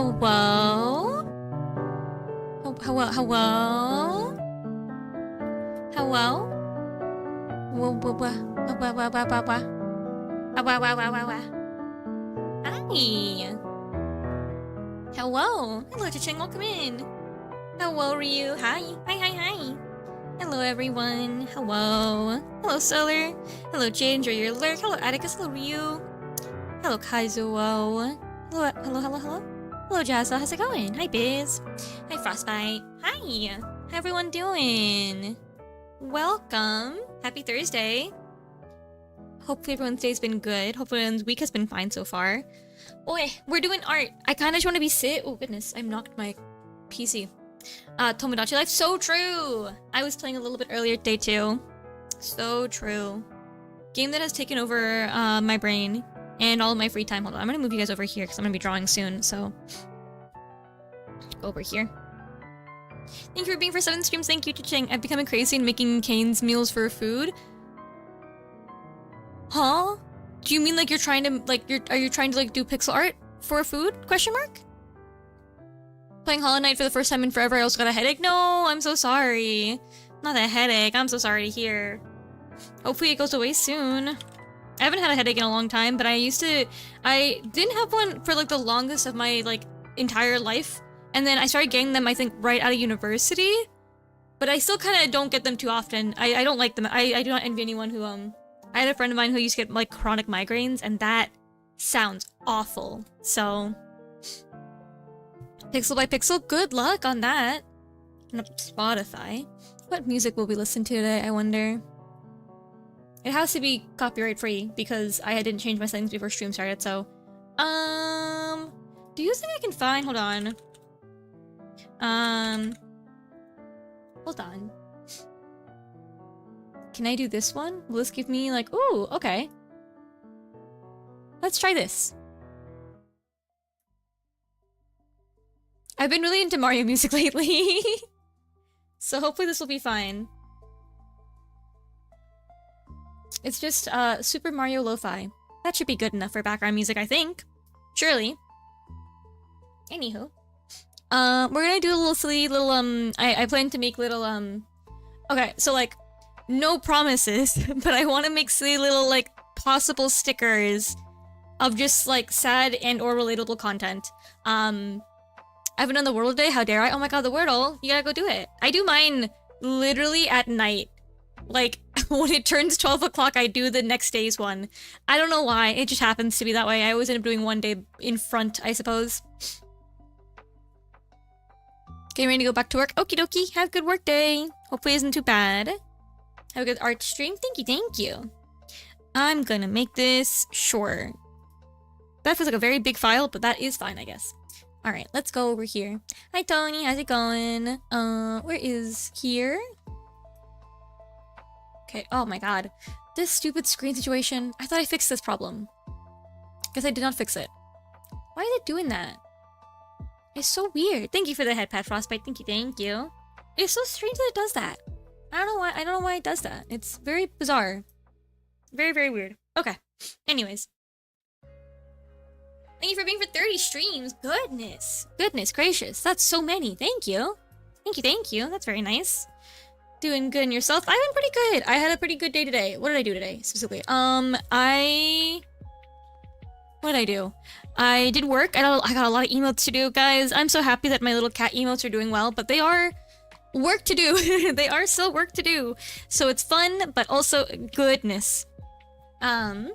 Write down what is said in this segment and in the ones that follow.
Hello? Hello? Hello? Hello? Hi. Hello. Hello, Cha-Ching. Welcome in. Hello, Ryu. Hi. Hi. Hello, everyone. Hello. Hello, Solar. Hello, Jade. Enjoy your lurk. Hello, Atticus. Hello, Ryu. Hello, Kaizuo. Hello. Hello, Jazza. How's it going? Hi, Biz. Hi, Frostbite. Hi. How everyone doing? Welcome. Happy Thursday. Hopefully everyone's day's been good. Hopefully everyone's week has been fine so far. Boy, we're doing art. I kind of just want to be sit. Oh, goodness. I knocked my PC. Tomodachi Life. So true. I was playing a little bit earlier today, too. So true. Game that has taken over my brain and all of my free time. Hold on. I'm going to move you guys over here because I'm going to be drawing soon. So, go over here. Thank you for being for 7 streams. Thank you, Cha-Ching. I've become crazy in making Kane's meals for food. Huh? Do you mean like you're trying to are you trying to like do pixel art for food? Question mark? Playing Hollow Knight for the first time in forever. I also got a headache. No, I'm so sorry. Not a headache. I'm so sorry to hear. Hopefully it goes away soon. I haven't had a headache in a long time, but I didn't have one for like the longest of my like entire life. And then I started getting them, I think, right out of university. But I still kind of don't get them too often. I don't like them. I do not envy anyone who, I had a friend of mine who used to get, like, chronic migraines, and that sounds awful. So, pixel by pixel, good luck on that. On Spotify. What music will we listen to today, I wonder? It has to be copyright free, because I didn't change my settings before stream started, so... do you think I can find... Hold on. Hold on. Can I do this one? Will this give me like, ooh, okay. Let's try this. I've been really into Mario music lately. So hopefully this will be fine. It's just Super Mario Lo-Fi. That should be good enough for background music, I think. Surely. Anywho. We're gonna do a little silly little, I plan to make little, okay, so, like, no promises, but I want to make silly little, like, possible stickers of just, like, sad and or relatable content. I haven't done the Wordle today, how dare I? Oh my god, the Wordle, you gotta go do it. I do mine literally at night. Like, when it turns 12 o'clock, I do the next day's one. I don't know why, it just happens to be that way. I always end up doing one day in front, I suppose. Getting ready to go back to work. Okie dokie. Have a good work day. Hopefully it isn't too bad. Have a good art stream. Thank you. I'm gonna make this short. That feels like a very big file, but that is fine, I guess. Alright, let's go over here. Hi, Tony. How's it going? Where is here? Okay, oh my god. This stupid screen situation. I thought I fixed this problem. Guess I did not fix it. Why is it doing that? It's so weird. Thank you for the head pat, Frostbite. Thank you. It's so strange that it does that. I don't know why it does that. It's very bizarre. Very weird. Okay. Anyways. Thank you for being for 30 streams. Goodness gracious. That's so many. Thank you. Thank you. That's very nice. Doing good in yourself? I've been pretty good. I had a pretty good day today. What did I do today, specifically? What did I do? I did work. I got a lot of emotes to do, guys. I'm so happy that my little cat emotes are doing well, but they are work to do. They are still work to do. So it's fun, but also goodness. That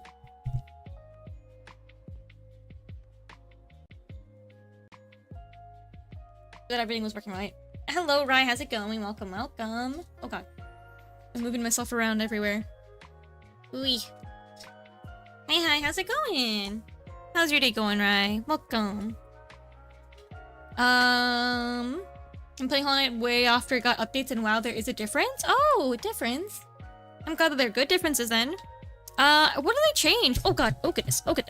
everything was working right. Hello, Rai. How's it going? Welcome. Oh god. I'm moving myself around everywhere. Ooh. Hi. How's it going? How's your day going, Rai? Welcome. I'm playing Hollow Knight way after it got updates, and wow, there is a difference? Oh, a difference. I'm glad that there are good differences then. What do they change? Oh god, oh goodness. My poor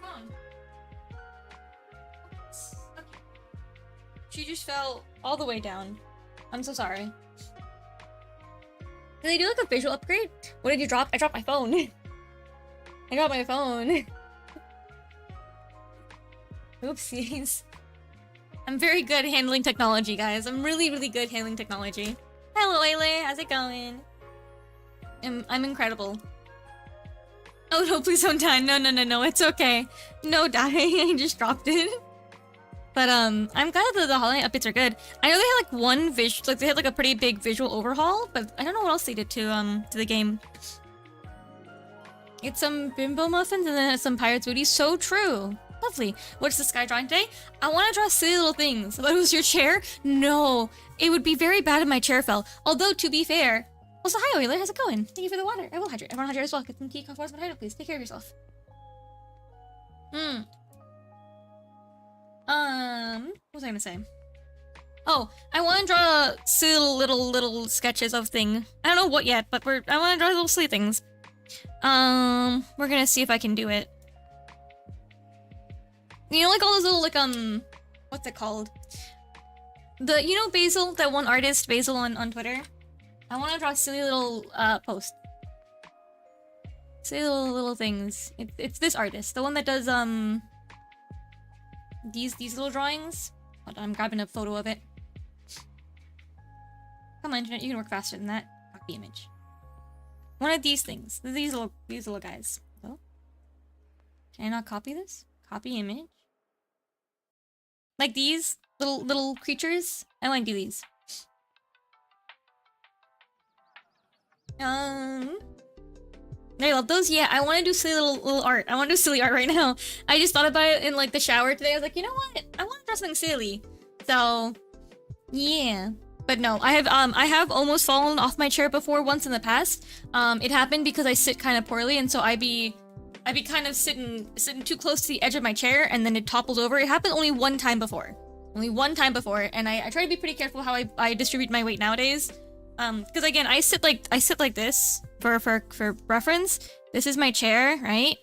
phone. Okay. She just fell all the way down. I'm so sorry. Did they do like a visual upgrade? What did you drop? I dropped my phone. I got my phone. Oopsies. I'm very good handling technology, guys. I'm really, really good handling technology. Hello, Ayler. How's it going? I'm incredible. Oh, no, please don't die. No, no, no, no. It's okay. No dying. I just dropped it. But, I'm glad that the holiday updates are good. I know they had, like, one visual... Like, they had, like, a pretty big visual overhaul, but I don't know what else they did to the game. It's some bimbo muffins and then some pirate's booty. So true. Lovely. What's this guy drawing today? I want to draw silly little things. That was your chair? No. It would be very bad if my chair fell. Although, to be fair... Also, hi, Oiler. How's it going? Thank you for the water. I will hydrate. Everyone hydrate as well. Get some key, comfort, hydrate, please. Take care of yourself. What was I gonna say? Oh, I want to draw silly little sketches of thing. I don't know what yet, but I want to draw little silly things. We're gonna see if I can do it. You know, like all those little, like, what's it called? You know Basil, that one artist, Basil on Twitter? I want to draw silly little, posts. Silly little things. It's this artist, the one that does, these little drawings. Hold on, I'm grabbing a photo of it. Come on, internet, you can work faster than that. Copy image. One of these things. These little guys. Oh. Can I not copy this? Copy image. Like these little creatures. I want to do these. I love those. Yeah, I want to do silly little art. I want to do silly art right now. I just thought about it in like the shower today. I was like, you know what? I want to draw something silly. So, yeah. But no, I have almost fallen off my chair before once in the past. It happened because I sit kind of poorly, and so I'd be kind of sitting too close to the edge of my chair, and then it toppled over. It happened only one time before. Only one time before, and I try to be pretty careful how I distribute my weight nowadays. Because again, I sit like this for reference. This is my chair, right?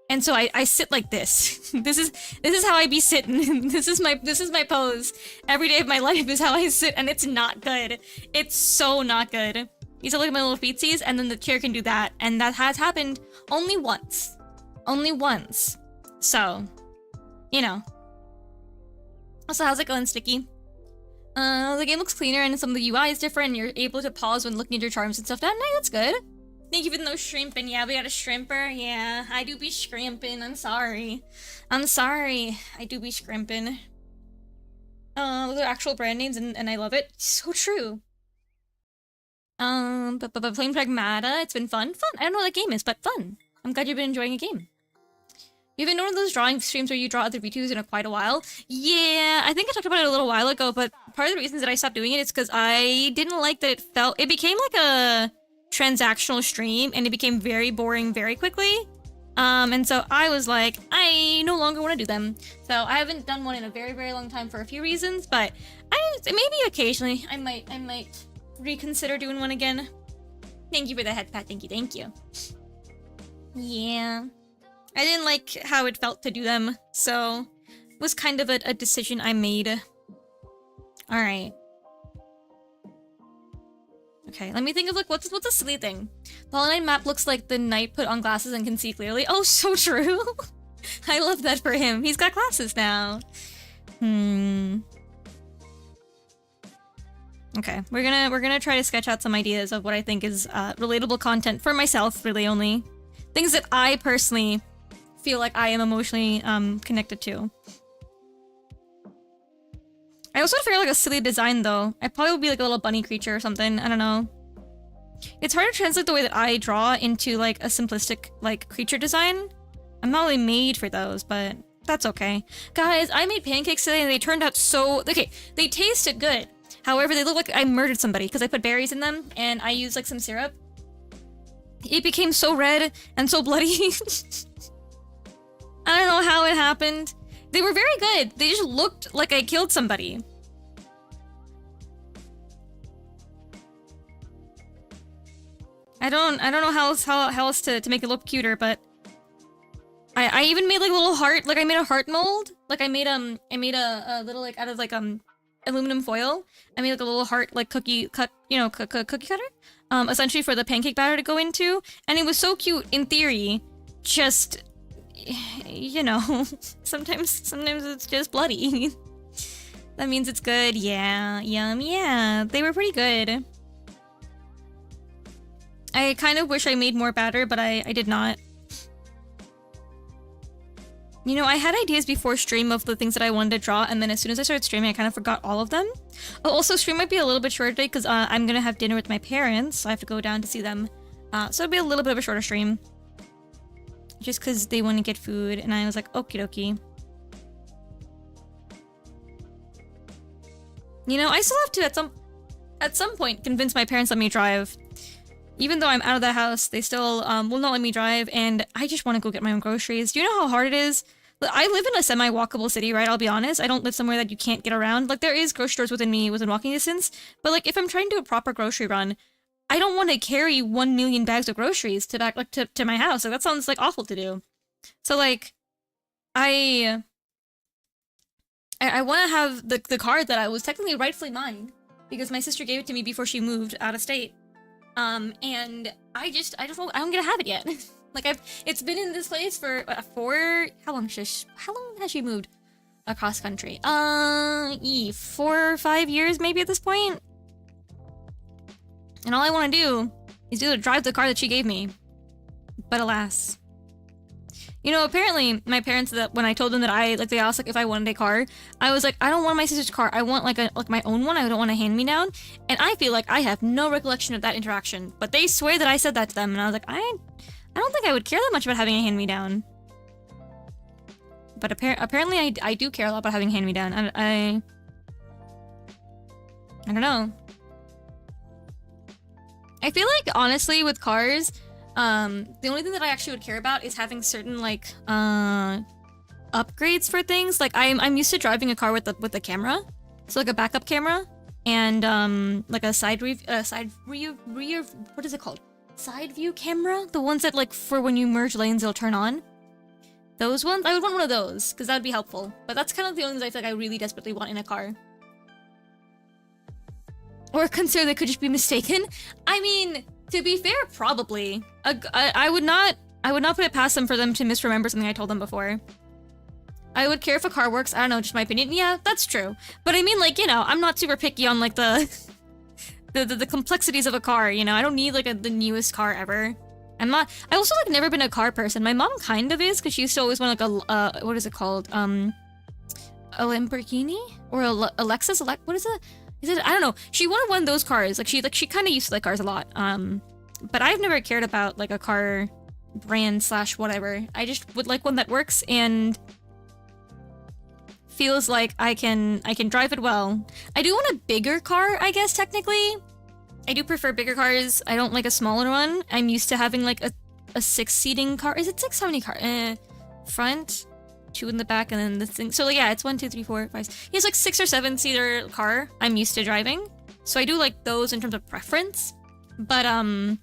And so I sit like this. This is how I be sitting. This is my pose. Every day of my life is how I sit, and it's not good. It's so not good. You still look at my little feetsies, and then the chair can do that, and that has happened only once. Only once. So, you know. Also, how's it going, Sticky? The game looks cleaner and some of the UI is different and you're able to pause when looking at your charms and stuff. No, that's good. Thank you for no shrimping. Yeah, we got a shrimper. Yeah, I do be shrimping. I'm sorry. I'm sorry. I do be shrimping. Those are actual brand names and I love it. So true. But playing Pragmata, it's been fun. Fun. I don't know what that game is, but fun. I'm glad you've been enjoying a game. You've been one of those drawing streams where you draw other VTubers in quite a while? Yeah, I think I talked about it a little while ago, but part of the reasons that I stopped doing it is because I didn't like that it became like a transactional stream, and it became very boring very quickly. And so I was like, I no longer want to do them. So I haven't done one in a very, very long time for a few reasons, but maybe occasionally I might reconsider doing one again. Thank you for the head pat, thank you. Yeah. I didn't like how it felt to do them, so it was kind of a decision I made. Alright. Okay, let me think of like, what's a silly thing? The Hollow Knight map looks like the knight put on glasses and can see clearly. Oh, so true! I love that for him. He's got glasses now. Okay, we're gonna try to sketch out some ideas of what I think is relatable content for myself, really only. Things that I personally feel like I am emotionally connected to. I also figure like a silly design though. I'd probably be like a little bunny creature or something. I don't know. It's hard to translate the way that I draw into like a simplistic like creature design. I'm not really made for those, but that's okay. Guys, I made pancakes today and they turned out so... Okay, they tasted good. However, they look like I murdered somebody because I put berries in them and I used like some syrup. It became so red and so bloody. I don't know how it happened. They were very good. They just looked like I killed somebody. I don't know how else to make it look cuter, but I even made like a little heart. Like I made a heart mold. Like I made a little like out of like aluminum foil. I made like a little heart like cookie cut, you know, cookie cutter. Essentially for the pancake batter to go into, and it was so cute in theory. just, you know, sometimes it's just bloody. That means it's good. Yeah, yum, yeah. They were pretty good. I kind of wish I made more batter, but I did not. You know, I had ideas before stream of the things that I wanted to draw, and then as soon as I started streaming, I kind of forgot all of them. Oh, also, stream might be a little bit shorter today because I'm gonna have dinner with my parents, so I have to go down to see them. So it'll be a little bit of a shorter stream. Just because they want to get food, and I was like, okie dokie. You know, I still have to, at some point, convince my parents to let me drive. Even though I'm out of the house, they still will not let me drive, and I just want to go get my own groceries. Do you know how hard it is? I live in a semi-walkable city, right? I'll be honest. I don't live somewhere that you can't get around. Like, there is grocery stores within walking distance, but, like, if I'm trying to do a proper grocery run, I don't want to carry 1 million bags of groceries to back, like, to my house. Like, that sounds, like, awful to do. So, like, I want to have the car that I was technically rightfully mine, because my sister gave it to me before she moved out of state. And I don't get to have it yet. Like, it's been in this place for how long has she moved across country? 4 or 5 years maybe at this point. And all I want to do is drive the car that she gave me. But alas. You know, apparently my parents, that when I told them that they asked like if I wanted a car, I was like, I don't want my sister's car. I want like my own one. I don't want a hand-me-down. And I feel like I have no recollection of that interaction. But they swear that I said that to them, and I was like, I don't think I would care that much about having a hand-me-down. But apparently I do care a lot about having a hand-me-down. I don't know. I feel like, honestly, with cars, the only thing that I actually would care about is having certain, like, upgrades for things. Like, I'm used to driving a car with the camera. So, like, a backup camera. And, like, a what is it called? Side view camera? The ones that, like, for when you merge lanes, they'll turn on. Those ones? I would want one of those, because that would be helpful. But that's kind of the only things I feel like I really desperately want in a car. Or consider they could just be mistaken. I mean, to be fair, probably. I would not put it past them for them to misremember something I told them before. I would care if a car works. I don't know, just my opinion. Yeah, that's true. But I mean, like, you know, I'm not super picky on, like, the complexities of a car, you know? I don't need, like, the newest car ever. I also, like, never been a car person. My mom kind of is, because she used to always want, like, what is it called? A Lamborghini? Or a Lexus? What is it? I don't know. She wanted one of those cars. She kind of used to like cars a lot. But I've never cared about like a car brand / whatever. I just would like one that works and feels like I can drive it well. I do want a bigger car, I guess, technically. I do prefer bigger cars. I don't like a smaller one. I'm used to having like a 6-seating car. Is it 6? How many cars? Front, 2 in the back, and then the thing. So yeah, it's 1, 2, 3, 4, 5. He has like 6 or 7-seater car. I'm used to driving, so I do like those in terms of preference. But I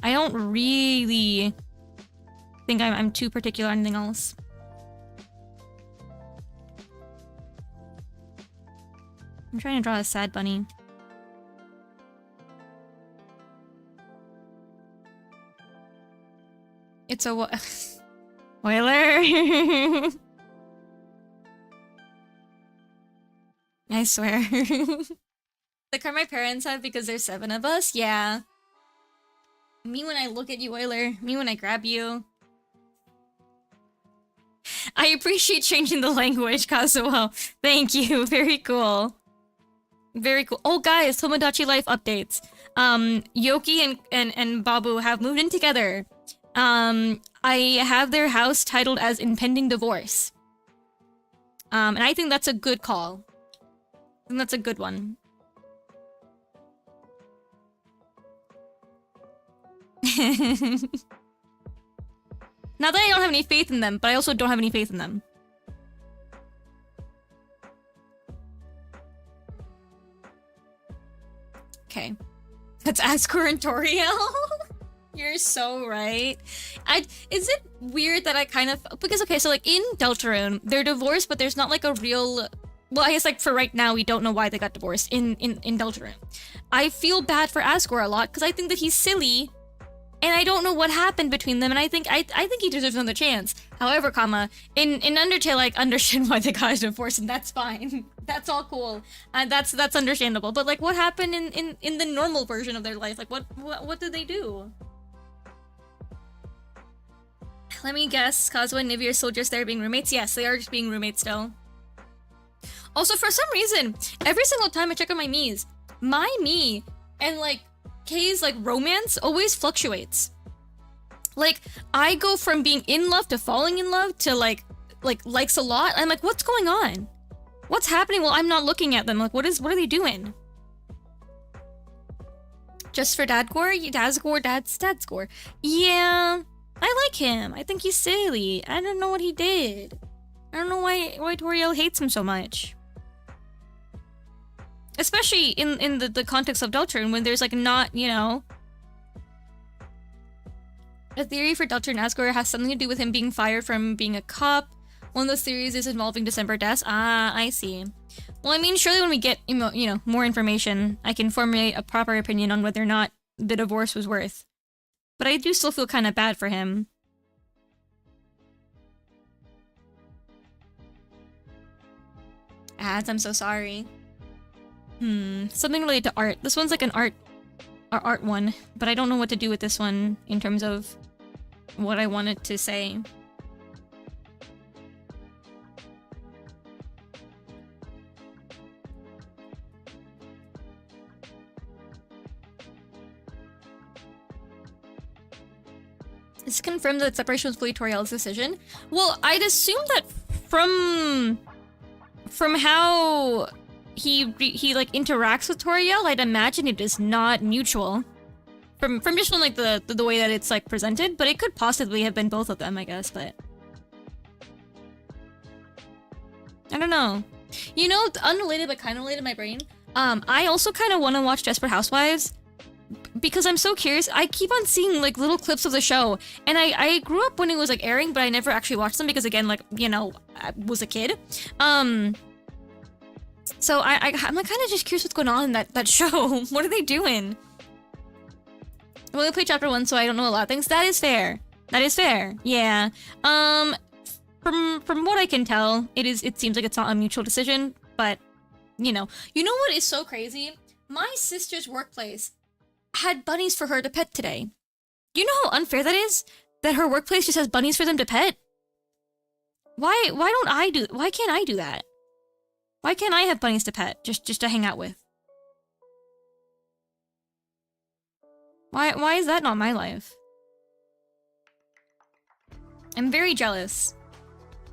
don't really think I'm too particular on anything else. I'm trying to draw a sad bunny. It's a Euler. I swear. The car my parents have because there's 7 of us? Yeah. Me when I look at you, Euler. Me when I grab you. I appreciate changing the language, Kazuo. Thank you. Very cool. Very cool. Oh, guys, Tomodachi Life updates. Yoki and Babu have moved in together. I have their house titled as Impending Divorce. And I think that's a good call. I think that's a good one. Not that I don't have any faith in them, but I also don't have any faith in them. Okay. Let's ask Corentoriel. You're so right. Is it weird that I kind of... Because, okay, so, like, in Deltarune, they're divorced, but there's not, like, a real... Well, I guess, like, for right now, we don't know why they got divorced in Deltarune. I feel bad for Asgore a lot, because I think that he's silly, and I don't know what happened between them, and I think he deserves another chance. However, in Undertale, I understand why they got a divorce, and that's fine. That's all cool. That's understandable. But like, what happened in the normal version of their life? Like, what did they do? Let me guess. Kazuha and Nivea are still just there being roommates? Yes, they are just being roommates still. Also, for some reason, every single time I check on my Miis, my Mii and like Kei's like romance always fluctuates. Like, I go from being in love to falling in love to like likes a lot. I'm like, what's going on? What's happening while I'm not looking at them? Like, what are they doing? Just for Dadgore? Dadscore. Yeah, I like him. I think he's silly. I don't know what he did. I don't know why Toriel hates him so much. Especially in the context of Deltarune, when there's like not, you know... A theory for Deltarune Asgore has something to do with him being fired from being a cop. One of those theories is involving December deaths. Ah, I see. Well, I mean, surely when we get, you know, more information, I can formulate a proper opinion on whether or not the divorce was worth. But I do still feel kind of bad for him. Ads, I'm so sorry. Something related to art. This one's like an art one, but I don't know what to do with this one in terms of what I wanted to say. It's confirmed that separation was fully Toriel's decision. Well, I'd assume that from how he like interacts with Toriel, I'd imagine it is not mutual. From just from like the way that it's like presented, but it could possibly have been both of them, I guess, but I don't know. You know, unrelated but kind of related to my brain. I also kind of want to watch Desperate Housewives because I'm so curious. I keep on seeing like little clips of the show, and I grew up when it was like airing, but I never actually watched them because, again, like, you know, I was a kid. So I'm like kind of just curious what's going on in that show. What are they doing? I only played chapter 1, so I don't know a lot of things. That is fair. That is fair. Yeah. From what I can tell, it seems like it's not a mutual decision, but you know what is so crazy? My sister's workplace had bunnies for her to pet today. You know how unfair that is? That her workplace just has bunnies for them to pet? Why can't I do that? Why can't I have bunnies to pet, just to hang out with? Why is that not my life? I'm very jealous.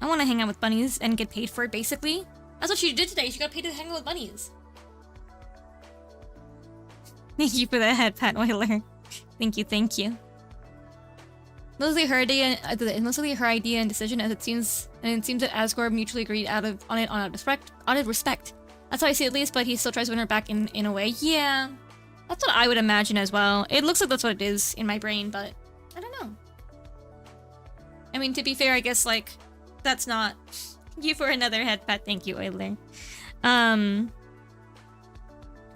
I want to hang out with bunnies and get paid for it, basically. That's what she did today. She got paid to hang out with bunnies. Thank you for the head pat, Oiler. Thank you. Mostly her idea and decision, as it seems, and it seems that Asgore mutually agreed on it out of respect. That's how I see it, at least. But he still tries to win her back in a way. Yeah, that's what I would imagine as well. It looks like that's what it is in my brain, but I don't know. I mean, to be fair, I guess like that's not. Thank you for another head pat. Thank you, Oiler.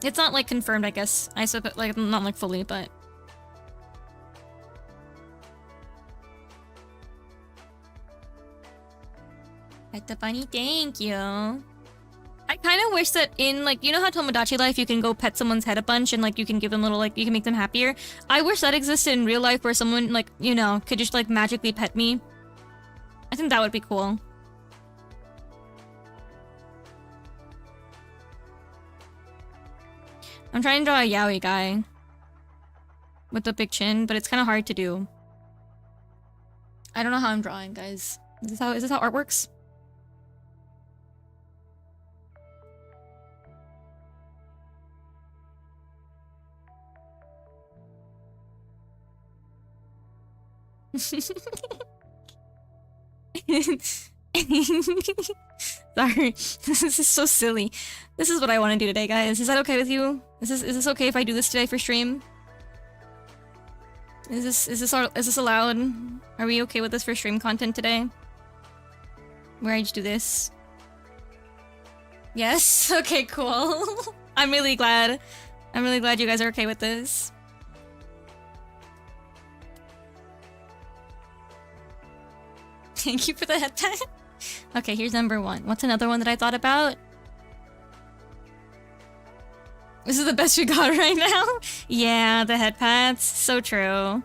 It's not like confirmed, I guess. I suppose, like, not like fully, but. Pet the bunny, thank you. I kind of wish that in, like, you know how Tomodachi Life you can go pet someone's head a bunch and, like, you can give them little, like, you can make them happier? I wish that existed in real life where someone, like, you know, could just, like, magically pet me. I think that would be cool. I'm trying to draw a yaoi guy with the big chin, but it's kind of hard to do. I don't know how I'm drawing, guys. Is this how art works? Sorry, this is so silly. This is what I want to do today, guys. Is that okay with you? Is this okay if I do this today for stream? Is this allowed? Are we okay with this for stream content today? Where I just do this? Yes? Okay, cool. I'm really glad. I'm really glad you guys are okay with this. Thank you for the head pat. Okay, here's number 1. What's another one that I thought about? This is the best we got right now. Yeah, the head pats. So true.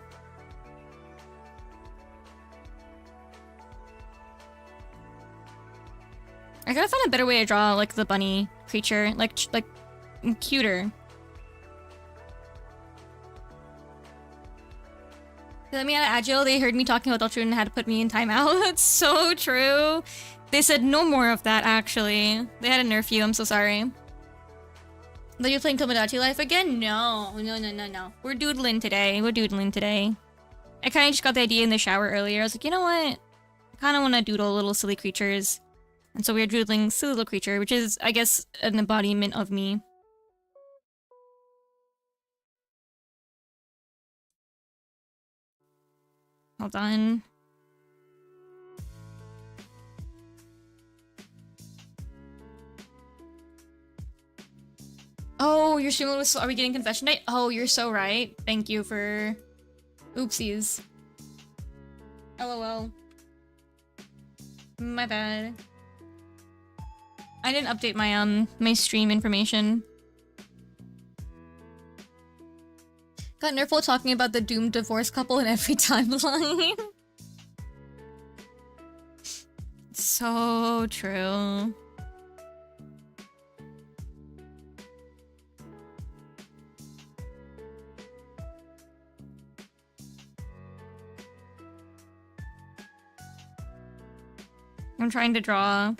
I gotta find a better way to draw, like, the bunny creature. Like, cuter. They let me out of Agile. They heard me talking about Ultra and had to put me in timeout. That's so true. They said no more of that, actually. They had to nerf you. I'm so sorry. Are you playing Tomodachi Life again? No. No. We're doodling today. I kind of just got the idea in the shower earlier. I was like, you know what? I kind of want to doodle little silly creatures. And so we're doodling silly little creature, which is, I guess, an embodiment of me. Hold on. Oh, your stream was. Are we getting confession night? Oh, you're so right. Thank you for. Oopsies. LOL. My bad. I didn't update my my stream information. Got Nerful talking about the doomed divorce couple in every timeline. So true. I'm trying to draw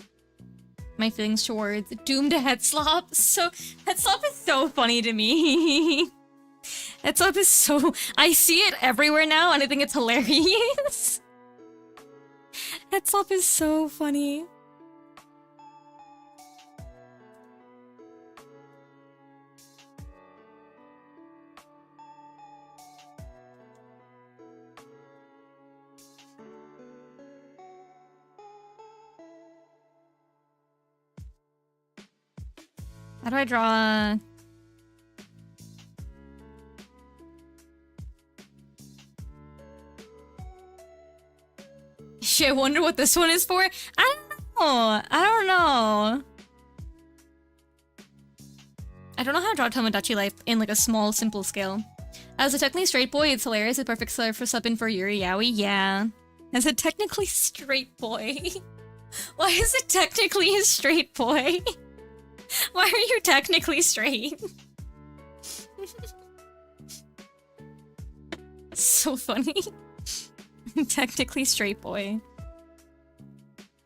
my feelings towards doomed Headslop. So Headslop is so funny to me. Headslop is so... I see it everywhere now and I think it's hilarious. Headslop is so funny. How do I draw... Shit, I wonder what this one is for? I don't know. I don't know how to draw Tomodachi Life in like a small, simple scale. As a technically straight boy, it's hilarious. A perfect slur for sub in for Yuri Yaoi, yeah. As a technically straight boy. Why is it technically a straight boy? Why are you technically straight? So funny. Technically straight boy.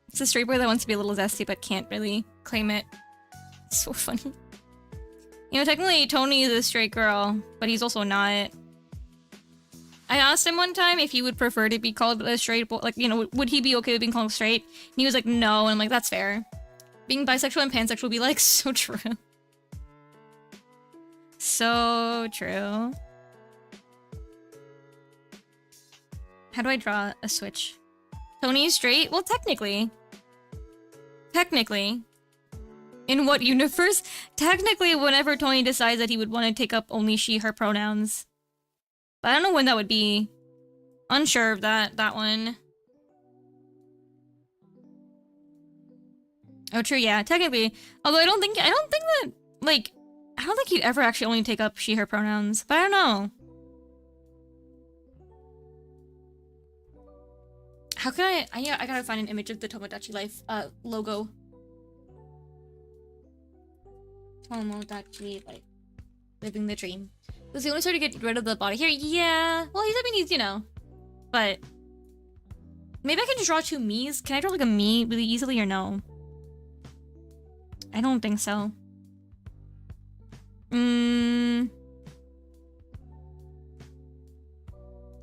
It's a straight boy that wants to be a little zesty but can't really claim it. So funny. You know, technically Tony is a straight girl, but he's also not. I asked him one time if he would prefer to be called a straight boy, like, you know, would he be okay with being called straight? And he was like, no, and I'm like, that's fair. Being bisexual and pansexual would be like, so true. So true. How do I draw a switch? Tony is straight? Well, technically. Technically. In what universe? Technically, whenever Tony decides that he would want to take up only she, her pronouns. But I don't know when that would be. Unsure of that one. Oh, true, yeah, technically. Although I don't think that, like, I don't think he'd ever actually only take up she, her pronouns. But I don't know. How can I gotta find an image of the Tomodachi Life logo. Tomodachi Life. Living the dream. Was the only sort to get rid of the body here? Yeah. Well, I mean, he's, you know. But maybe I can just draw two me's. Can I draw like a me really easily or no? I don't think so.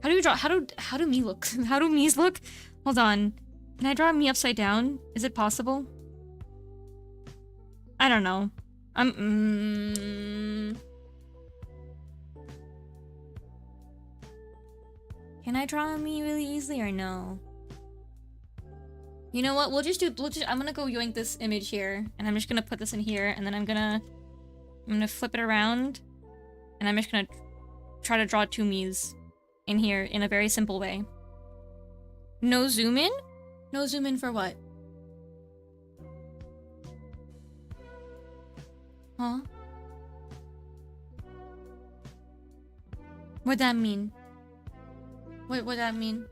How do you draw? How do me look? How do me's look? Hold on. Can I draw me upside down? Is it possible? I don't know. Can I draw me really easily or no? You know what? I'm gonna go yoink this image here, and I'm just gonna put this in here, and then I'm gonna flip it around, and I'm just gonna try to draw two me's in here in a very simple way. No zoom in? No zoom in for what? Huh? What'd that mean? What'd that mean?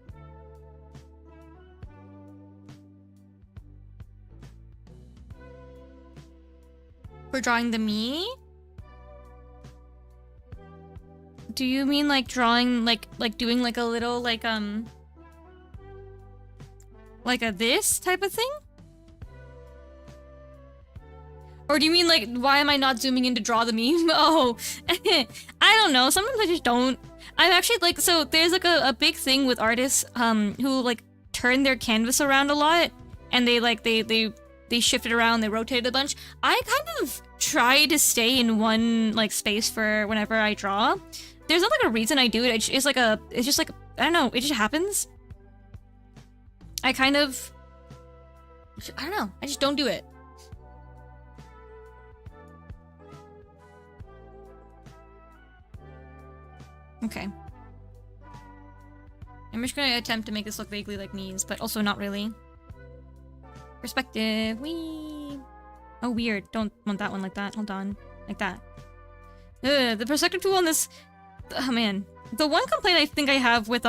For drawing the me? Do you mean like drawing like doing like a little like a this type of thing? Or do you mean like why am I not zooming in to draw the meme? Oh, I don't know. Sometimes I just don't. I'm actually like, so there's like a big thing with artists who like turn their canvas around a lot and they like they shift it around, they rotate it a bunch. I kind of try to stay in one like space for whenever I draw. There's not like a reason I do it. It's just like I don't know, it just happens. I don't know. I just don't do it. Okay. I'm just gonna attempt to make this look vaguely like knees, but also not really. Perspective. Whee! Oh, weird. Don't want that one like that. Hold on. Like that. The perspective tool on this... Oh, man. The one complaint I think I have with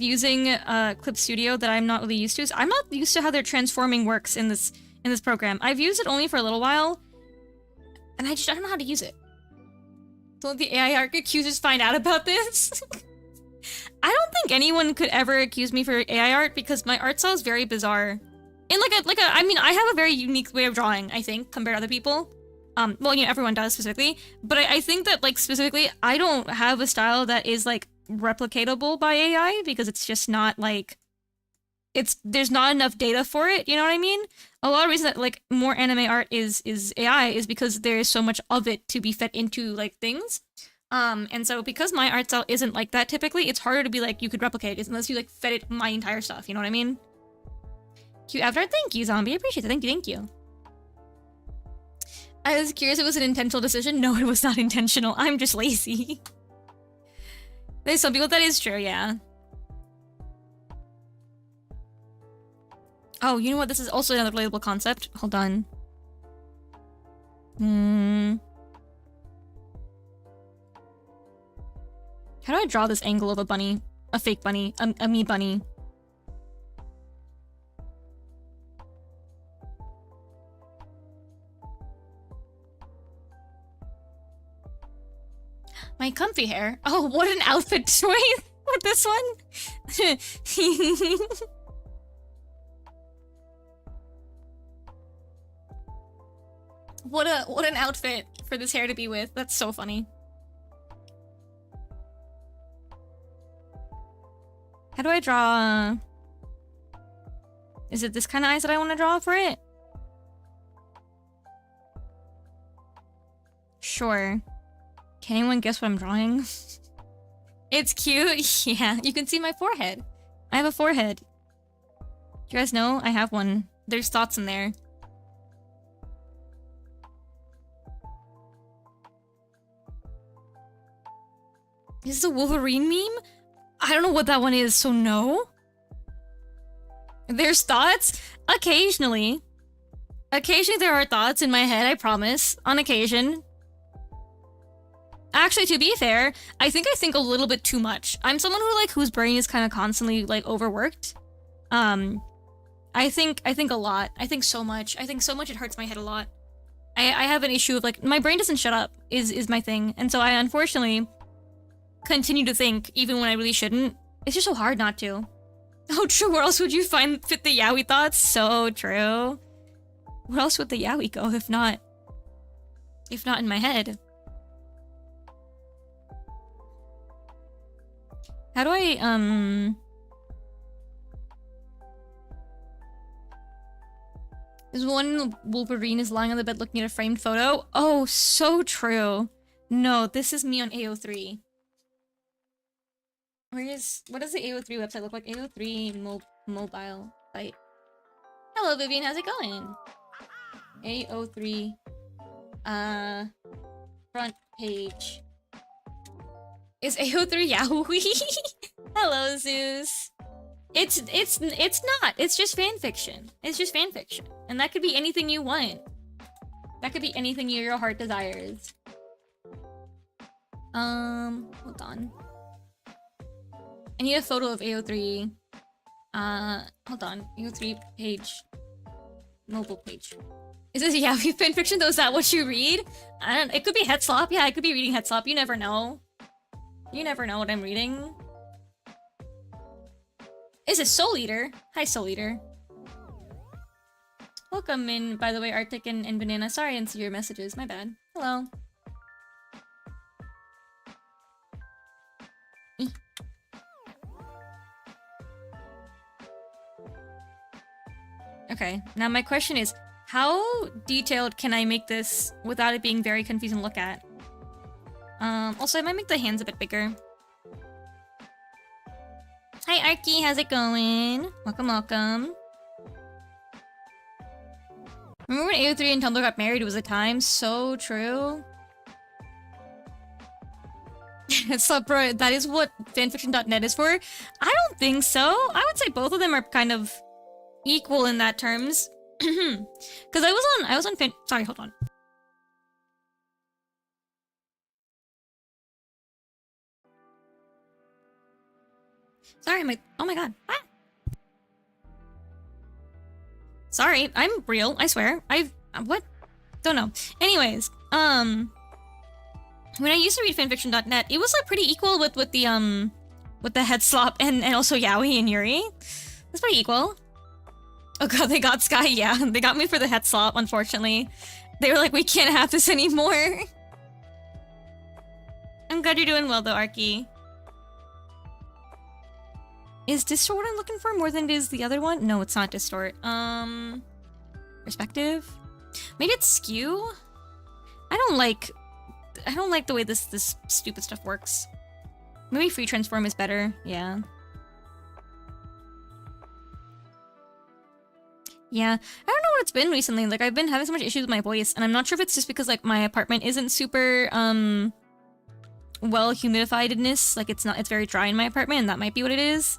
using Clip Studio that I'm not really used to is I'm not used to how their transforming works in this program. I've used it only for a little while, and I don't know how to use it. Don't the AI art accusers find out about this? I don't think anyone could ever accuse me for AI art because my art style is very bizarre. And I mean, I have a very unique way of drawing, I think, compared to other people. Well, you know, everyone does specifically, but I think that, like, specifically, I don't have a style that is, like, replicatable by AI because it's just not, like, there's not enough data for it, you know what I mean? A lot of reasons that, like, more anime art is AI is because there is so much of it to be fed into, like, things. And so because my art style isn't like that typically, it's harder to be like, you could replicate it unless you, like, fed it my entire stuff, you know what I mean? Cute avatar, thank you, Zombie, I appreciate it, thank you. I was curious if it was an intentional decision. No, it was not intentional, I'm just lazy. There's some people that is true, yeah. Oh, you know what? This is also another relatable concept. Hold on. How do I draw this angle of a bunny? A fake bunny. A me bunny. My comfy hair. Oh, what an outfit choice with this one. What an outfit for this hair to be with. That's so funny. How do I draw? Is it this kind of eyes that I want to draw for it? Sure. Can anyone guess what I'm drawing? It's cute. Yeah, you can see my forehead. I have a forehead. You guys know I have one. There's thoughts in there. Is this a Wolverine meme? I don't know what that one is, so no. There's thoughts? Occasionally. Occasionally there are thoughts in my head, I promise. On occasion. Actually, to be fair, I think a little bit too much. I'm someone who, like, whose brain is kind of constantly, like, overworked. I think a lot. I think so much. I think so much it hurts my head a lot. I have an issue of, like, my brain doesn't shut up, is my thing. And so I, unfortunately, continue to think, even when I really shouldn't. It's just so hard not to. Oh, true. Where else would you fit the yaoi thoughts? So true. Where else would the yaoi go if not in my head? How do I, There's one Wolverine is lying on the bed looking at a framed photo. Oh, so true. No, this is me on AO3. What does the AO3 website look like? AO3 mobile site. Hello, Vivian, how's it going? AO3, front page. Is AO3 Yahoo? Hello, Zeus. It's not. It's just fan fiction. It's just fan fiction. And that could be anything you want. That could be anything your heart desires. Hold on. I need a photo of AO3. Hold on. AO3 page. Mobile page. Is this Yaoi fanfiction though? Is that what you read? I don't. It could be Headslop. Yeah, I could be reading Headslop. You never know. You never know what I'm reading. Is it Soul Eater? Hi, Soul Eater. Welcome in, by the way, Arctic and Banana. Sorry I didn't see your messages. My bad. Hello. Okay, now my question is, how detailed can I make this without it being very confusing to look at? Also, I might make the hands a bit bigger. Hi, Arky, how's it going? Welcome, welcome. Remember when AO3 and Tumblr got married? It was a time. So true. So, bro, that is what fanfiction.net is for? I don't think so. I would say both of them are kind of equal in that terms. Because I was on fan- Sorry, hold on. Sorry, oh my god. Ah. Sorry, I'm real, I swear. What? Don't know. Anyways, when I used to read fanfiction.net, it was like pretty equal with the Headslop and also Yaoi and Yuri. It's pretty equal. Oh god, they got Sky, yeah. They got me for the Headslop, unfortunately. They were like, we can't have this anymore. I'm glad you're doing well though, Arky. Is Distort what I'm looking for more than it is the other one? No, it's not Distort. Perspective? Maybe it's Skew? I don't like the way this stupid stuff works. Maybe Free Transform is better, yeah. Yeah, I don't know what it's been recently. Like, I've been having so much issues with my voice, and I'm not sure if it's just because, like, my apartment isn't super, well humidifiedness. Like, it's very dry in my apartment, and that might be what it is.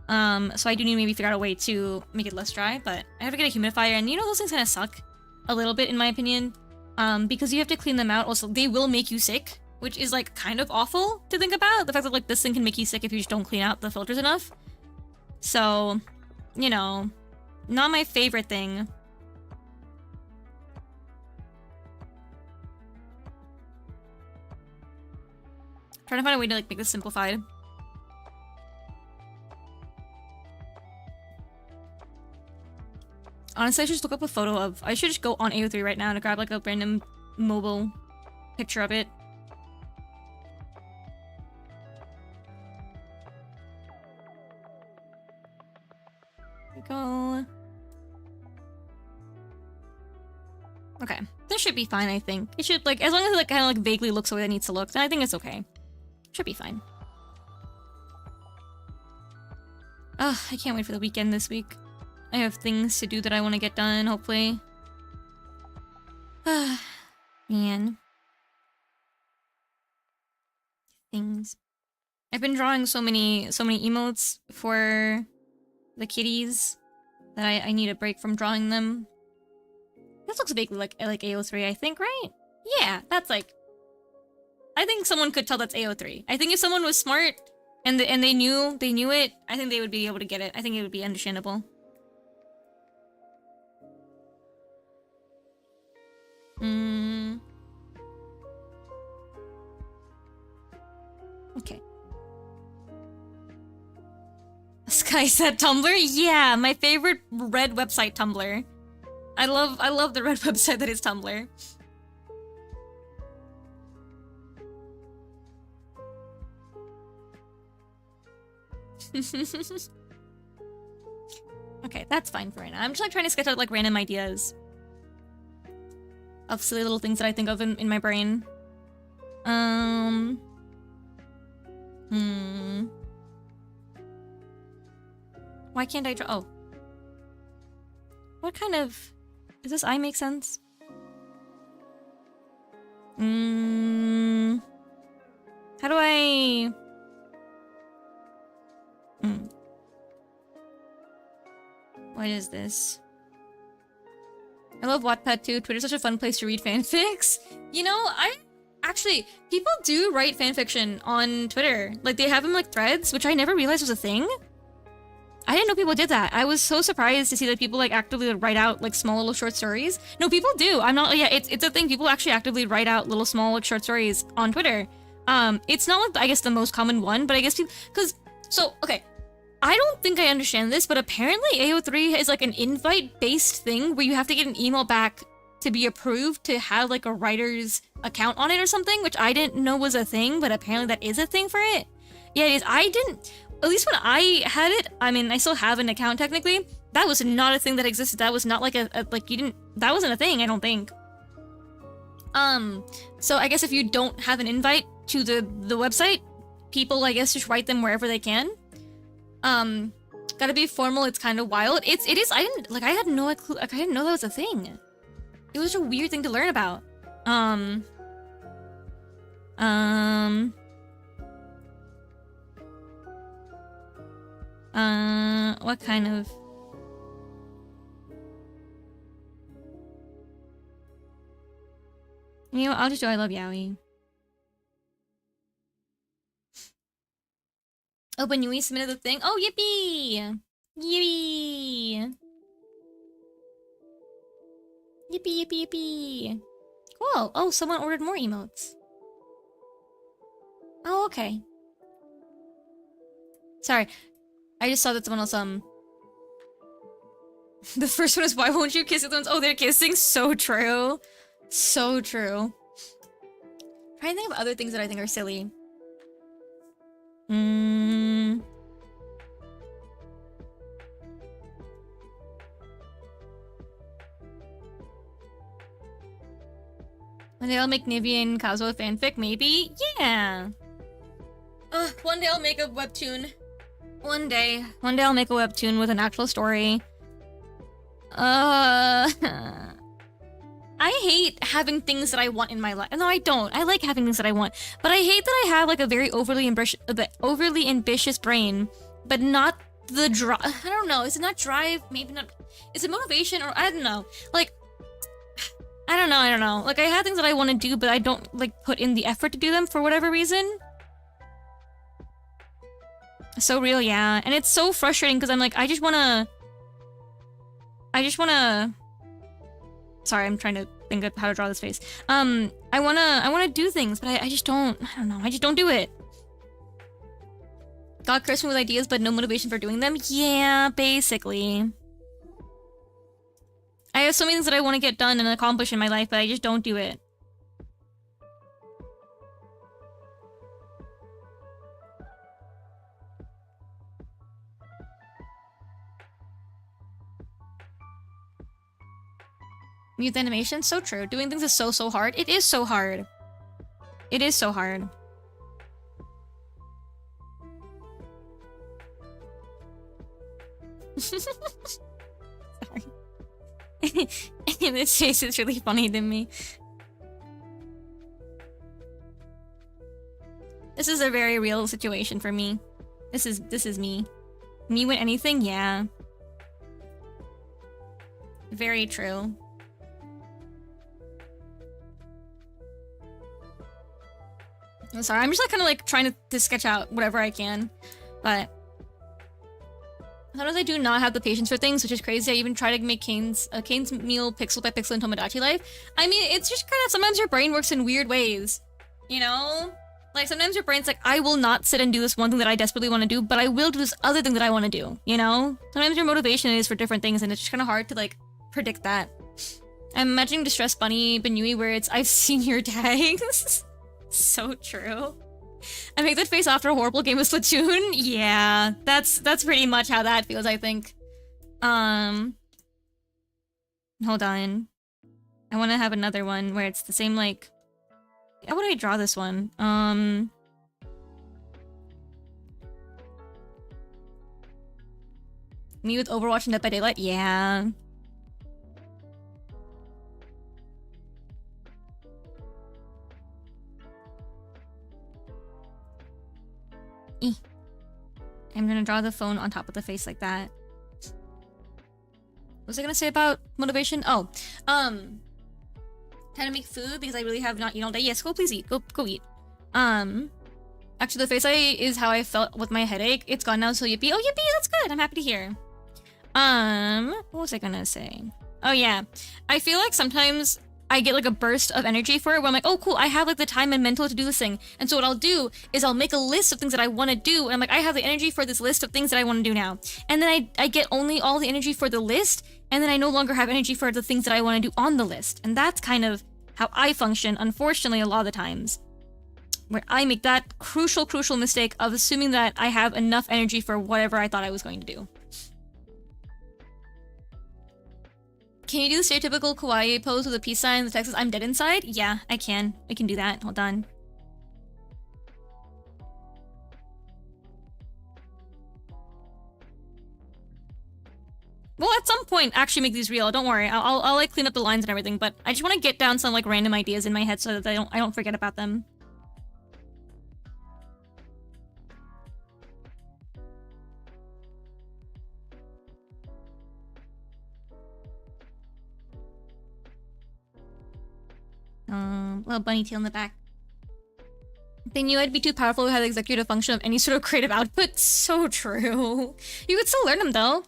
So I do need to maybe figure out a way to make it less dry, but I have to get a humidifier, and you know, those things kind of suck a little bit, in my opinion. Because you have to clean them out. Also, they will make you sick, which is, like, kind of awful to think about. The fact that, like, this thing can make you sick if you just don't clean out the filters enough. So, you know, not my favorite thing. Trying to find a way to, like, make this simplified. Honestly, I should just look up a photo of... I should just go on AO3 right now and grab, like, a random mobile picture of it. There we go. Okay. This should be fine, I think. It should, like, as long as it, like, kind of, like, vaguely looks the way it needs to look, then I think it's okay. Should be fine. Ugh, I can't wait for the weekend this week. I have things to do that I want to get done, hopefully. Man. Things. I've been drawing so many emotes for the kitties that I need a break from drawing them. This looks vaguely like AO3, I think, right? Yeah, that's like... I think someone could tell that's AO3. I think if someone was smart and they knew it, I think they would be able to get it. I think it would be understandable. Okay. Sky said Tumblr? Yeah, my favorite red website, Tumblr. I love the red website that is Tumblr. Okay, that's fine for right now. I'm just like trying to sketch out like random ideas of silly little things that I think of in my brain. Why can't I draw? Oh. What kind of... Does this eye make sense? How do I... What is this? I love Wattpad too. Twitter's such a fun place to read fanfics. You know, actually, people do write fanfiction on Twitter. Like, they have them like threads, which I never realized was a thing. I didn't know people did that. I was so surprised to see that people like actively write out like small little short stories. No, people do. I'm not. Yeah, it's a thing. People actually actively write out little small like short stories on Twitter. It's not like I guess the most common one, but I guess people okay. I don't think I understand this, but apparently AO3 is like an invite-based thing where you have to get an email back to be approved to have like a writer's account on it or something, which I didn't know was a thing, but apparently that is a thing for it. Yeah, it is. I didn't, at least when I had it, I mean, I still have an account technically. That was not a thing that existed. That was not like that wasn't a thing, I don't think. So I guess if you don't have an invite to the website, people, I guess, just write them wherever they can. Gotta be formal, it's kind of wild. It is, I had no clue, like, I didn't know that was a thing. It was a weird thing to learn about. What kind of... You know, I'll just do I love Yaoi. Oh, but Nui submitted the thing? Oh, yippee! Yippee! Yippee, yippee, yippee! Cool! Oh, someone ordered more emotes. Oh, okay. Sorry. I just saw that someone else, The first one is, why won't you kiss the other ones? Oh, they're kissing? So true. So true. I'm trying to think of other things that I think are silly. When day I'll make Nivea and Kazuo a fanfic, maybe? Yeah! One day I'll make a webtoon. One day. One day I'll make a webtoon with an actual story. I hate having things that I want in my life. No, I don't. I like having things that I want. But I hate that I have like a very overly ambitious brain, but not the drive. I don't know. Is it not drive? Maybe not. Is it motivation? Or I don't know. Like, I don't know. Like, I have things that I want to do, but I don't like put in the effort to do them for whatever reason. So real, yeah. And it's so frustrating because I'm like, I just wanna... Sorry, I'm trying to think of how to draw this face. I wanna do things, but I just don't... I don't know. I just don't do it. God cursed me with ideas, but no motivation for doing them? Yeah, basically. I have so many things that I want to get done and accomplish in my life, but I just don't do it. Mute animation? So true. Doing things is so hard. It is so hard. It is so hard. Sorry. This face is really funny to me. This is a very real situation for me. This is me. Me with anything? Yeah. Very true. I'm sorry, I'm just like kind of like trying to sketch out whatever I can, but sometimes I do not have the patience for things, which is crazy. I even try to make Kane's meal pixel by pixel in Tomodachi Life. I mean, it's just kind of sometimes your brain works in weird ways, you know? Like sometimes your brain's like, I will not sit and do this one thing that I desperately want to do, but I will do this other thing that I want to do, you know? Sometimes your motivation is for different things, and it's just kind of hard to like predict that. I'm imagining Distress Bunny Benui where it's, I've seen your tags. So true. I make that face after a horrible game of Splatoon. Yeah, that's pretty much how that feels, I think. Hold on. I want to have another one where it's the same, like... How would I draw this one? Me with Overwatch and Dead by Daylight? Yeah. I'm gonna draw the phone on top of the face like that. What was I gonna say about motivation? Oh, time to make food because I really have not eaten all day. Yes, go please eat. Go eat. Actually, the face I is how I felt with my headache. It's gone now, so yippee. Oh, yippee, that's good. I'm happy to hear. What was I gonna say? Oh yeah, I feel like sometimes I get like a burst of energy for it where I'm like, oh cool, I have like the time and mental to do this thing. And so what I'll do is I'll make a list of things that I want to do. And I'm like, I have the energy for this list of things that I want to do now. And then I get only all the energy for the list. And then I no longer have energy for the things that I want to do on the list. And that's kind of how I function, unfortunately, a lot of the times. Where I make that crucial mistake of assuming that I have enough energy for whatever I thought I was going to do. Can you do the stereotypical kawaii pose with a peace sign in the Texas I'm dead inside? Yeah, I can. I can do that. Hold on. Well, at some point, actually make these real. Don't worry. I'll like clean up the lines and everything, but I just want to get down some like random ideas in my head so that I don't forget about them. Little bunny tail in the back. They knew I'd be too powerful to have the executive function of any sort of creative output. So true. You could still learn them though.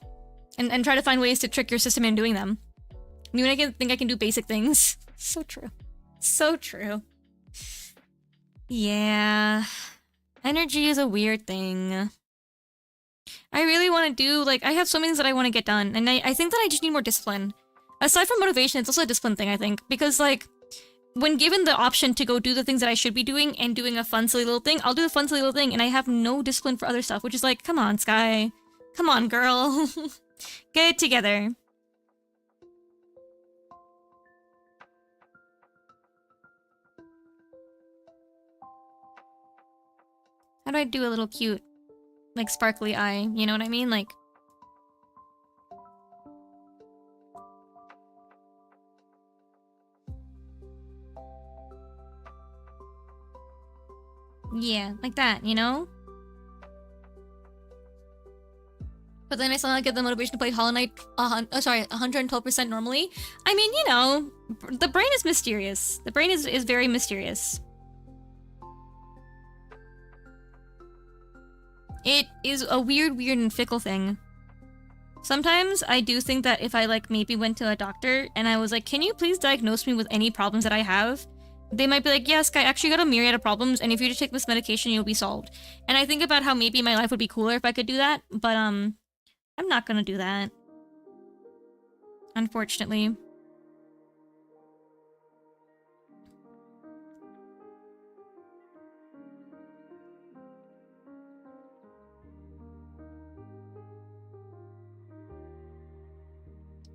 And try to find ways to trick your system into doing them. I mean, I can think I can do basic things. So true. So true. Yeah. Energy is a weird thing. I really want to do, like, I have so many things that I want to get done. And I think that I just need more discipline. Aside from motivation, it's also a discipline thing, I think. Because, like, when given the option to go do the things that I should be doing and doing a fun, silly little thing, I'll do the fun, silly little thing, and I have no discipline for other stuff, which is like, come on, Sky. Come on, girl. Get it together. How do I do a little cute, like, sparkly eye? You know what I mean? Like... yeah, like that, you know? But then I somehow get the motivation to play Hollow Knight, 112% normally. I mean, you know, the brain is mysterious. The brain is very mysterious. It is a weird and fickle thing. Sometimes I do think that if I, like, maybe went to a doctor and I was like, can you please diagnose me with any problems that I have? They might be like, yes, I actually got a myriad of problems, and if you just take this medication, you'll be solved. And I think about how maybe my life would be cooler if I could do that, but, I'm not gonna do that. Unfortunately.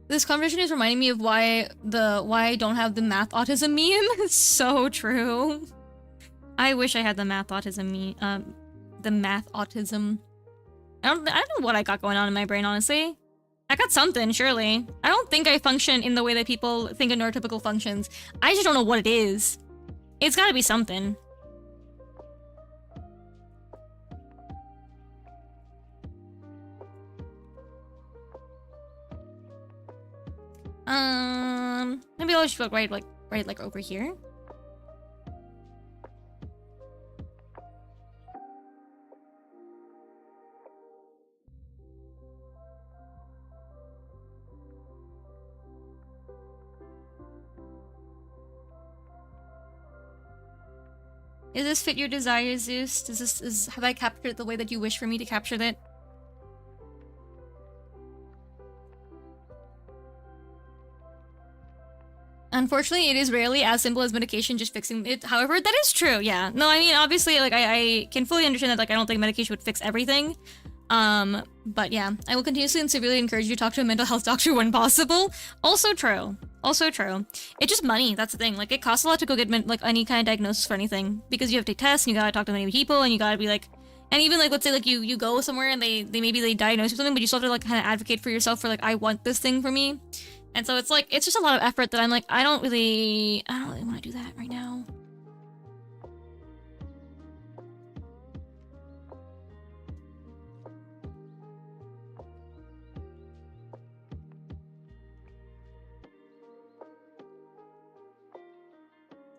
This conversation is reminding me of why I don't have the math autism meme. It's so true. I wish I had the math autism meme. The math autism. I don't know what I got going on in my brain, honestly. I got something, surely. I don't think I function in the way that people think a neurotypical functions. I just don't know what it is. It's gotta be something. Maybe I'll just go right over here. Does this fit your desires, Zeus? Have I captured it the way that you wish for me to capture it? Unfortunately, it is rarely as simple as medication just fixing it. However, that is true, yeah. No, I mean, obviously, like, I can fully understand that, like, I don't think medication would fix everything. But yeah, I will continuously and severely encourage you to talk to a mental health doctor when possible. Also true. Also true. It's just money, that's the thing. Like, it costs a lot to go get, like, any kind of diagnosis for anything. Because you have to take tests, and you gotta talk to many people, and you gotta be, like... And even, like, let's say, like, you go somewhere and they maybe diagnose you with something, but you still have to, like, kind of advocate for yourself for, like, I want this thing for me. And so it's like, it's just a lot of effort that I'm like, I don't really want to do that right now.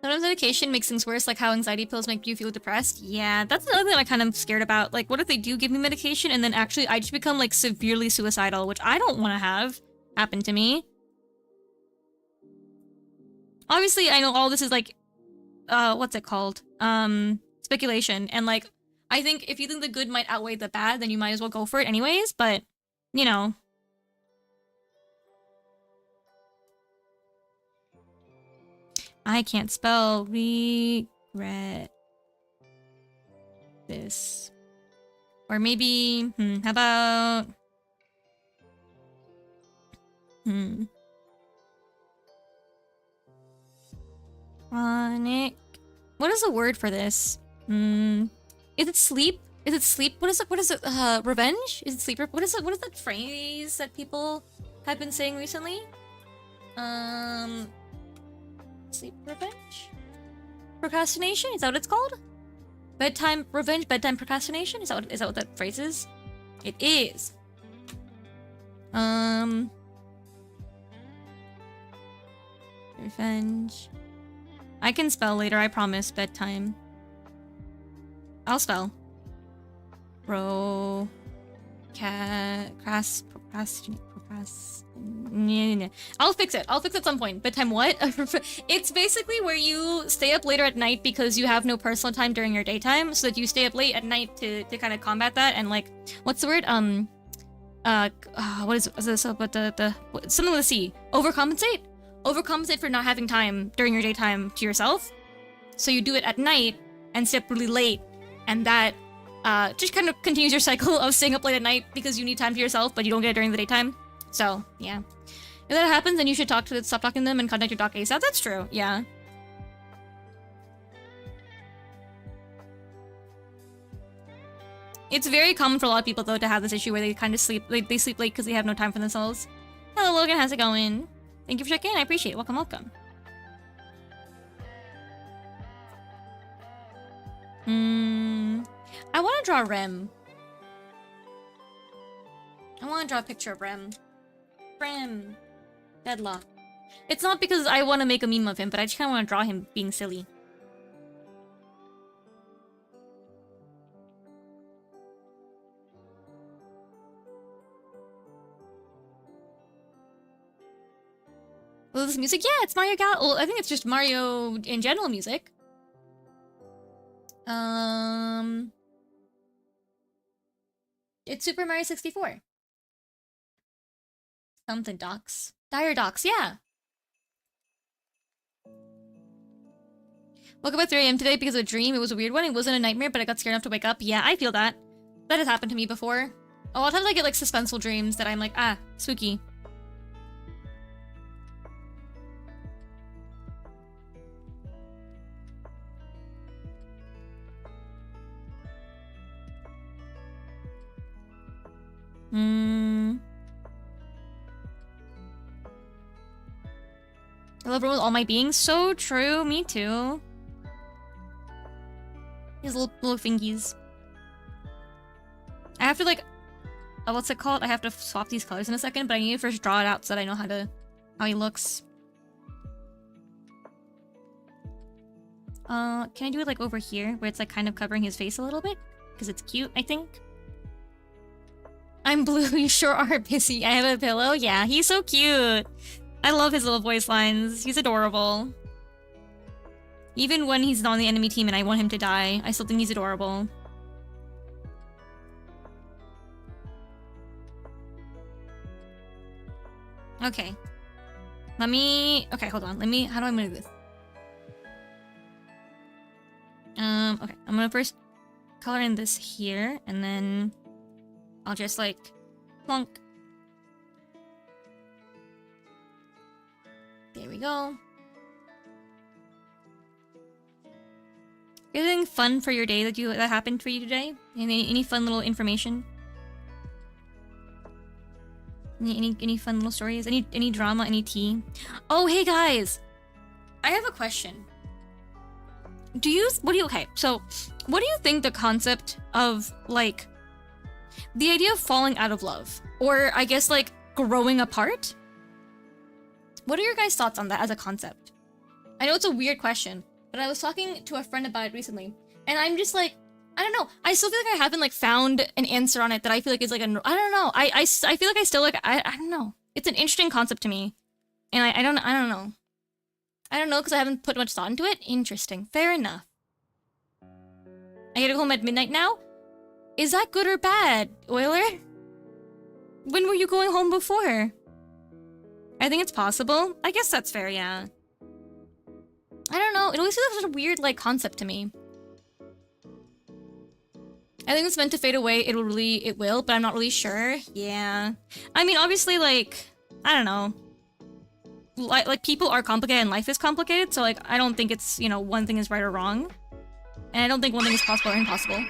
Sometimes medication makes things worse, like how anxiety pills make you feel depressed. Yeah, that's another thing I'm kind of scared about. Like, what if they do give me medication and then actually I just become, like, severely suicidal, which I don't want to have happen to me. Obviously, I know all this is, like, what's it called? Speculation. And, like, I think if you think the good might outweigh the bad, then you might as well go for it anyways, but, you know. I can't spell regret this. Or maybe, how about... Chronic. What is the word for this? Is it sleep? Is it sleep? What is it? Revenge? Is it sleep? What is it? What is that phrase that people have been saying recently? Sleep revenge? Procrastination? Is that what it's called? Bedtime revenge? Bedtime procrastination? Is that what that phrase is? It is. Revenge. I can spell later, I promise. Bedtime. I'll spell. I'll fix it. I'll fix it at some point. Bedtime what? It's basically where you stay up later at night because you have no personal time during your daytime, so that you stay up late at night to kind of combat that. And like, what's the word? What is this? But something with a C. Overcompensate. Overcompensate for not having time during your daytime to yourself. So you do it at night and stay up really late, and that just kind of continues your cycle of staying up late at night because you need time to yourself, but you don't get it during the daytime. So, yeah. If that happens, then you should stop talking to them and contact your doc ASAP. That's true, yeah. It's very common for a lot of people, though, to have this issue where they kind of sleep, they sleep late because they have no time for themselves. Hello, Logan, how's it going? Thank you for checking in, I appreciate it. Welcome, welcome. I want to draw Rem. I want to draw a picture of Rem. Rem. Deadlock. It's not because I want to make a meme of him, but I just kind of want to draw him being silly. Well, this music? Yeah, it's Mario Well, I think it's just Mario in general music. It's Super Mario 64. Something docs. Dire docs, yeah. Woke up at 3 AM today because of a dream. It was a weird one. It wasn't a nightmare, but I got scared enough to wake up. Yeah, I feel that. That has happened to me before. A lot of times I get like suspenseful dreams that I'm like, ah, spooky. I love everyone with all my being. So true. Me too. These little fingies. I have to like... what's it called? I have to swap these colors in a second, but I need to first draw it out so that I know how he looks. Can I do it like over here, where it's like kind of covering his face a little bit? Because it's cute, I think. I'm blue, you sure are busy. I have a pillow? Yeah, he's so cute. I love his little voice lines. He's adorable. Even when he's not on the enemy team and I want him to die, I still think he's adorable. Okay. Let me... Okay, hold on. Let me... How do I move this? Okay. I'm gonna first color in this here, and then I'll just like plunk. There we go. Anything fun for your day that happened for you today? Any fun little information? Any fun little stories? Any drama? Any tea? Oh, hey guys! I have a question. Okay, so what do you think the concept of like the idea of falling out of love, or I guess like growing apart? What are your guys' thoughts on that as a concept? I know it's a weird question, but I was talking to a friend about it recently, and I'm just like, I don't know. I still feel like I haven't like found an answer on it that I feel like is like a. I don't know. I feel like I still like I don't know. It's an interesting concept to me, and I don't know. I don't know because I haven't put much thought into it. Interesting. Fair enough. I gotta go home at midnight now. Is that good or bad, Euler? When were you going home before? I think it's possible. I guess that's fair, yeah. I don't know. It always feels like such a weird, like, concept to me. I think it's meant to fade away. It will, but I'm not really sure. Yeah. I mean, obviously, like, I don't know. Like, people are complicated and life is complicated, so, like, I don't think it's, you know, one thing is right or wrong. And I don't think one thing is possible or impossible.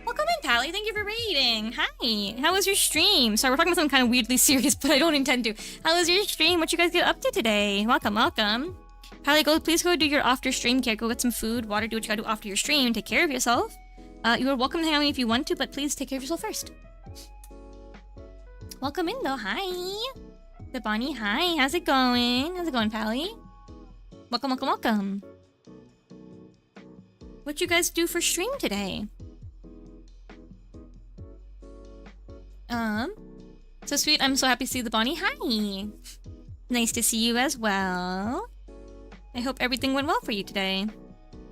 Welcome in, Pally. Thank you for raiding. Hi. How was your stream? Sorry, we're talking about something kind of weirdly serious, but I don't intend to. How was your stream? What you guys get up to today? Welcome, welcome. Pally, please go do your after stream care. Go get some food, water, do what you gotta do after your stream. Take care of yourself. You are welcome to hang out with me if you want to, but please take care of yourself first. Welcome in, though. Hi. The Bonnie, hi. How's it going? How's it going, Pally? Welcome, welcome, welcome. What you guys do for stream today? So sweet. I'm so happy to see the Bonnie. Hi. Nice to see you as well. I hope everything went well for you today.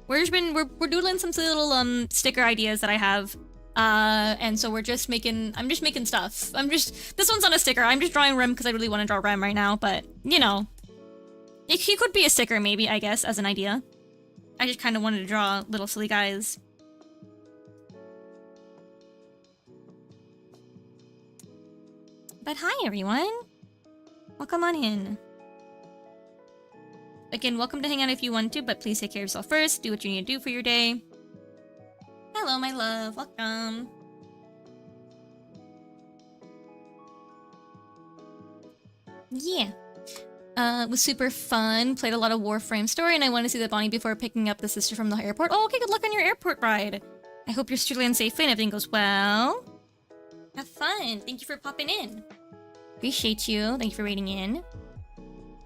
We're doodling some little sticker ideas that I have. And so I'm just making stuff. This one's not a sticker. I'm just drawing Rem because I really want to draw Rem right now, but you know. He could be a sticker maybe, I guess, as an idea. I just kind of wanted to draw little silly guys. But hi, everyone. Welcome on in. Again, welcome to hang out if you want to, but please take care of yourself first. Do what you need to do for your day. Hello, my love. Welcome. Yeah. It was super fun. Played a lot of Warframe story, and I want to see the Bonnie before picking up the sister from the airport. Oh, okay, good luck on your airport ride. I hope your sister lands safely and everything goes well. Have fun. Thank you for popping in. Appreciate you. Thank you for raiding in.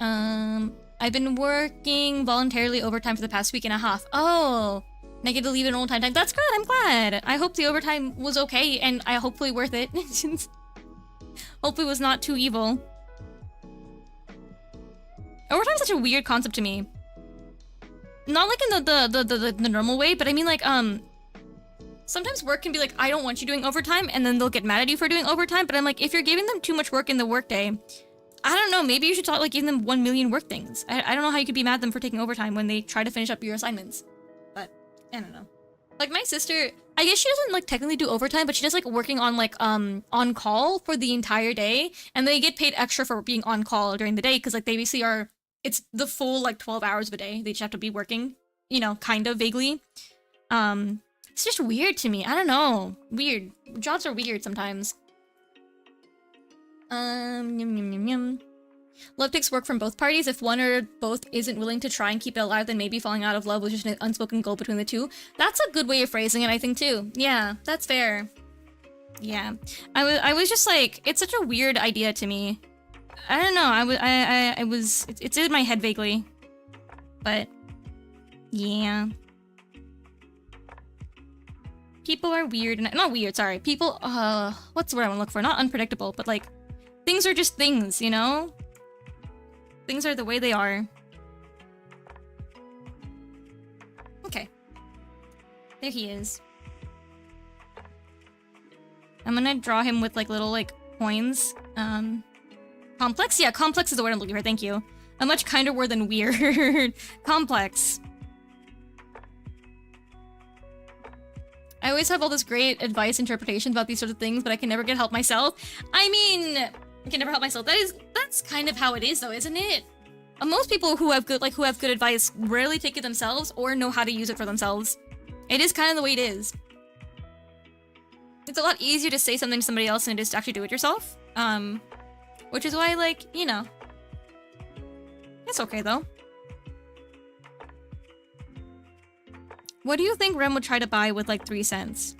I've been working voluntarily overtime for the past week and a half. Oh, and I get to leave in overtime time. That's good. I'm glad. I hope the overtime was okay and hopefully worth it. Hopefully it was not too evil. Overtime is such a weird concept to me. Not like in the normal way, but I mean like sometimes work can be like, I don't want you doing overtime, and then they'll get mad at you for doing overtime, but I'm like, if you're giving them too much work in the workday, I don't know, maybe you should talk like giving them 1 million work things. I don't know how you could be mad at them for taking overtime when they try to finish up your assignments. But, I don't know. Like my sister, I guess she doesn't like technically do overtime, but she does like working on like, on call for the entire day, and they get paid extra for being on call during the day, because like they basically are, it's the full like 12 hours of a day. They just have to be working, you know, kind of vaguely. It's just weird to me. I don't know. Weird. Jobs are weird sometimes. Yum, yum, yum, yum. Love takes work from both parties. If one or both isn't willing to try and keep it alive, then maybe falling out of love was just an unspoken goal between the two. That's a good way of phrasing it, I think, too. Yeah, that's fair. Yeah. I was just like, it's such a weird idea to me. I don't know. It's in my head vaguely. But, yeah. People are weird, and not weird, sorry. People, what's the word I want to look for? Not unpredictable, but like, things are just things, you know? Things are the way they are. Okay. There he is. I'm gonna draw him with like little like coins. Complex? Yeah, complex is the word I'm looking for, thank you. A much kinder word than weird. Complex. I always have all this great advice, interpretation about these sort of things, but I can never get help myself. I mean, I can never help myself. That's kind of how it is, though, isn't it? Most people who have good advice rarely take it themselves or know how to use it for themselves. It is kind of the way it is. It's a lot easier to say something to somebody else than it is to actually do it yourself. Which is why, like, you know, it's okay though. What do you think Rem would try to buy with like 3 cents?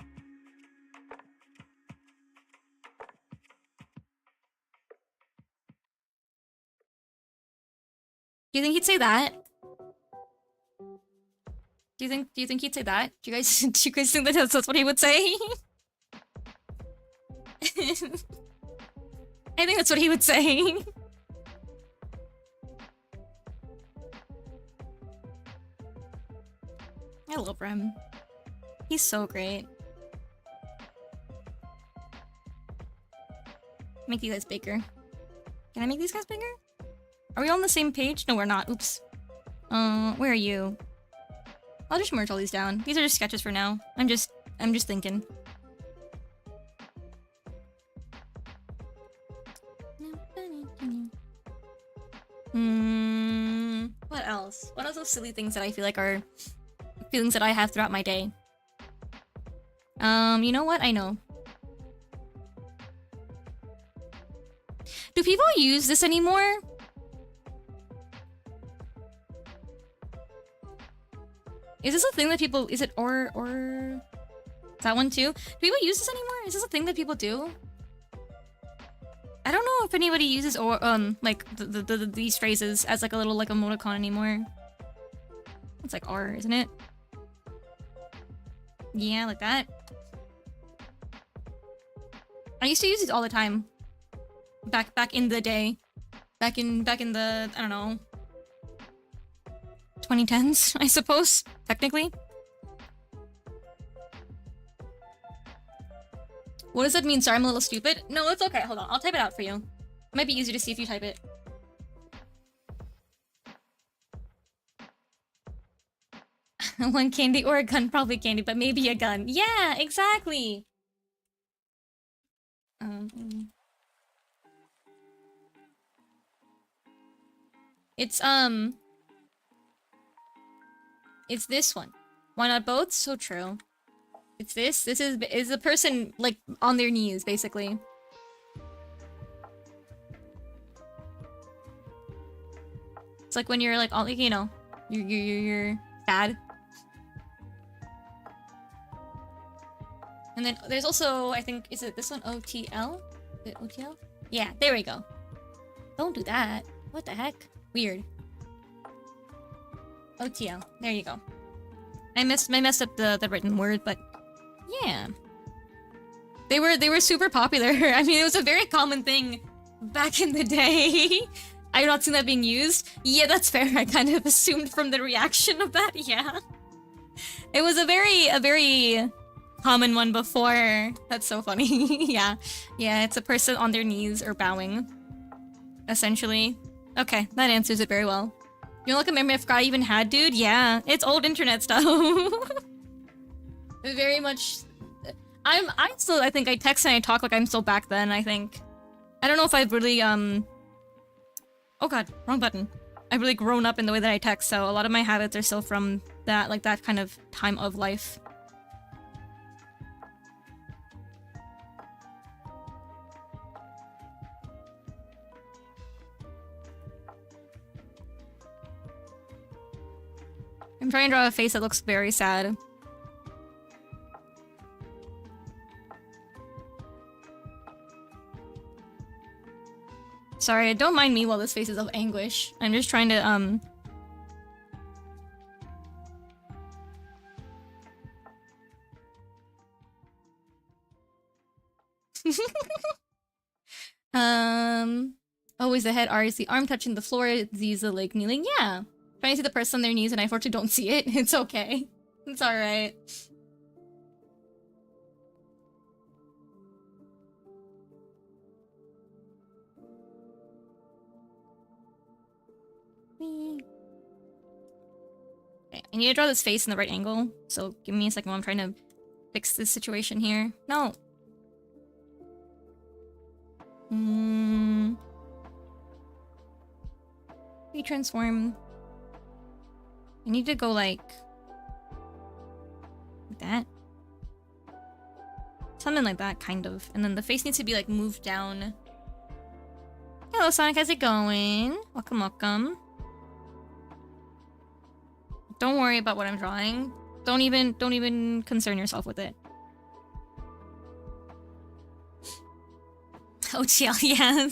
Do you think he'd say that? Do you think he'd say that? Do you guys do you guys think that that's what he would say? I think that's what he would say. I love Rem. He's so great. Make these guys bigger. Can I make these guys bigger? Are we all on the same page? No, we're not. Oops. Where are you? I'll just merge all these down. These are just sketches for now. I'm just thinking. What else? What are those silly things that I feel like are feelings that I have throughout my day? You know what? I know. Do people use this anymore? Is this a thing that people... Is it or... Is that one too? Do people use this anymore? Is this a thing that people do? I don't know if anybody uses or like these phrases as like a little like emoticon anymore. It's like R, isn't it? Yeah, like that. I used to use these all the time. Back in the day. Back in the, I don't know, 2010s, I suppose, technically. What does that mean? Sorry, I'm a little stupid. No, it's okay. Hold on. I'll type it out for you. It might be easier to see if you type it. One candy or a gun, probably candy, but maybe a gun. Yeah, exactly. It's this one. Why not both? So true. It's this. This is a person like on their knees, basically. It's like when you're like all, you know, you're sad. And then there's also, I think, is it this one? OTL? Is it OTL? Yeah, there we go. Don't do that. What the heck? Weird. OTL. There you go. I messed up the written word, but yeah. They were super popular. I mean, it was a very common thing back in the day. I've not seen that being used. Yeah, that's fair. I kind of assumed from the reaction of that. Yeah. It was a very common one before. That's so funny. Yeah. Yeah, it's a person on their knees or bowing. Essentially. Okay, that answers it very well. You know, like a memory I forgot I even had, dude? Yeah, it's old internet stuff. Very much... I think I text and I talk like I'm still back then, I think. I don't know if I've really, Oh god, wrong button. I've really grown up in the way that I text, so a lot of my habits are still from that, like, that kind of time of life. I'm trying to draw a face that looks very sad. Sorry, don't mind me while this face is of anguish. I'm just trying to, Oh, is the head R? Is the arm touching the floor? Is the leg kneeling? Yeah. Trying to see the person on their knees and I unfortunately don't see it. It's okay. It's alright. Okay, I need to draw this face in the right angle. So give me a second while I'm trying to fix this situation here. No. Retransform. I need to go like that. Something like that, kind of. And then the face needs to be like moved down. Hello Sonic, how's it going? Welcome, welcome. Don't worry about what I'm drawing. Don't even concern yourself with it. OTL, yeah.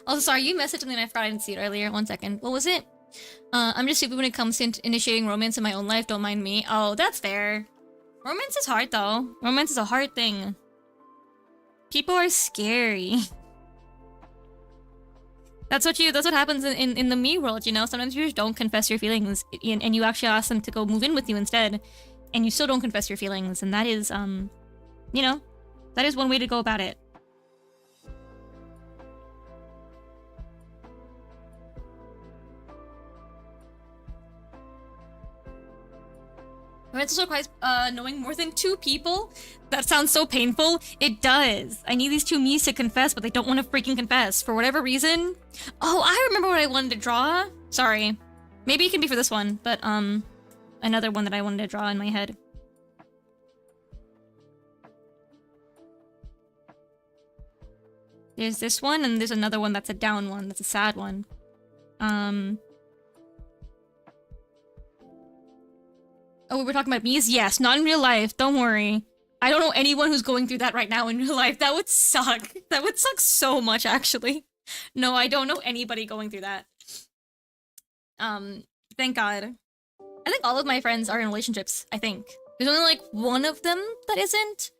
Also, sorry, you messaged me and I forgot I didn't see it earlier. 1 second. What was it? I'm just stupid when it comes to initiating romance in my own life. Don't mind me. Oh, that's fair. Romance is hard though. Romance is a hard thing. People are scary. That's what happens in the me world, you know? Sometimes you just don't confess your feelings and you actually ask them to go move in with you instead. And you still don't confess your feelings. And that is, you know, that is one way to go about it. It's also quite knowing more than 2 people? That sounds so painful. It does. I need these 2 me's to confess, but they don't want to freaking confess. For whatever reason. Oh, I remember what I wanted to draw. Sorry. Maybe it can be for this one, but another one that I wanted to draw in my head. There's this one, and there's another one that's a down one. That's a sad one. Oh, we were talking about me's? Yes, not in real life. Don't worry. I don't know anyone who's going through that right now in real life. That would suck. That would suck so much, actually. No, I don't know anybody going through that. Thank God. I think all of my friends are in relationships, I think. There's only, like, one of them that isn't.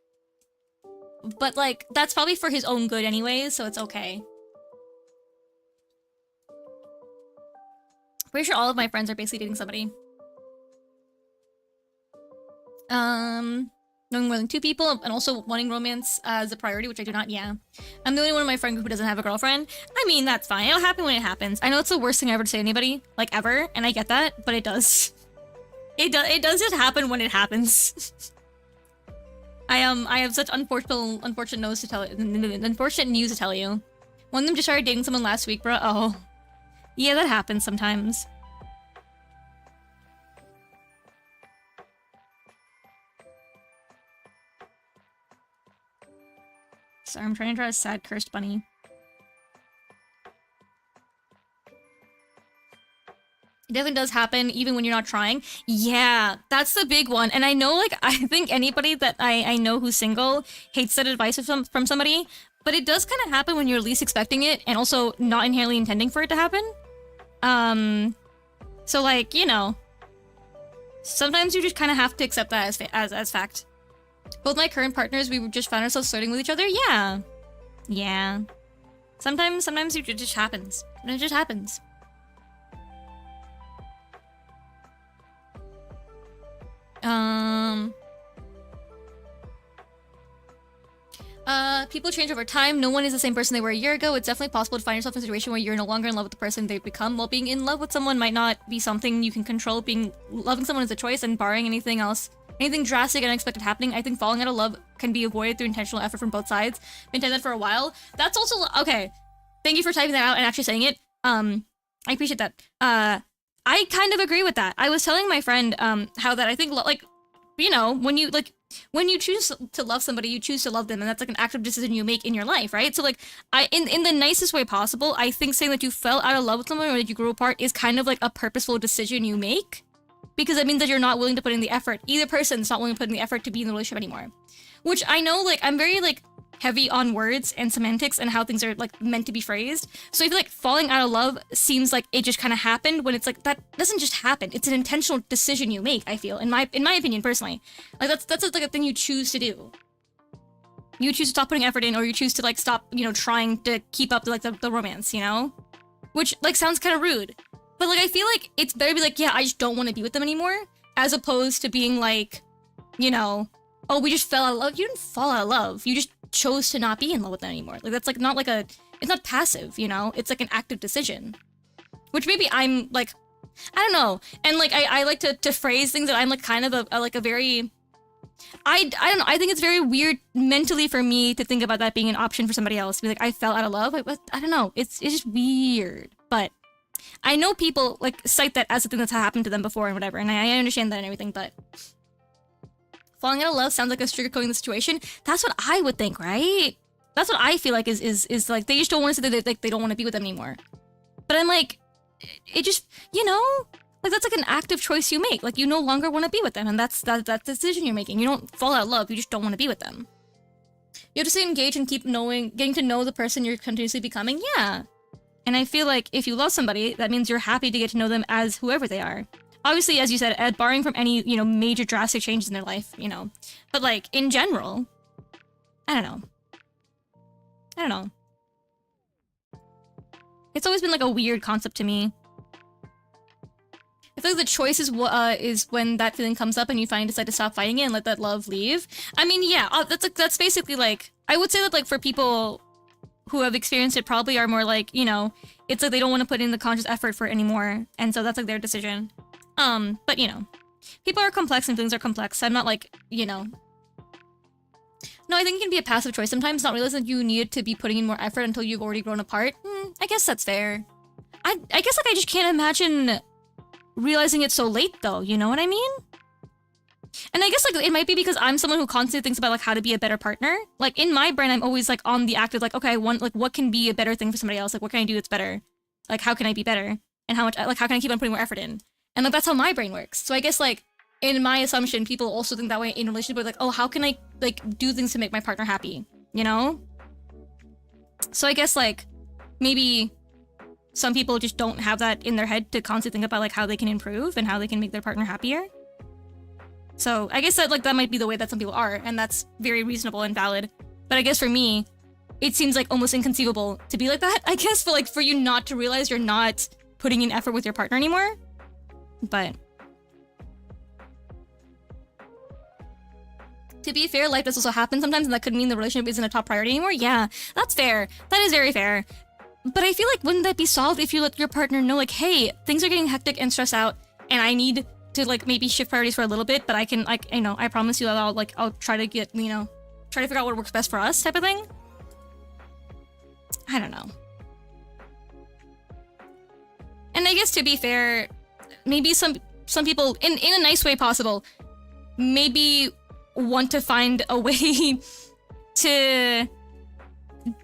But, like, that's probably for his own good anyways, so it's okay. Pretty sure all of my friends are basically dating somebody. Knowing more than 2 people and also wanting romance as a priority, which I do not, yeah. I'm the only one in my friend group who doesn't have a girlfriend. I mean, that's fine. It'll happen when it happens. I know it's the worst thing ever to say to anybody, like, ever, and I get that, but it does. It does just happen when it happens. I have such unfortunate news to tell you. One of them just started dating someone last week, bro. Oh. Yeah, that happens sometimes. Sorry, I'm trying to draw a sad, cursed bunny. It definitely does happen, even when you're not trying. Yeah, that's the big one. And I know, like, I think anybody that I know who's single hates that advice from somebody, but it does kind of happen when you're least expecting it, and also not inherently intending for it to happen. So, like, you know, sometimes you just kind of have to accept that as fact. Both my current partners, we just found ourselves flirting with each other. Yeah. Yeah. Sometimes it just happens. And it just happens. People change over time. No one is the same person they were a year ago. It's definitely possible to find yourself in a situation where you're no longer in love with the person they've become. While being in love with someone might not be something you can control, loving someone is a choice, and barring anything drastic and unexpected happening, I think falling out of love can be avoided through intentional effort from both sides. Been saying that for a while. That's also okay. Thank you for typing that out and actually saying it. I appreciate that. I kind of agree with that. I was telling my friend how that I think, like, you know, when you choose to love somebody, you choose to love them, and that's like an active decision you make in your life, right? So, like, in the nicest way possible, I think saying that you fell out of love with someone or that you grew apart is kind of like a purposeful decision you make, because it means that you're not willing to put in the effort. Either person's not willing to put in the effort to be in the relationship anymore. Which I know, like, I'm very, like, heavy on words and semantics and how things are, like, meant to be phrased. So I feel like falling out of love seems like it just kind of happened, when it's like, that doesn't just happen. It's an intentional decision you make, I feel, in my opinion, personally. Like, that's like a thing you choose to do. You choose to stop putting effort in, or you choose to, like, stop, you know, trying to keep up, like, the romance, you know? Which, like, sounds kind of rude. But, like, I feel like it's better to be like, yeah, I just don't want to be with them anymore, as opposed to being like, you know, oh, we just fell out of love. You didn't fall out of love. You just chose to not be in love with them anymore. Like, that's, like, not like it's not passive, you know? It's, like, an active decision. Which maybe I'm, like, I don't know. And, like, I like to phrase things that I'm, like, kind of a very... I don't know. I think it's very weird mentally for me to think about that being an option for somebody else. To be like, I fell out of love. Like, what? I don't know. It's just weird. But I know people, like, cite that as a thing that's happened to them before and whatever, and I understand that and everything, but falling out of love sounds like a sugarcoating the situation. That's what I would think, right? That's what I feel like is like, they just don't want to say that they don't want to be with them anymore. But I'm like, it just, you know, like, that's like an active choice you make. Like, you no longer want to be with them, and that's the decision you're making. You don't fall out of love, you just don't want to be with them. You have to stay engaged and keep getting to know the person you're continuously becoming, yeah. And I feel like if you love somebody, that means you're happy to get to know them as whoever they are. Obviously, as you said, barring from any, you know, major drastic changes in their life, you know. But, like, in general, I don't know. I don't know. It's always been, like, a weird concept to me. I feel like the choice is when that feeling comes up and you finally decide to stop fighting it and let that love leave. I mean, yeah, that's basically, like, I would say that, like, for people who have experienced it probably are more like, you know, it's like they don't want to put in the conscious effort for it anymore, and so that's, like, their decision. But, you know, people are complex and feelings are complex. I'm not, like, you know... No, I think it can be a passive choice. Sometimes not realizing you need to be putting in more effort until you've already grown apart. I guess that's fair. I guess, like, I just can't imagine realizing it so late, though, you know what I mean? And I guess, like, it might be because I'm someone who constantly thinks about, like, how to be a better partner. Like, in my brain, I'm always, like, on the active, like, okay, I want, like, what can be a better thing for somebody else? Like, what can I do that's better? Like, how can I be better? And how much, like, how can I keep on putting more effort in? And, like, that's how my brain works. So I guess, like, in my assumption, people also think that way in a relationship, but, like, oh, how can I, like, do things to make my partner happy? You know? So I guess, like, maybe some people just don't have that in their head to constantly think about, like, how they can improve and how they can make their partner happier. So I guess that, like, that might be the way that some people are, and that's very reasonable and valid. But I guess for me, it seems, like, almost inconceivable to be like that, I guess, but, like, for you not to realize you're not putting in effort with your partner anymore. But to be fair, life does also happen sometimes, and that could mean the relationship isn't a top priority anymore. Yeah, that's fair. That is very fair. But I feel like, wouldn't that be solved if you let your partner know, like, hey, things are getting hectic and stressed out, and I need to, like, maybe shift priorities for a little bit, but I can, like, you know, I promise you that I'll try to get, you know, try to figure out what works best for us type of thing? I don't know. And I guess, to be fair, maybe some people, in a nice way possible, maybe want to find a way to...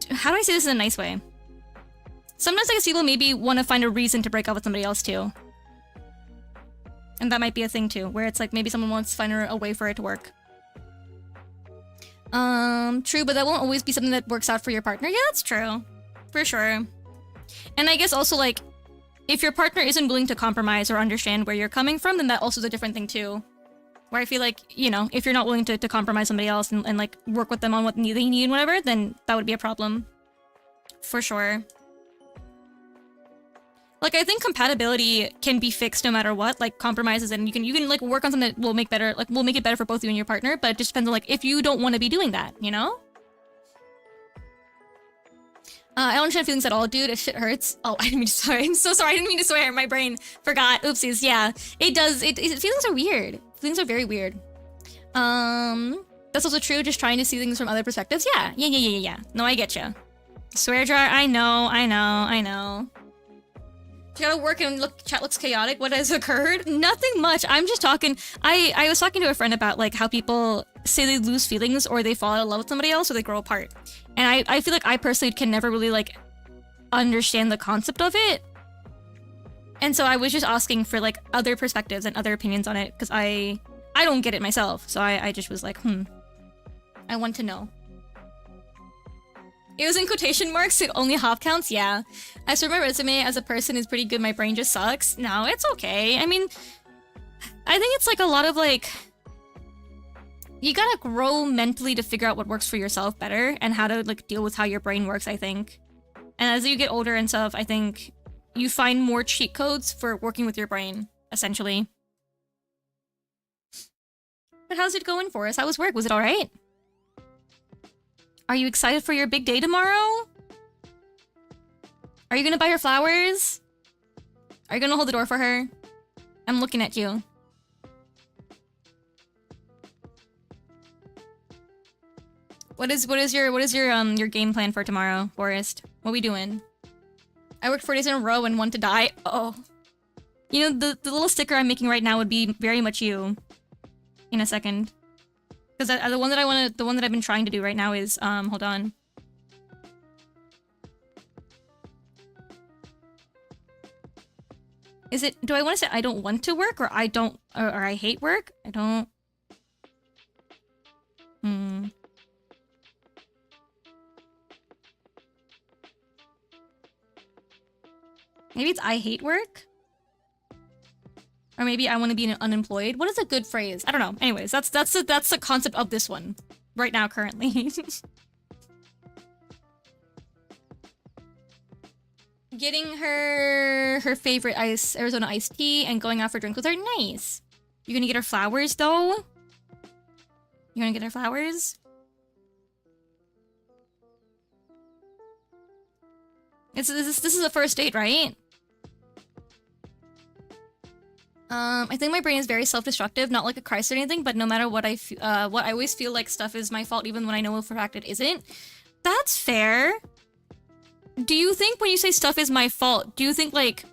How do I say this in a nice way? Sometimes I guess people maybe want to find a reason to break up with somebody else too. And that might be a thing too, where it's like maybe someone wants to find a way for it to work. True, but that won't always be something that works out for your partner. Yeah, that's true. For sure. And I guess also, like, if your partner isn't willing to compromise or understand where you're coming from, then that also is a different thing too. Where I feel like, you know, if you're not willing to compromise somebody else and like work with them on what they need and whatever, then that would be a problem. For sure. Like, I think compatibility can be fixed no matter what, like compromises, and you can like work on something that will make it better for both you and your partner, but it just depends on, like, if you don't want to be doing that, you know? I don't understand feelings at all, dude. If shit hurts. Oh, I didn't mean to swear. I'm so sorry. I didn't mean to swear. My brain forgot. Oopsies. Yeah, it does. Feelings are weird. Feelings are very weird. That's also true. Just trying to see things from other perspectives. Yeah. No, I get you. Swear jar. I know. You gotta work and chat looks chaotic. What has occurred? Nothing much. I'm just talking. I was talking to a friend about, like, how people say they lose feelings or they fall out of love with somebody else or they grow apart. And I feel like I personally can never really, like, understand the concept of it. And so I was just asking for, like, other perspectives and other opinions on it, because I don't get it myself. So I just was like, I want to know. It was in quotation marks, it only hop counts? Yeah. I swear my resume as a person is pretty good, my brain just sucks. No, it's okay. I mean, I think it's like a lot of, like... You gotta grow mentally to figure out what works for yourself better and how to, like, deal with how your brain works, I think. And as you get older and stuff, I think you find more cheat codes for working with your brain, essentially. But how's it going for us? How was work? Was it alright? Are you excited for your big day tomorrow? Are you gonna buy her flowers? Are you gonna hold the door for her? I'm looking at you. What is your game plan for tomorrow, Forrest? What are we doing? I worked 4 days in a row and want to die. Oh. You know, the little sticker I'm making right now would be very much you. In a second. Because the one that I've been trying to do right now is, hold on. Is it, do I want to say I don't want to work, or I don't, or I hate work? I don't... Maybe it's I hate work? Or maybe I want to be unemployed. What is a good phrase? I don't know. Anyways, that's the concept of this one right now currently. Getting her favorite Arizona iced tea and going out for drinks with her. Nice. You're gonna get her flowers though? You're gonna get her flowers? This is a first date, right? I think my brain is very self-destructive, not like a Christ or anything, but no matter what I always feel like stuff is my fault, even when I know for a fact it isn't. That's fair. Do you think when you say stuff is my fault, do you think like,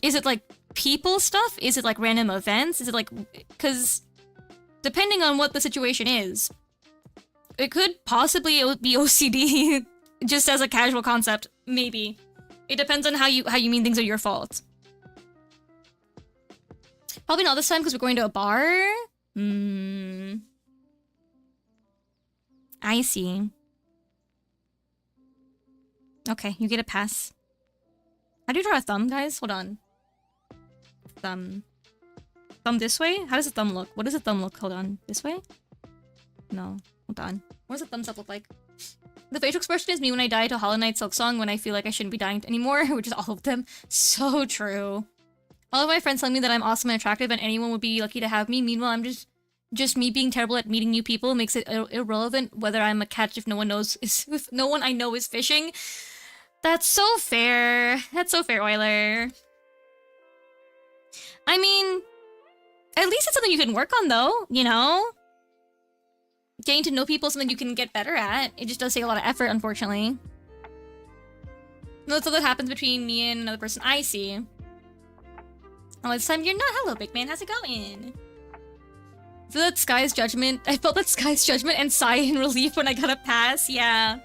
is it like people stuff? Is it like random events? Is it like, because depending on what the situation is, it could possibly be OCD just as a casual concept, maybe. It depends on how you mean things are your fault. Probably not this time because we're going to a bar. I see. Okay, you get a pass. How do you draw a thumb, guys? Hold on. Thumb. Thumb this way? How does a thumb look? What does a thumb look? Hold on. This way? No. Hold on. What does a thumbs up look like? The facial expression is me when I die to Hollow Knight Silk Song when I feel like I shouldn't be dying anymore, which is all of them. So true. All of my friends tell me that I'm awesome and attractive and anyone would be lucky to have me. Meanwhile, I'm just me being terrible at meeting new people makes it irrelevant whether I'm a catch if no one I know is fishing. That's so fair. That's so fair, Euler. I mean, at least it's something you can work on though, you know? Getting to know people is something you can get better at. It just does take a lot of effort, unfortunately. That's all that happens between me and another person I see. Oh, this time you're not. Hello, big man. How's it going? I feel that Sky's judgment. I felt that Sky's judgment and sigh in relief when I got a pass. Yeah.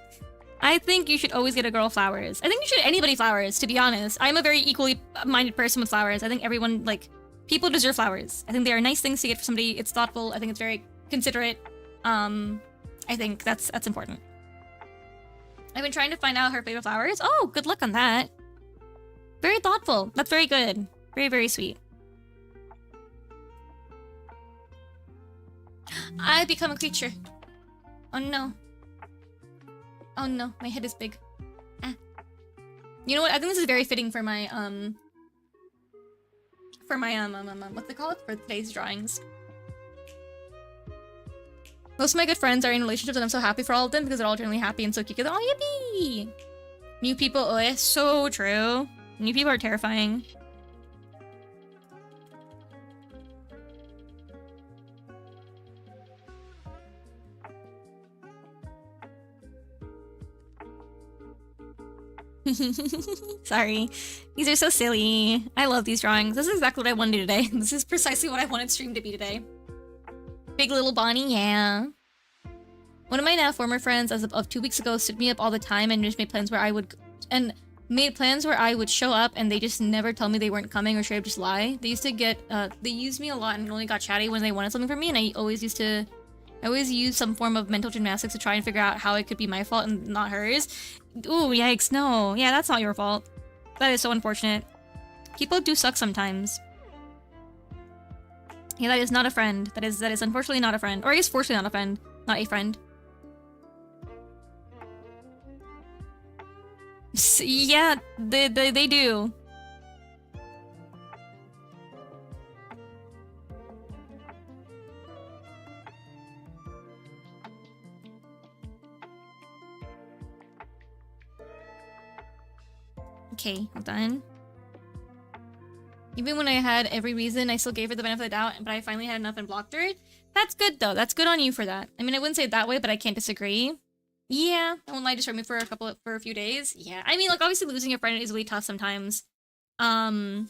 I think you should always get a girl flowers. I think you should get anybody flowers, to be honest. I'm a very equally minded person with flowers. I think everyone, like, people deserve flowers. I think they are nice things to get for somebody. It's thoughtful. I think it's very considerate. I think that's important. I've been trying to find out her favorite flowers. Oh, good luck on that. Very thoughtful. That's very good. Very, very sweet. I become a creature. Oh no. Oh no, my head is big. Ah. You know what? I think this is very fitting for my, what's it called? For today's drawings. Most of my good friends are in relationships and I'm so happy for all of them because they're all generally happy and so cute. Oh, yippee! New people, oh, it's so true. New people are terrifying. Sorry. These are so silly. I love these drawings. This is exactly what I wanted to do today. This is precisely what I wanted stream to be today. Big little Bonnie, yeah. One of my now former friends, as of 2 weeks ago, stood me up all the time and just made plans where I would show up and they just never tell me they weren't coming or straight up just lie. They used to get, they used me a lot and only got chatty when they wanted something from me, and I always used some form of mental gymnastics to try and figure out how it could be my fault and not hers. Ooh, yikes, no. Yeah, that's not your fault. That is so unfortunate. People do suck sometimes. Yeah, that is not a friend. That is unfortunately not a friend. Or I guess fortunately not a friend. Not a friend. Yeah, they do. Okay, hold on. Even when I had every reason, I still gave her the benefit of the doubt, but I finally had enough and blocked her. That's good, though. That's good on you for that. I mean, I wouldn't say it that way, but I can't disagree. Yeah, I won't lie, just hurt me for a few days. Yeah, I mean, like, obviously losing a friend is really tough sometimes. Yeah.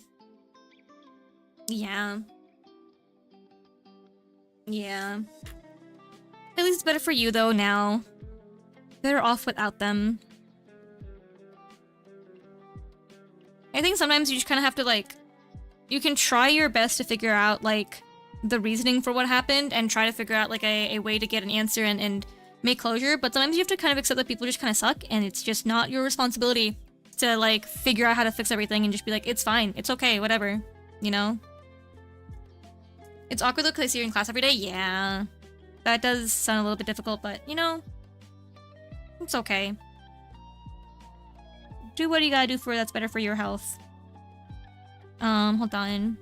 Yeah. At least it's better for you, though, now. Better off without them. I think sometimes you just kind of have to, like... You can try your best to figure out, like, the reasoning for what happened and try to figure out, like, a way to get an answer and make closure, but sometimes you have to kind of accept that people just kind of suck and it's just not your responsibility to like figure out how to fix everything and just be like, it's fine, it's okay, whatever, you know? It's awkward though because I see you in class every day. Yeah, that does sound a little bit difficult, but you know, it's okay. Do what you gotta do for that's better for your health. Hold on.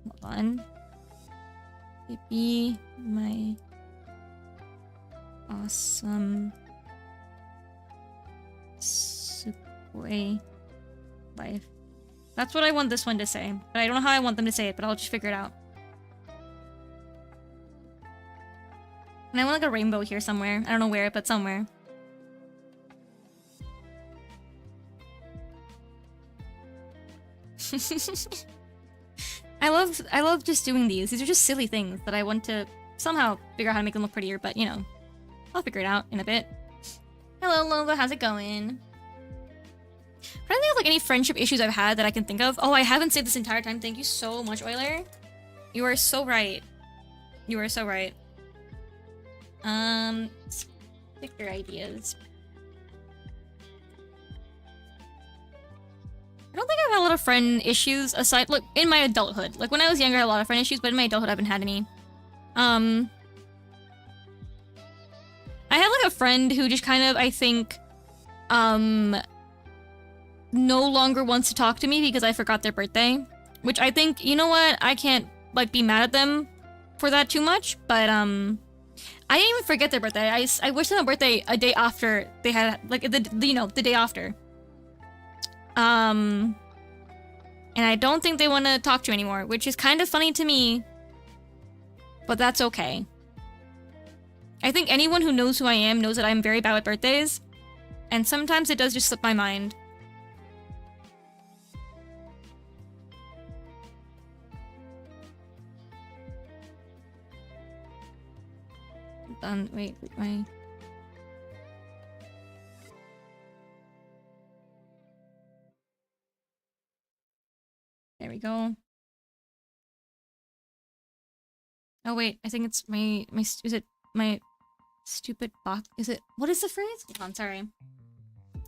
Hold on. Be my awesome Subway life. That's what I want this one to say, but I don't know how I want them to say it, but I'll just figure it out. And I want like a rainbow here somewhere. I don't know where, but somewhere. I love just doing these. These are just silly things that I want to somehow figure out how to make them look prettier, but you know, I'll figure it out in a bit. Hello, Lova, how's it going? I don't think of like any friendship issues I've had that I can think of. Oh, I haven't saved this entire time. Thank you so much, Euler. You are so right. You are so right. Sticker ideas. I don't think I've had a lot of friend issues aside, look, in my adulthood. Like when I was younger, I had a lot of friend issues, but in my adulthood, I haven't had any. I had like a friend who just kind of, I think, no longer wants to talk to me because I forgot their birthday. Which I think, you know what, I can't, like, be mad at them for that too much, but, I didn't even forget their birthday. I wished them a birthday a day after they had, like, you know, the day after. And I don't think they want to talk to you anymore, which is kind of funny to me, but that's okay. I think anyone who knows who I am knows that I'm very bad with birthdays, and sometimes it does just slip my mind. Wait, my... There we go. Oh wait, I think it's is it my stupid box? Is it, what is the phrase? Hold on, sorry.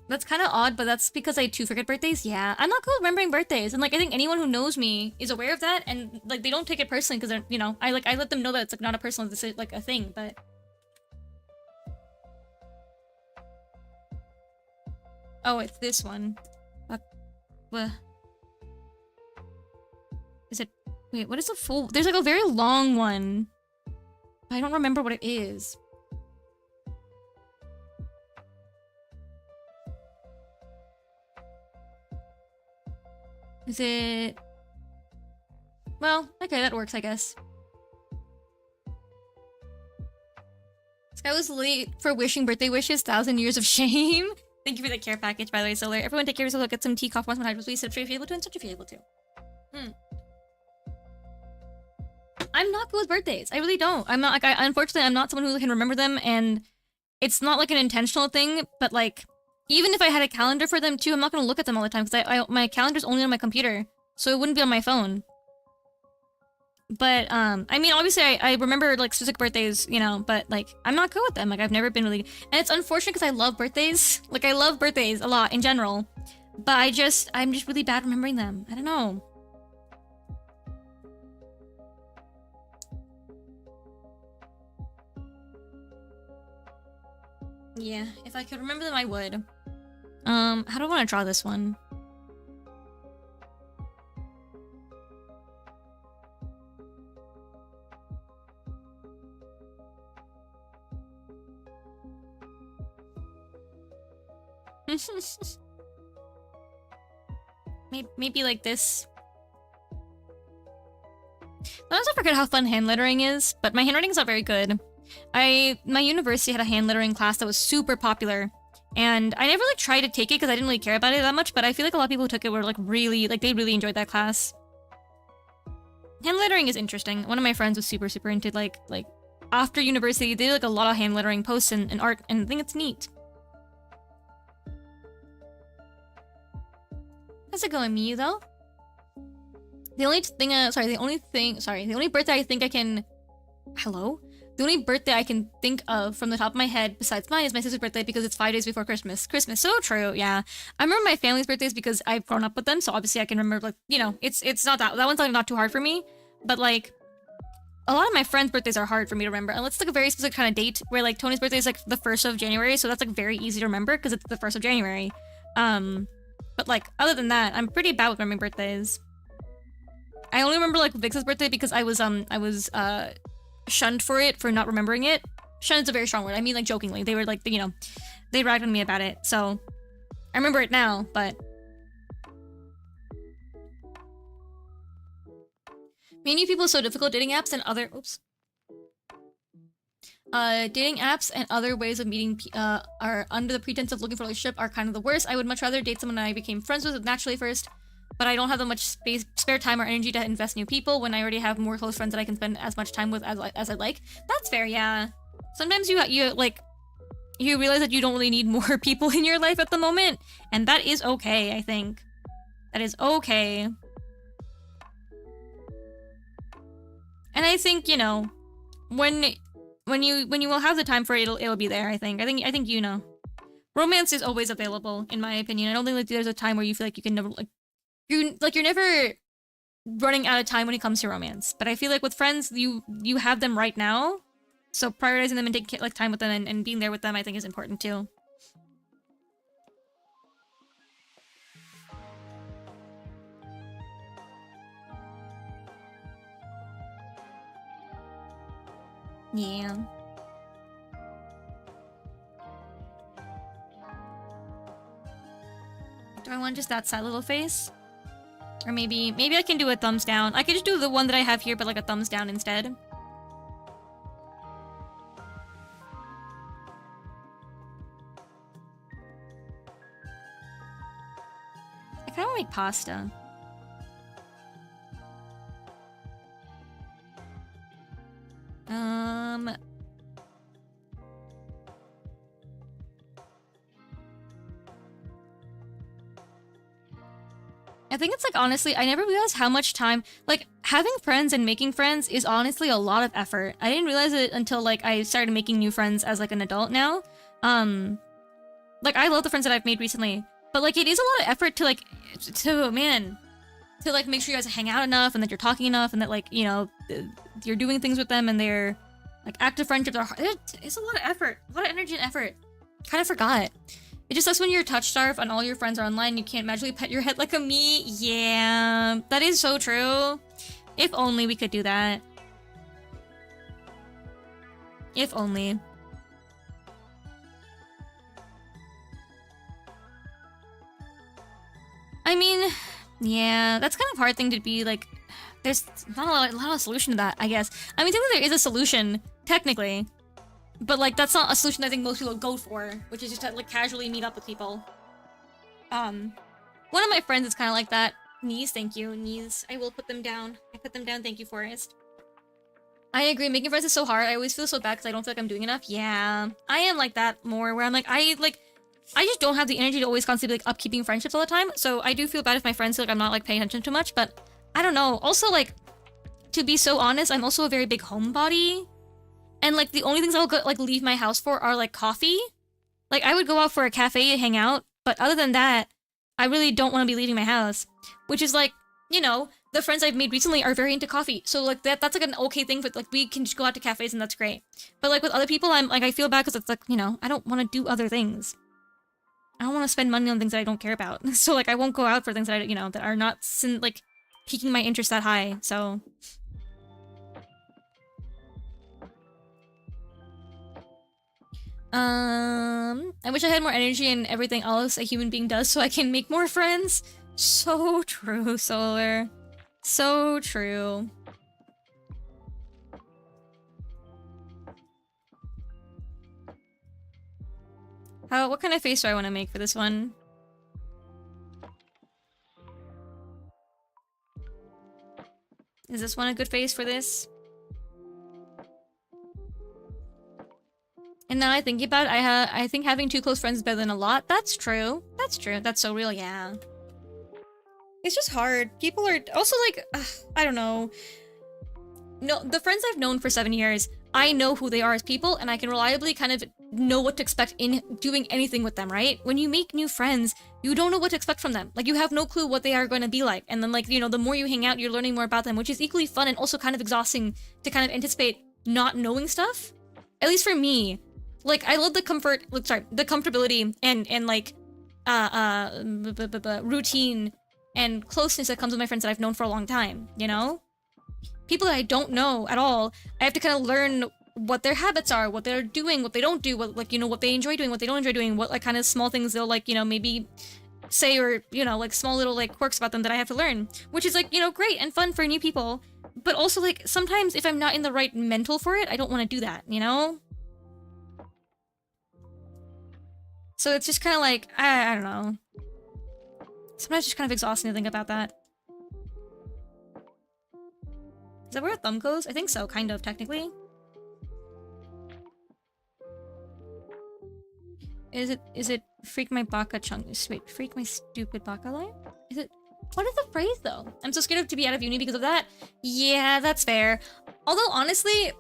That's kind of odd, but that's because I too forget birthdays. Yeah, I'm not good at remembering birthdays, and like I think anyone who knows me is aware of that, and like they don't take it personally because they're, you know, I let them know that it's like not a personal, this is like a thing, but. Oh, it's this one. Is it? Wait, what is the full? There's like a very long one. I don't remember what it is. Is it? Well, okay, that works, I guess. This guy was late for wishing birthday wishes. 1,000 years of shame. Thank you for the care package, by the way, Solar. Everyone take care of yourself. Get some tea, cough, once, please. Subscribe if you're able to, and subscribe if you're able to. I'm not good with birthdays. I really don't. I'm not, like, unfortunately, I'm not someone who can remember them, and it's not, like, an intentional thing, but, like, even if I had a calendar for them, too, I'm not gonna look at them all the time, because my calendar's only on my computer, so it wouldn't be on my phone. But, I mean, obviously, I remember, like, specific birthdays, you know, but, like, I'm not good with them. Like, I've never been really... And it's unfortunate because I love birthdays. Like, I love birthdays a lot in general. But I'm just really bad remembering them. I don't know. Yeah, if I could remember them, I would. How do I want to draw this one? Maybe like this. I also forget how fun hand lettering is, but my handwriting is not very good. My university had a hand lettering class that was super popular, and I never like tried to take it because I didn't really care about it that much, but I feel like a lot of people who took it were like really, like they really enjoyed that class. Hand lettering is interesting. One of my friends was super into like after university, they did like a lot of hand lettering posts and art, and I think it's neat. How's it going, Miyu, though? The only birthday I think I can... Hello? The only birthday I can think of from the top of my head besides mine is my sister's birthday because it's 5 days before Christmas. Christmas, so true, yeah. I remember my family's birthdays because I've grown up with them, so obviously I can remember, like, you know, it's not that one's like not too hard for me, but like a lot of my friends' birthdays are hard for me to remember. And it's like a very specific kind of date where like Tony's birthday is like the 1st of January, so that's like very easy to remember because it's the 1st of January. But like other than that, I'm pretty bad with remembering birthdays. I only remember like Vix's birthday because I was shunned for it for not remembering it. Shunned is a very strong word. I mean like jokingly. They were like, you know, they ragged on me about it. So I remember it now, but many people so difficult. Dating apps and other dating apps and other ways of meeting are under the pretense of looking for a relationship are kind of the worst. I would much rather date someone I became friends with naturally first, but I don't have that much spare time or energy to invest in new people when I already have more close friends that I can spend as much time with as I'd like. That's fair, yeah. Sometimes you realize that you don't really need more people in your life at the moment, and that is okay, I think. That is okay. And I think, you know, when you will have the time for it, it'll be there, I think. I think you know. Romance is always available, in my opinion. I don't think like there's a time where you feel like you can never you're never running out of time when it comes to romance. But I feel like with friends, you have them right now. So prioritizing them and taking like time with them and being there with them, I think is important too. Yeah. Do I want just that sad little face? Or maybe I can do a thumbs down. I could just do the one that I have here, but like a thumbs down instead. I kind of want to make pasta. I think it's like, honestly, I never realized how much time, like, having friends and making friends is honestly a lot of effort. I didn't realize it until, like, I started making new friends as, like, an adult now. Like, I love the friends that I've made recently, but, like, it is a lot of effort to, like, to make sure you guys hang out enough and that you're talking enough and that, like, you know, you're doing things with them and they're, like, active friendships are, it's a lot of effort, a lot of energy and effort. Kind of forgot. It just sucks when you're touch starved and all your friends are online, you can't magically pet your head like a me. Yeah, that is so true. If only we could do that. If only. I mean, yeah, that's kind of a hard thing to be like, there's not a lot of solution to that, I guess. I mean, technically there is a solution, technically. But, like, that's not a solution I think most people go for, which is just to, like, casually meet up with people. One of my friends is kind of like that. Knees, thank you. Knees. I will put them down. I put them down, thank you, Forrest. I agree, making friends is so hard. I always feel so bad because I don't feel like I'm doing enough. Yeah, I am like that more, where I'm like, I just don't have the energy to always constantly, like, upkeeping friendships all the time. So I do feel bad if my friends feel like I'm not, like, paying attention too much, but I don't know. Also, like, to be so honest, I'm also a very big homebody. And, like, the only things I'll go, like, leave my house for are, like, coffee. Like, I would go out for a cafe to hang out, but other than that, I really don't want to be leaving my house. Which is, like, you know, the friends I've made recently are very into coffee. So, like, that's, like, an okay thing, but, like, we can just go out to cafes and that's great. But, like, with other people, I'm, like, I feel bad because it's, like, you know, I don't want to do other things. I don't want to spend money on things that I don't care about. So, like, I won't go out for things that I, you know, that are not, like, piquing my interest that high, so... I wish I had more energy and everything else a human being does so I can make more friends. So true, Solar. So true. What kind of face do I want to make for this one? Is this one a good face for this? And now I think about it, I think having 2 close friends is better than a lot. That's true. That's true. That's so real, yeah. It's just hard. People are also like, I don't know. No, the friends I've known for 7 years, I know who they are as people, and I can reliably kind of know what to expect in doing anything with them, right? When you make new friends, you don't know what to expect from them. Like, you have no clue what they are going to be like. And then, like, you know, the more you hang out, you're learning more about them, which is equally fun and also kind of exhausting to kind of anticipate not knowing stuff. At least for me. Like, I love the the comfortability and like, routine and closeness that comes with my friends that I've known for a long time, you know? People that I don't know at all, I have to kind of learn what their habits are, what they're doing, what they don't do, what, like, you know, what they enjoy doing, what they don't enjoy doing, what, like, kind of small things they'll, like, you know, maybe say, or, you know, like, small little, like, quirks about them that I have to learn, which is, like, you know, great and fun for new people, but also, like, sometimes if I'm not in the right mental for it, I don't want to do that, you know? So it's just kind of like, I don't know. Sometimes it's just kind of exhausting to think about that. Is that where a thumb goes? I think so, kind of, technically. Is it freak my baka chunk? Wait, freak my stupid baka line? Is it, what is the phrase though? I'm so scared to be out of uni because of that. Yeah, that's fair. Although honestly,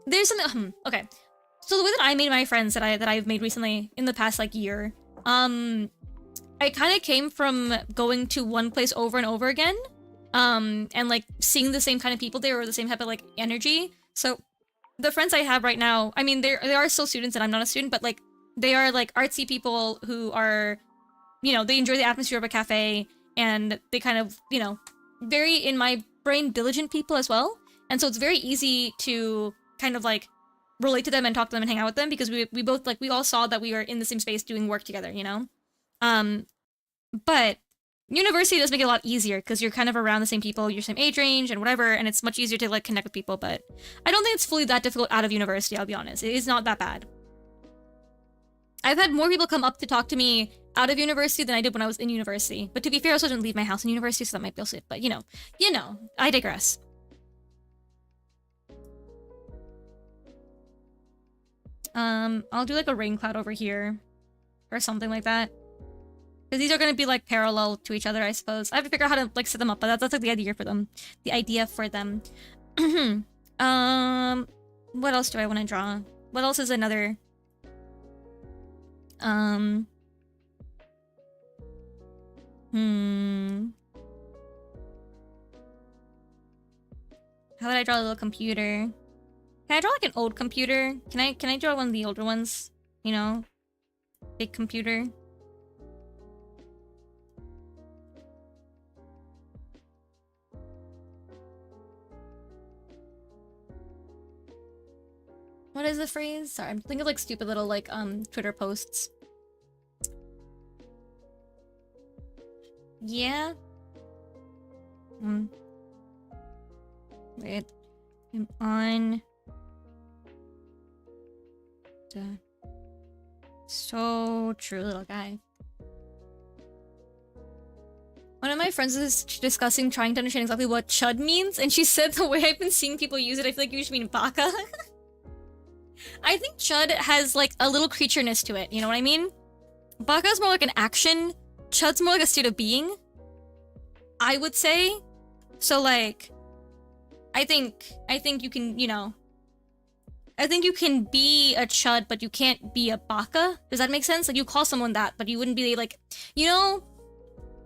there's something, okay. So the way that I made my friends that I've made recently in the past like year, I kind of came from going to one place over and over again, and like seeing the same kind of people there or the same type of like energy. So the friends I have right now, I mean, they are still students and I'm not a student, but like they are like artsy people who are, you know, they enjoy the atmosphere of a cafe and they kind of, you know, very in my brain diligent people as well. And so it's very easy to kind of like relate to them and talk to them and hang out with them because we both like, we all saw that we were in the same space doing work together, you know? But university does make it a lot easier because you're kind of around the same people, your same age range and whatever, and it's much easier to like connect with people, but I don't think it's fully that difficult out of university, I'll be honest. It is not that bad. I've had more people come up to talk to me out of university than I did when I was in university. But to be fair, I also didn't leave my house in university, so that might be also it. But you know, I digress. I'll do like a rain cloud over here or something like that. Because these are going to be like parallel to each other, I suppose. I have to figure out how to like set them up, but that's like the idea for them. The idea for them. What else do I want to draw? What else is another... How would I draw a little computer? Can I draw like an old computer? Can I draw one of the older ones? You know? Big computer. What is the phrase? Sorry, I'm thinking of like stupid little like Twitter posts. Yeah. Wait. I'm on so true, little guy. One of my friends is discussing trying to understand exactly what chud means, and she said the way I've been seeing people use it, I feel like you should mean baka. I think chud has like a little creatureness to it, you know what I mean? Baka is more like an action, chud's more like a state of being, I would say. So like, I think you can, you know, I think you can be a chud, but you can't be a baka. Does that make sense? Like you call someone that, but you wouldn't be like, you know,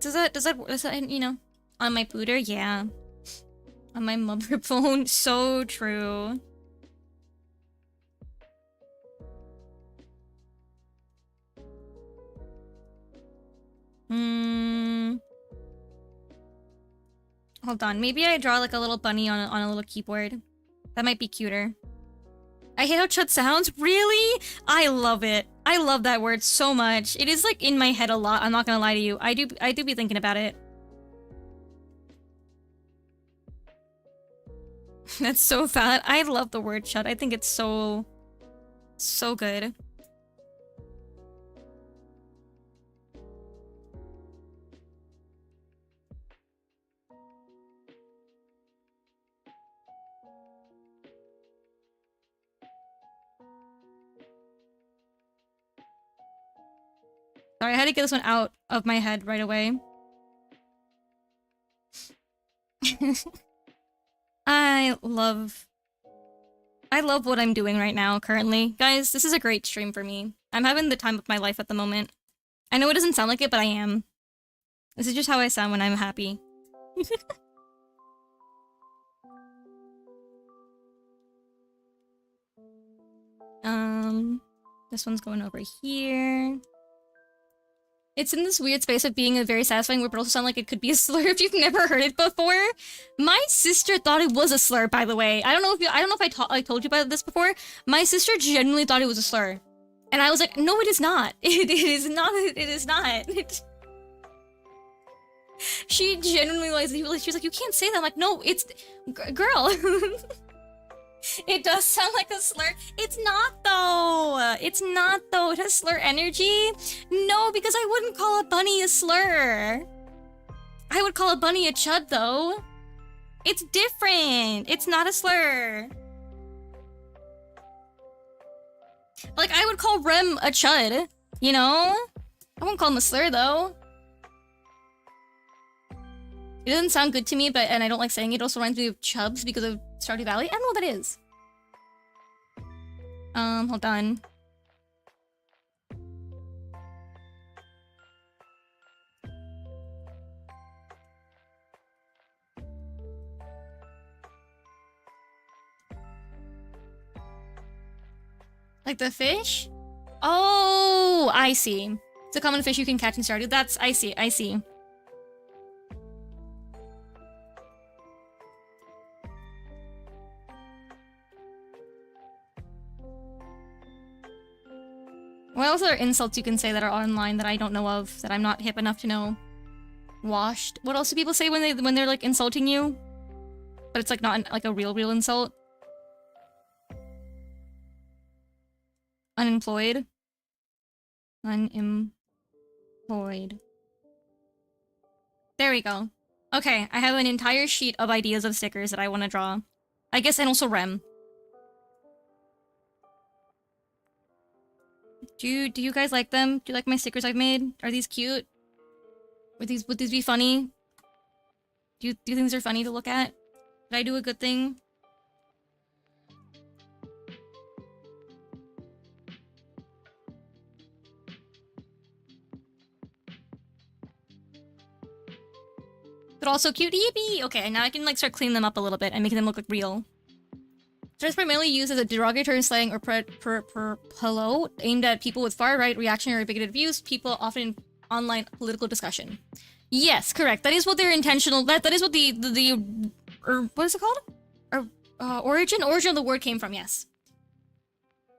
does that, you know, on my pooter? Yeah. On my mother phone, so true. Hold on, maybe I draw like a little bunny on a little keyboard. That might be cuter. I hate how chud sounds. Really? I love it. I love that word so much. It is like in my head a lot. I'm not gonna lie to you. I do be thinking about it. That's so fat. I love the word chud. I think it's so good. Sorry, I had to get this one out of my head right away. I love I love what I'm doing right now, currently. Guys, this is a great stream for me. I'm having the time of my life at the moment. I know it doesn't sound like it, but I am. This is just how I sound when I'm happy. This one's going over here. It's in this weird space of being a very satisfying word, but also sound like it could be a slur if you've never heard it before. My sister thought it was a slur, by the way. I don't know if I told you about this before. My sister genuinely thought it was a slur. And I was like, no, it is not. It is not. It is not. She genuinely she was like, you can't say that. I'm like, no, it's... Girl. It does sound like a slur. It's not, though. It's not, though. It has slur energy. No, because I wouldn't call a bunny a slur. I would call a bunny a chud, though. It's different. It's not a slur. Like, I would call Rem a chud, you know? I wouldn't call him a slur, though. It doesn't sound good to me, and I don't like saying it. It also reminds me of Chubs because of Stardew Valley. I don't know what that is. Hold on. Like the fish? Oh, I see. It's a common fish you can catch in Stardew. I see. What else are insults you can say that are online that I don't know of, that I'm not hip enough to know? Washed. What else do people say when they're like insulting you? But it's like not like a real insult. Unemployed. Unemployed. There we go. Okay, I have an entire sheet of ideas of stickers that I want to draw. I guess, and also Rem. Do you guys like them? Do you like my stickers I've made? Are these cute? Would these be funny? Do you think these are funny to look at? Did I do a good thing? But also cute. Yippee! Okay, now I can like start cleaning them up a little bit and making them look like real. So it's primarily used as a derogatory slang or hello aimed at people with far-right reactionary or bigoted views, people often in online political discussion. Yes, correct. That is what their intentional... That is what or what is it called? Or origin of the word came from, yes.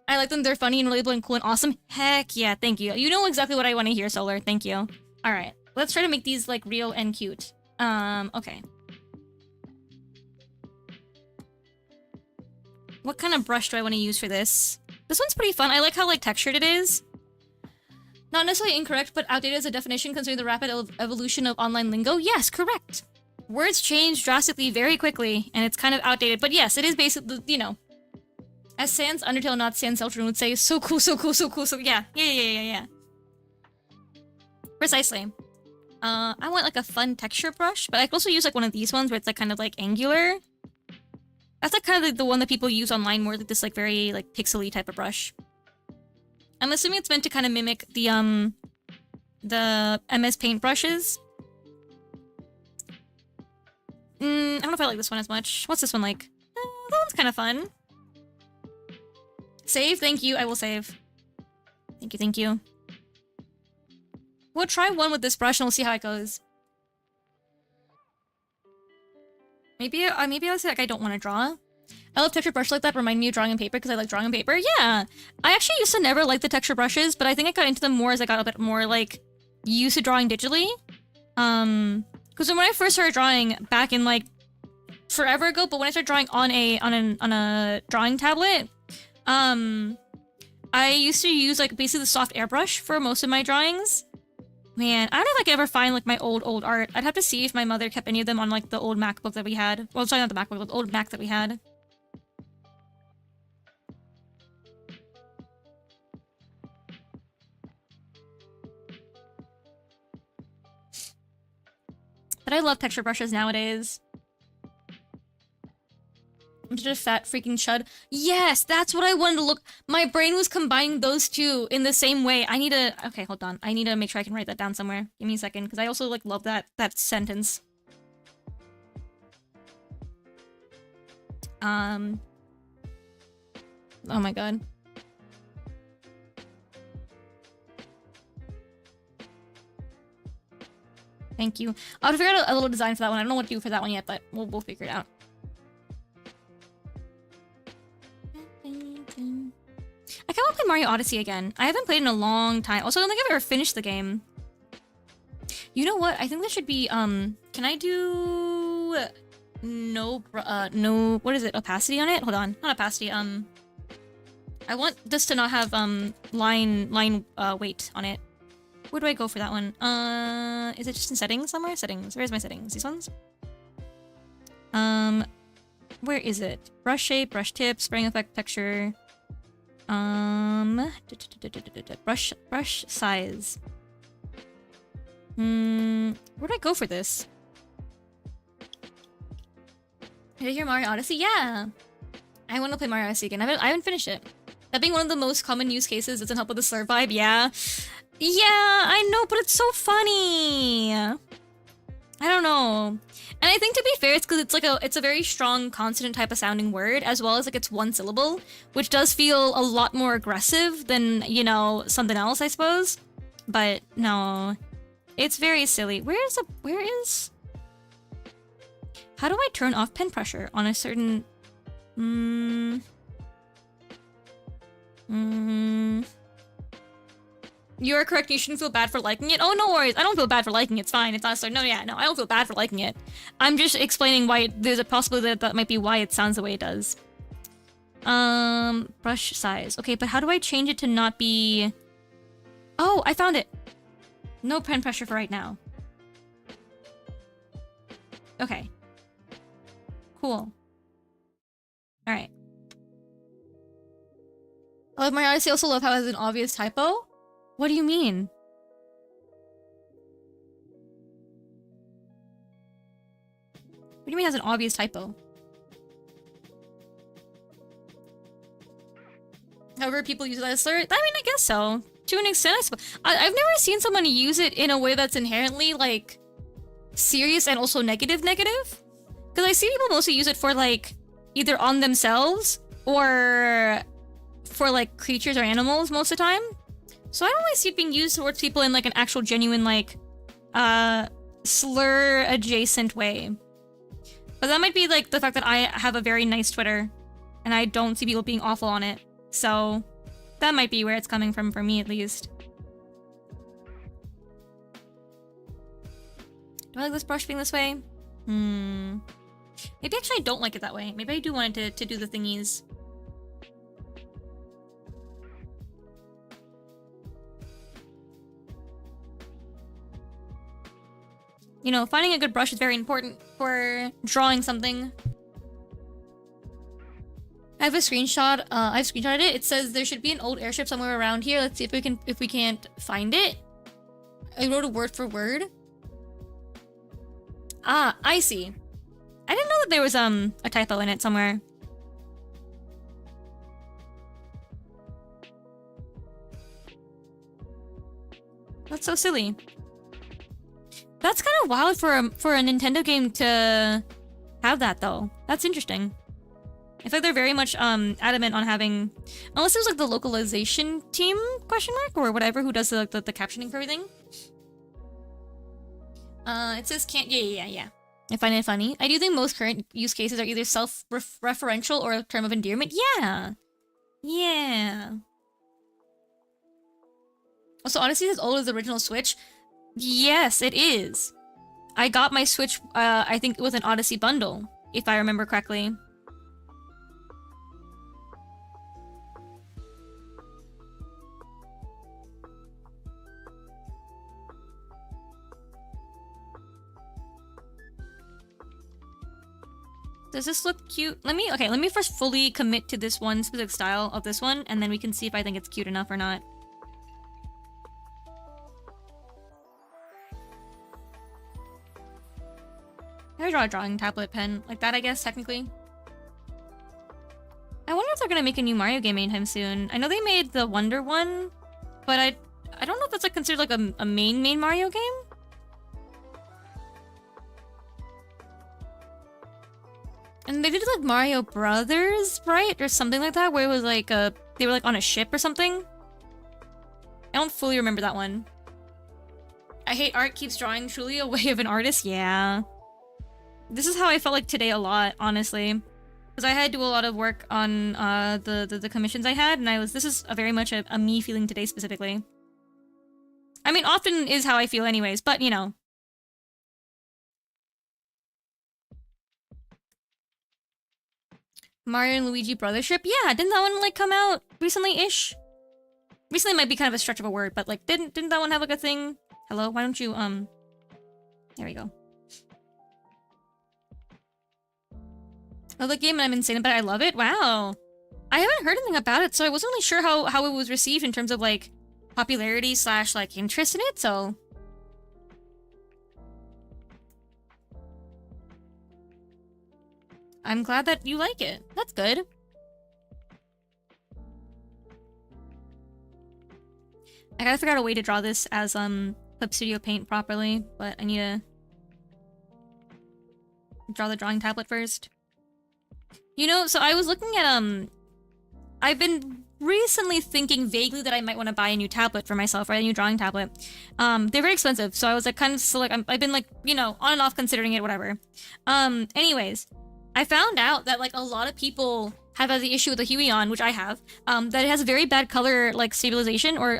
I like them. They're funny and relatable and cool and awesome. Heck yeah, thank you. You know exactly what I want to hear, Solar. Thank you. Alright, let's try to make these like real and cute. Okay. What kind of brush do I want to use for this? This one's pretty fun. I like how, like, textured it is. Not necessarily incorrect, but outdated as a definition considering the rapid evolution of online lingo. Yes, correct. Words change drastically very quickly, and it's kind of outdated. But yes, it is basically, you know. As Sans Undertale, not Sans Eltron would say, so cool, so cool, so cool, so yeah. Yeah. Precisely. I want, like, a fun texture brush, but I could also use, like, one of these ones where it's, like, kind of, like, angular. That's like kind of like the one that people use online more, like this like very like pixely type of brush. I'm assuming it's meant to kind of mimic the MS Paint brushes. I don't know if I like this one as much. What's this one like? That one's kind of fun. Save, thank you. I will save. Thank you. We'll try one with this brush and we'll see how it goes. Maybe I'll say like I don't want to draw. I love texture brush like that. Remind me of drawing on paper because I like drawing on paper. Yeah, I actually used to never like the texture brushes, but I think I got into them more as I got a bit more like used to drawing digitally. Because when I first started drawing back in like forever ago, but when I started drawing on a drawing tablet, I used to use like basically the soft airbrush for most of my drawings. Man, I don't know if I could ever find, like, my old art. I'd have to see if my mother kept any of them on, like, the old MacBook that we had. Well, sorry, not the MacBook, but the old Mac that we had. But I love texture brushes nowadays. I'm just a fat freaking chud. Yes, that's what I wanted to look. My brain was combining those two in the same way. I need to. Okay, hold on. I need to make sure I can write that down somewhere. Give me a second, because I also like love that sentence. Oh my god. Thank you. I'll have to figure out a little design for that one. I don't know what to do for that one yet, but we'll figure it out. I kind of want to play Mario Odyssey again. I haven't played in a long time. Also, I don't think I've ever finished the game. You know what? I think there should be, can I do... No, what is it? Opacity on it? Hold on. Not opacity, I want this to not have, line weight on it. Where do I go for that one? Is it just in settings somewhere? Settings. Where's my settings? These ones? Where is it? Brush shape, brush tip, spraying effect, texture. Brush size. Where do I go for this? Did I hear Mario Odyssey? Yeah! I want to play Mario Odyssey again. I haven't finished it. That being one of the most common use cases doesn't help with the slur vibe, yeah. Yeah, I know, but it's so funny. I don't know. And I think to be fair, it's because it's a very strong consonant type of sounding word, as well as like it's one syllable, which does feel a lot more aggressive than, you know, something else, I suppose. But no, it's very silly. Where is? How do I turn off pen pressure on a certain? You are correct. You shouldn't feel bad for liking it. Oh, no worries. I don't feel bad for liking it. It's fine. It's not so. No, yeah, no. I don't feel bad for liking it. I'm just explaining why there's a possibility that might be why it sounds the way it does. Brush size. Okay, but how do I change it to not be? Oh, I found it. No pen pressure for right now. Okay. Cool. All right. I love Mario Odyssey. Also love how it has an obvious typo. What do you mean? What do you mean it has an obvious typo? However, people use it as a slur. I mean, I guess so. To an extent, I suppose. I've never seen someone use it in a way that's inherently, like, serious and also negative. Because I see people mostly use it for, like, either on themselves or for, like, creatures or animals most of the time. So I don't really see it being used towards people in, like, an actual genuine, like, slur-adjacent way. But that might be, like, the fact that I have a very nice Twitter, and I don't see people being awful on it. So that might be where it's coming from for me, at least. Do I like this brush being this way? Maybe actually I don't like it that way. Maybe I do want it to do the thingies. You know, finding a good brush is very important for drawing something. I have a screenshot. I've screenshotted it. It says there should be an old airship somewhere around here. Let's see if we can't find it. I wrote it word for word. Ah, I see. I didn't know that there was a typo in it somewhere. That's so silly. That's kind of wild for a Nintendo game to have that, though. That's interesting. I feel like they're very much adamant on having, unless it was like the localization team question mark or whatever who does the captioning for everything. It says can't. Yeah. I find it funny. I do think most current use cases are either self-referential or a term of endearment. Yeah. Also, Odyssey is as old as the original Switch. Yes, it is. I got my Switch, I think it was an Odyssey bundle, if I remember correctly. Does this look cute? Let me first fully commit to this one specific style of this one, and then we can see if I think it's cute enough or not. I draw a drawing tablet pen like that, I guess, technically. wonder if they're gonna make a new Mario game anytime soon. I know they made the Wonder one, but I don't know if that's like considered like a main Mario game. And they did like Mario Brothers, right? Or something like that, where it was like they were like on a ship or something. I don't fully remember that one. I hate art keeps drawing, truly a way of an artist. Yeah. This is how I felt like today a lot, honestly. Because I had to do a lot of work on the commissions I had, and this is very much a me feeling today specifically. I mean, often is how I feel anyways, but you know. Mario and Luigi Brothership? Yeah, didn't that one like come out recently-ish? Recently might be kind of a stretch of a word, but like didn't that one have like a thing? Hello, why don't you there we go. Oh, the game I'm insane about it. I love it. Wow. I haven't heard anything about it, so I wasn't really sure how it was received in terms of like popularity / like interest in it, so I'm glad that you like it. That's good. I gotta figure out a way to draw this as Clip Studio Paint properly, but I need to draw the drawing tablet first. You know, so I was looking at I've been recently thinking vaguely that I might want to buy a new tablet for myself, right? A new drawing tablet. They're very expensive, so I was like kind of still like I've been like, you know, on and off considering it, whatever. Anyways, I found out that like a lot of people have the issue with the Huion, which I have, that it has a very bad color like stabilization or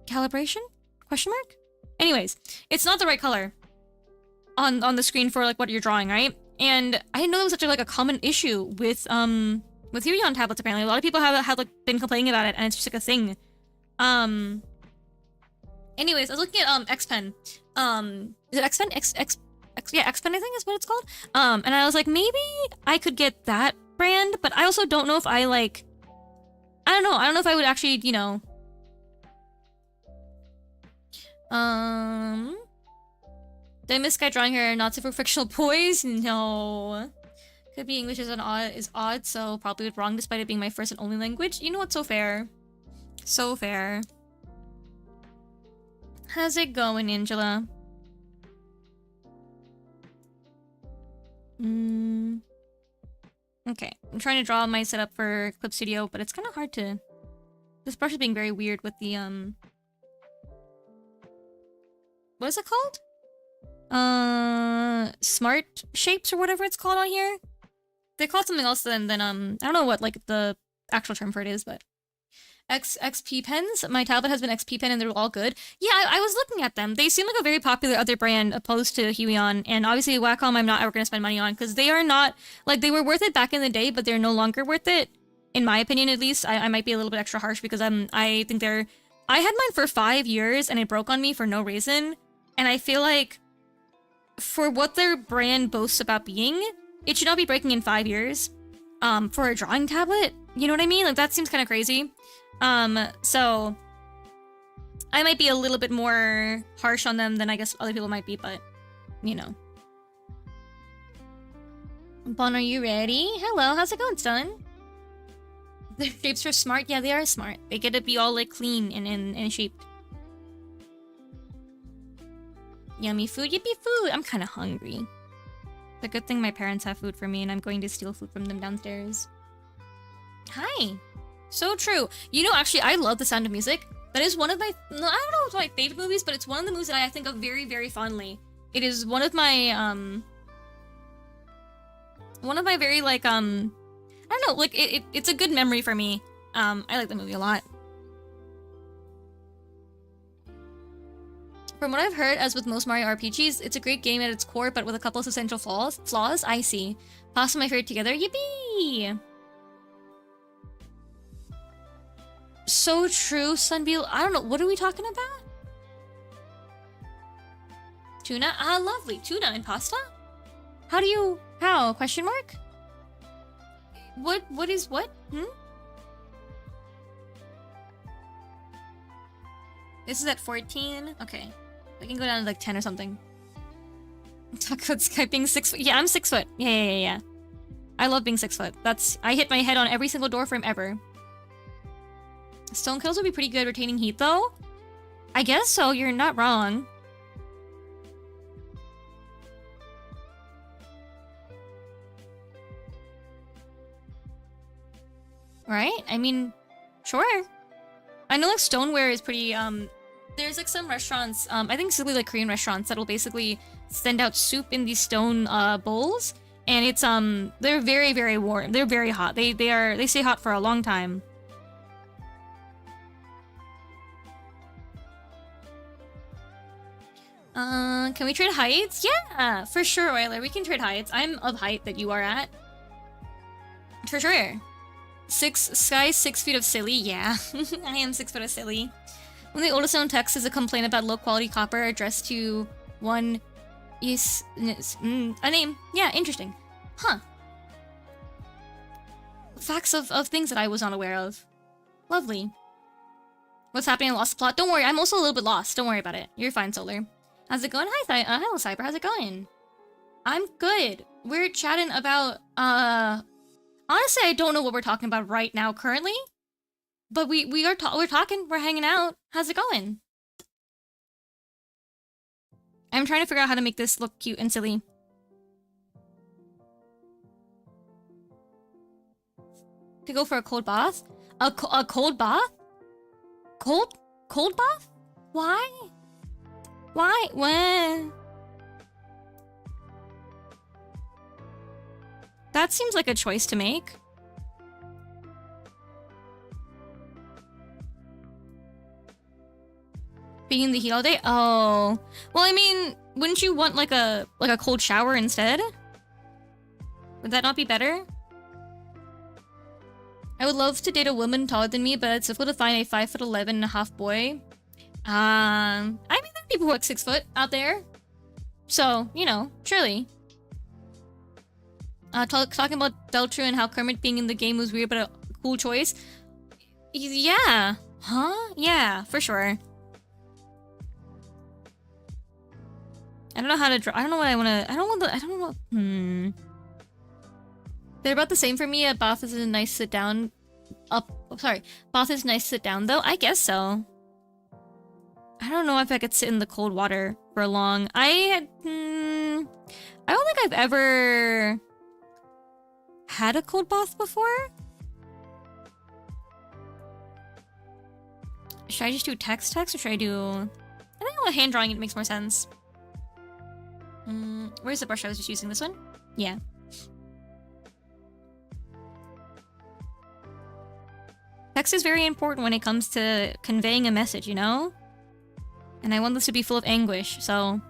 calibration? Question mark? Anyways, it's not the right color on the screen for like what you're drawing, right? And I didn't know that was such a, like a common issue with Huion tablets. Apparently, a lot of people have like been complaining about it, and it's just like a thing. Anyways, I was looking at X Pen. Is it X Pen? Yeah, X Pen I think is what it's called. And I was like, maybe I could get that brand, but I also don't know if I like. I don't know if I would actually, you know. Did I miss Sky drawing her not for fictional boys? No. Could be English is odd, so probably wrong despite it being my first and only language. You know what's so fair? So fair. How's it going, Angela? Okay, I'm trying to draw my setup for Clip Studio, but it's kind of hard to... This brush is being very weird with the, What is it called? Smart shapes or whatever it's called on here? They call it something else than I don't know what, like, the actual term for it is, but... XP pens? My tablet has been XP pen and they're all good. Yeah, I was looking at them. They seem like a very popular other brand opposed to Huion, and obviously Wacom I'm not ever going to spend money on, because they are not... Like, they were worth it back in the day, but they're no longer worth it. In my opinion, at least. I might be a little bit extra harsh, because I think they're... I had mine for 5 years, and it broke on me for no reason. And I feel like... For what their brand boasts about being, it should not be breaking in 5 years. For a drawing tablet? You know what I mean? Like, that seems kind of crazy. So I might be a little bit more harsh on them than I guess other people might be, but you know. Bon, are you ready? Hello, how's it going, son? The shapes are smart. Yeah, they are smart. They get to be all like clean and shaped. Yummy food, yippee food. I'm kind of hungry. It's a good thing my parents have food for me and I'm going to steal food from them downstairs. Hi. So true. You know, actually, I love The Sound of Music. That is one of my... I don't know if it's my favorite movies, but it's one of the movies that I think of very, very fondly. It is one of my, One of my very, like, I don't know, like, it's a good memory for me. I like the movie a lot. From what I've heard, as with most Mario RPGs, it's a great game at its core, but with a couple of substantial flaws. I see. Pasta my favorite together. Yippee! So true, Sunbeal. I don't know. What are we talking about? Tuna? Ah, lovely. Tuna and pasta? How do you... How? Question mark? What is what? This is at 14? Okay. We can go down to like 10 or something. Talk about Skype being 6 foot. Yeah, I'm 6 foot. Yeah. I love being 6 foot. I hit my head on every single door frame ever. Stone kills would be pretty good retaining heat though. I guess so, you're not wrong. Right? I mean, sure. I know like stoneware is pretty, there's like some restaurants, I think it's really like Korean restaurants that'll basically send out soup in these stone bowls. And it's, they're very, very warm. They're very hot. They stay hot for a long time. Can we trade heights? Yeah, for sure, Euler. We can trade heights. I'm of height that you are at. For sure. 6 feet of silly, yeah. I am 6 foot of silly. One of the oldest known texts is a complaint about low quality copper addressed to one is a name. Yeah, interesting. Huh. Facts of things that I was not aware of. Lovely. What's happening? I lost the plot. Don't worry, I'm also a little bit lost. Don't worry about it. You're fine, Solar. How's it going? Hi, hello, Cyber. How's it going? I'm good. We're chatting about, honestly, I don't know what we're talking about right now currently. But we're talking, we're hanging out. How's it going? I'm trying to figure out how to make this look cute and silly. To go for a cold bath? A cold bath? Cold bath? Why? Why? When? That seems like a choice to make. Being in the heat all day? Oh. Well, I mean, wouldn't you want like a cold shower instead? Would that not be better? I would love to date a woman taller than me, but it's difficult to find a 5'11.5" boy. I mean, there are people who are 6 foot out there. So, you know, surely. Talking about Deltru and how Kermit being in the game was weird, but a cool choice. Yeah. Huh? Yeah, for sure. I don't know how to draw. I don't know what I want to. I don't know. They're about the same for me. A bath is a nice sit down. Bath is nice sit down though. I guess so. I don't know if I could sit in the cold water for long. I don't think I've ever had a cold bath before. Should I just do text or should I do? I think with hand drawing it makes more sense. Where's the brush I was just using? This one? Yeah. Text is very important when it comes to conveying a message, you know? And I want this to be full of anguish, so...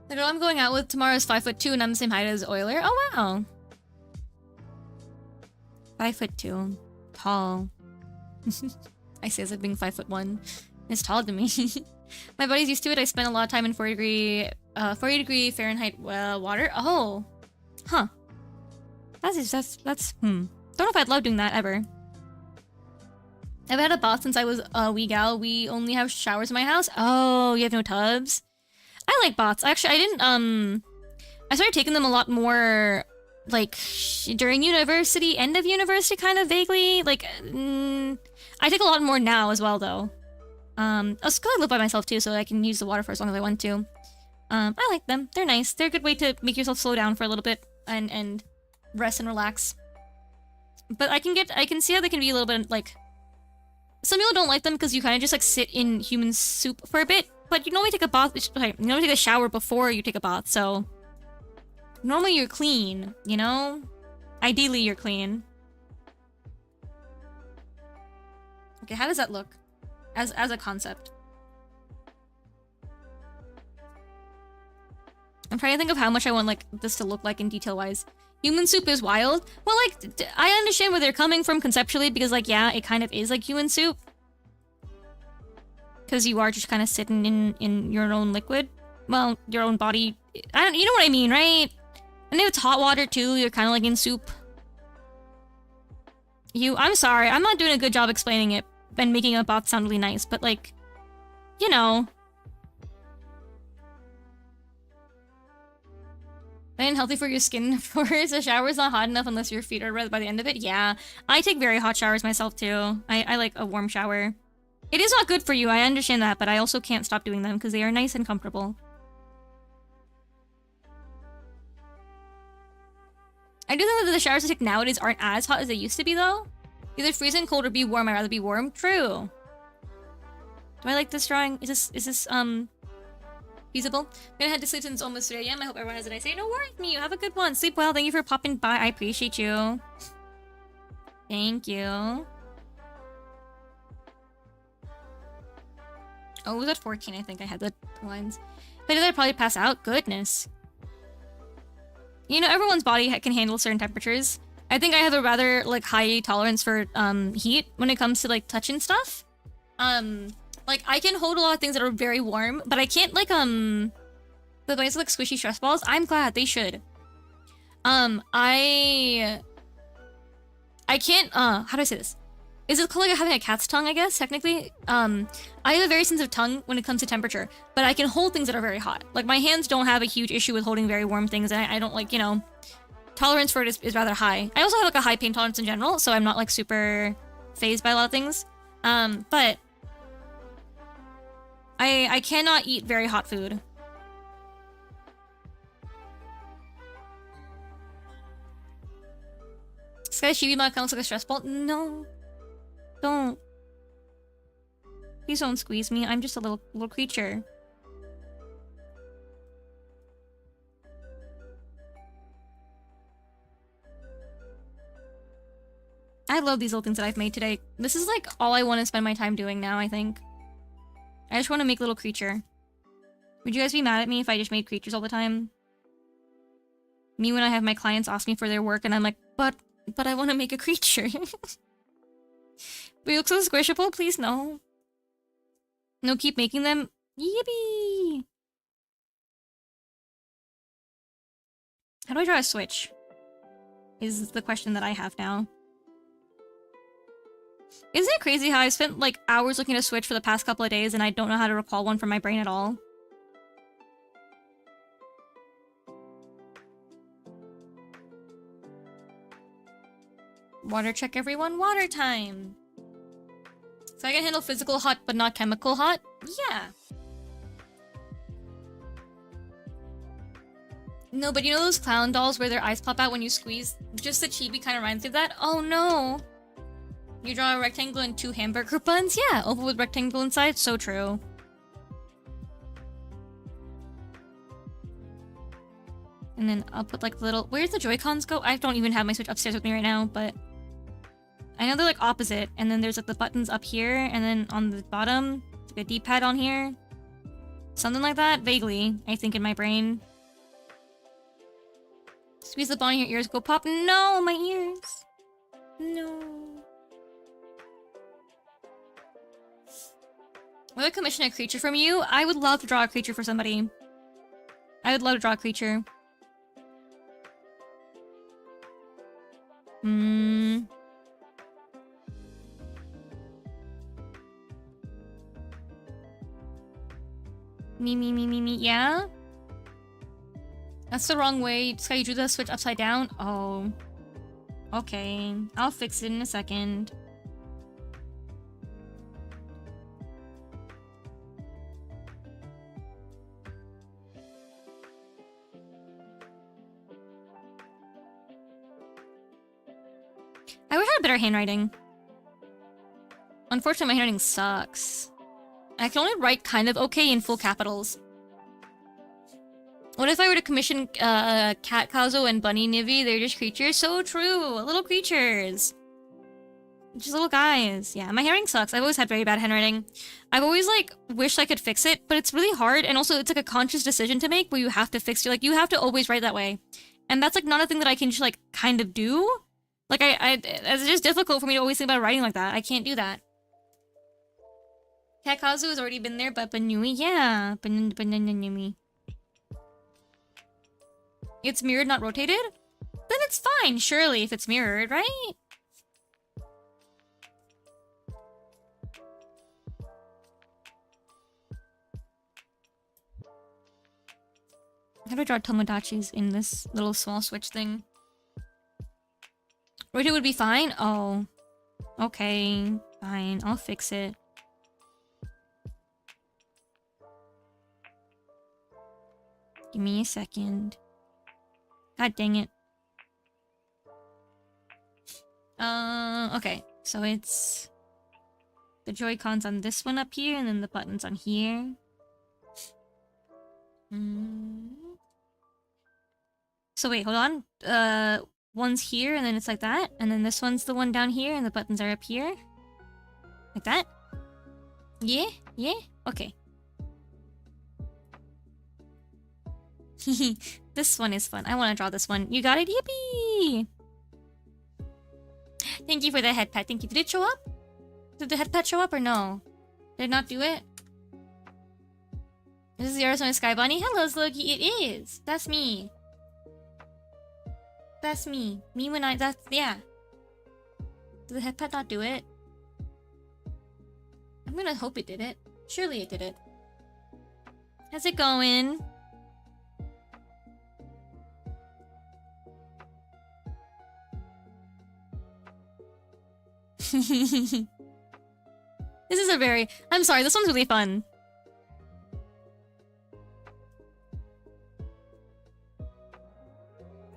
The girl I'm going out with tomorrow is 5'2" and I'm the same height as Euler. Oh, wow. 5'2". Tall. I say as if being 5'1". It's taller than me. My buddy's used to it. I spent a lot of time in 40 degree Fahrenheit water. Oh. Huh. That's Don't know if I'd love doing that ever. I've had a bath since I was a wee gal. We only have showers in my house. Oh, you have no tubs? I like baths. Actually, I didn't, I started taking them a lot more, like, during university, end of university, kind of vaguely. Like, I take a lot more now as well, though. I was gonna live by myself, too, so I can use the water for as long as I want to. I like them. They're nice. They're a good way to make yourself slow down for a little bit and rest and relax. But I can see how they can be a little bit, like... Some people don't like them because you kind of just, like, sit in human soup for a bit. But you normally take a bath... Okay, you normally take a shower before you take a bath, so... Normally you're clean, you know? Ideally you're clean. Okay, how does that look? As a concept. I'm trying to think of how much I want, like, this to look like in detail-wise. Human soup is wild. Well, like, I understand where they're coming from conceptually, because, like, yeah, it kind of is like human soup. Because you are just kind of sitting in your own liquid. Well, your own body. You know what I mean, right? And if it's hot water, too, you're kind of like in soup. I'm sorry, I'm not doing a good job explaining it and making a bath sound really nice, but, like, you know. And healthy for your skin, of course. A shower's not hot enough unless your feet are red by the end of it. Yeah, I take very hot showers myself too. I like a warm shower. It is not good for you, I understand that, but I also can't stop doing them because they are nice and comfortable. I do think that the showers I take nowadays aren't as hot as they used to be though. Either freezing cold or be warm. I'd rather be warm. True. Do I like this drawing? Is this feasible? I'm gonna head to sleep since it's almost 3 AM. I hope everyone has a nice day. No worries, me. You have a good one. Sleep well. Thank you for popping by. I appreciate you. Thank you. Oh, it was at 14, I think I had the lines. But did I probably pass out? Goodness. You know, everyone's body can handle certain temperatures. I think I have a rather, like, high tolerance for, heat when it comes to, like, touching stuff. Like, I can hold a lot of things that are very warm, but I can't, like, the ones like squishy stress balls. I'm glad they should. I can't, how do I say this? Is it called like having a cat's tongue, I guess, technically? I have a very sensitive tongue when it comes to temperature, but I can hold things that are very hot. Like, my hands don't have a huge issue with holding very warm things, and I don't, like, you know, tolerance for it is rather high. I also have, like, a high pain tolerance in general, so I'm not, like, super phased by a lot of things. But I cannot eat very hot food. Sky Shibi mod counts like a stress ball? No. Don't. Please don't squeeze me. I'm just a little creature. I love these little things that I've made today. This is like all I want to spend my time doing now, I think. I just want to make little creature. Would you guys be mad at me if I just made creatures all the time? Me when I have my clients ask me for their work and I'm like, but I want to make a creature. But you look so squishable, please no. No, keep making them. Yippee! How do I draw a switch? Is the question that I have now. Isn't it crazy how I spent like hours looking at a switch for the past couple of days and I don't know how to recall one from my brain at all? Water check, everyone. Water time! So I can handle physical hot, but not chemical hot? Yeah. No, but you know those clown dolls where their eyes pop out when you squeeze? Just the chibi kind of reminds me of that. Oh no! You draw a rectangle and 2 hamburger buns? Yeah, oval with rectangle inside. So true. And then I'll put like little... Where's the Joy-Cons go? I don't even have my Switch upstairs with me right now, but... I know they're like opposite, and then there's like the buttons up here, and then on the bottom, like a D-pad on here. Something like that, vaguely, I think in my brain. Squeeze the bone in your ears, go pop. No, my ears. No. Would I commission a creature from you? I would love to draw a creature for somebody. I would love to draw a creature. Me, yeah? That's the wrong way. Sky, you drew the switch upside down? Oh. Okay. I'll fix it in a second. I wish I had better handwriting. Unfortunately, my handwriting sucks. I can only write kind of okay in full capitals. What if I were to commission Cat Kazo and Bunny Nivi? They're just creatures. So true. Little creatures. Just little guys. Yeah, my handwriting sucks. I've always had very bad handwriting. I've always, like, wished I could fix it, but it's really hard. And also, it's, like, a conscious decision to make where you have to fix it. Like, you have to always write that way. And that's, like, not a thing that I can just, like, kind of do. Like, it's just difficult for me to always think about writing like that. I can't do that. Cat Kazu has already been there, but Banui, yeah. Banui. It's mirrored, not rotated? Then it's fine, surely, if it's mirrored, right? How do I draw Tomodachis in this little small switch thing? Roto would be fine? Oh. Okay. Fine. I'll fix it. Give me a second. God dang it. Okay. So it's... the Joy-Cons on this one up here, and then the buttons on here. So wait, hold on. One's here, and then it's like that. And then this one's the one down here, and the buttons are up here. Like that? Yeah? Yeah? Okay. This one is fun. I want to draw this one. You got it? Yippee! Thank you for the head pet. Thank you. Did it show up? Did the head pet show up or no? Did it not do it? This is the Arizona Sky Bunny. Hello, Sluggy. It is. That's me. That's me. Me when I... That's... Yeah. Did the head pet not do it? I'm gonna hope it did it. Surely it did it. How's it going? This is a very... I'm sorry, this one's really fun.